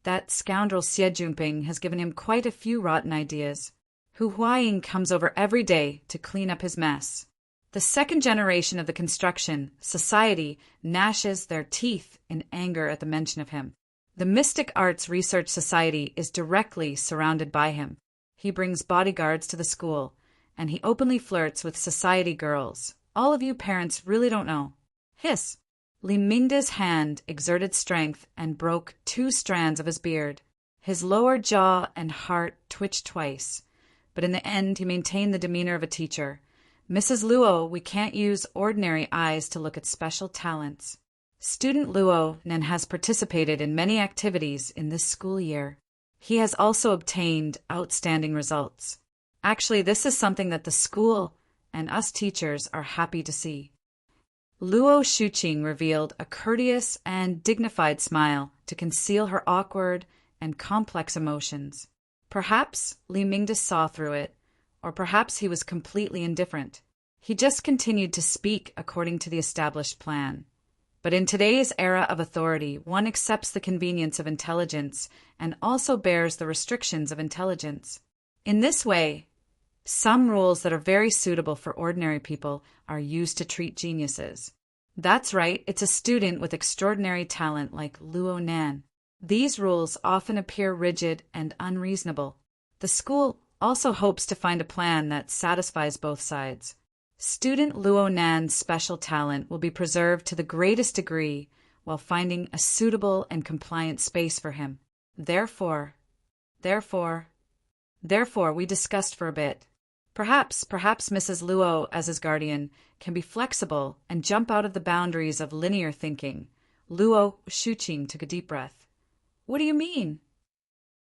That scoundrel Xie Junping has given him quite a few rotten ideas. Hu Huaying comes over every day to clean up his mess. The second generation of the construction society gnashes their teeth in anger at the mention of him. The Mystic Arts Research Society is directly surrounded by him. He brings bodyguards to the school, and he openly flirts with society girls. All of you parents really don't know. Hiss! Li Mingde's hand exerted strength and broke 2 strands of his beard. His lower jaw and heart twitched twice, but in the end he maintained the demeanor of a teacher. Mrs. Luo, we can't use ordinary eyes to look at special talents. Student Luo Nan has participated in many activities in this school year. He has also obtained outstanding results. Actually, this is something that the school and us teachers are happy to see. Luo Shuqing revealed a courteous and dignified smile to conceal her awkward and complex emotions. Perhaps Li Mingde saw through it, or perhaps he was completely indifferent. He just continued to speak according to the established plan. But in today's era of authority, one accepts the convenience of intelligence and also bears the restrictions of intelligence. In this way, some rules that are very suitable for ordinary people are used to treat geniuses. That's right, it's a student with extraordinary talent like Luo Nan. These rules often appear rigid and unreasonable. The school also hopes to find a plan that satisfies both sides. Student Luo Nan's special talent will be preserved to the greatest degree while finding a suitable and compliant space for him. Therefore, we discussed for a bit. Perhaps Mrs. Luo, as his guardian, can be flexible and jump out of the boundaries of linear thinking. Luo Shuqing took a deep breath. What do you mean?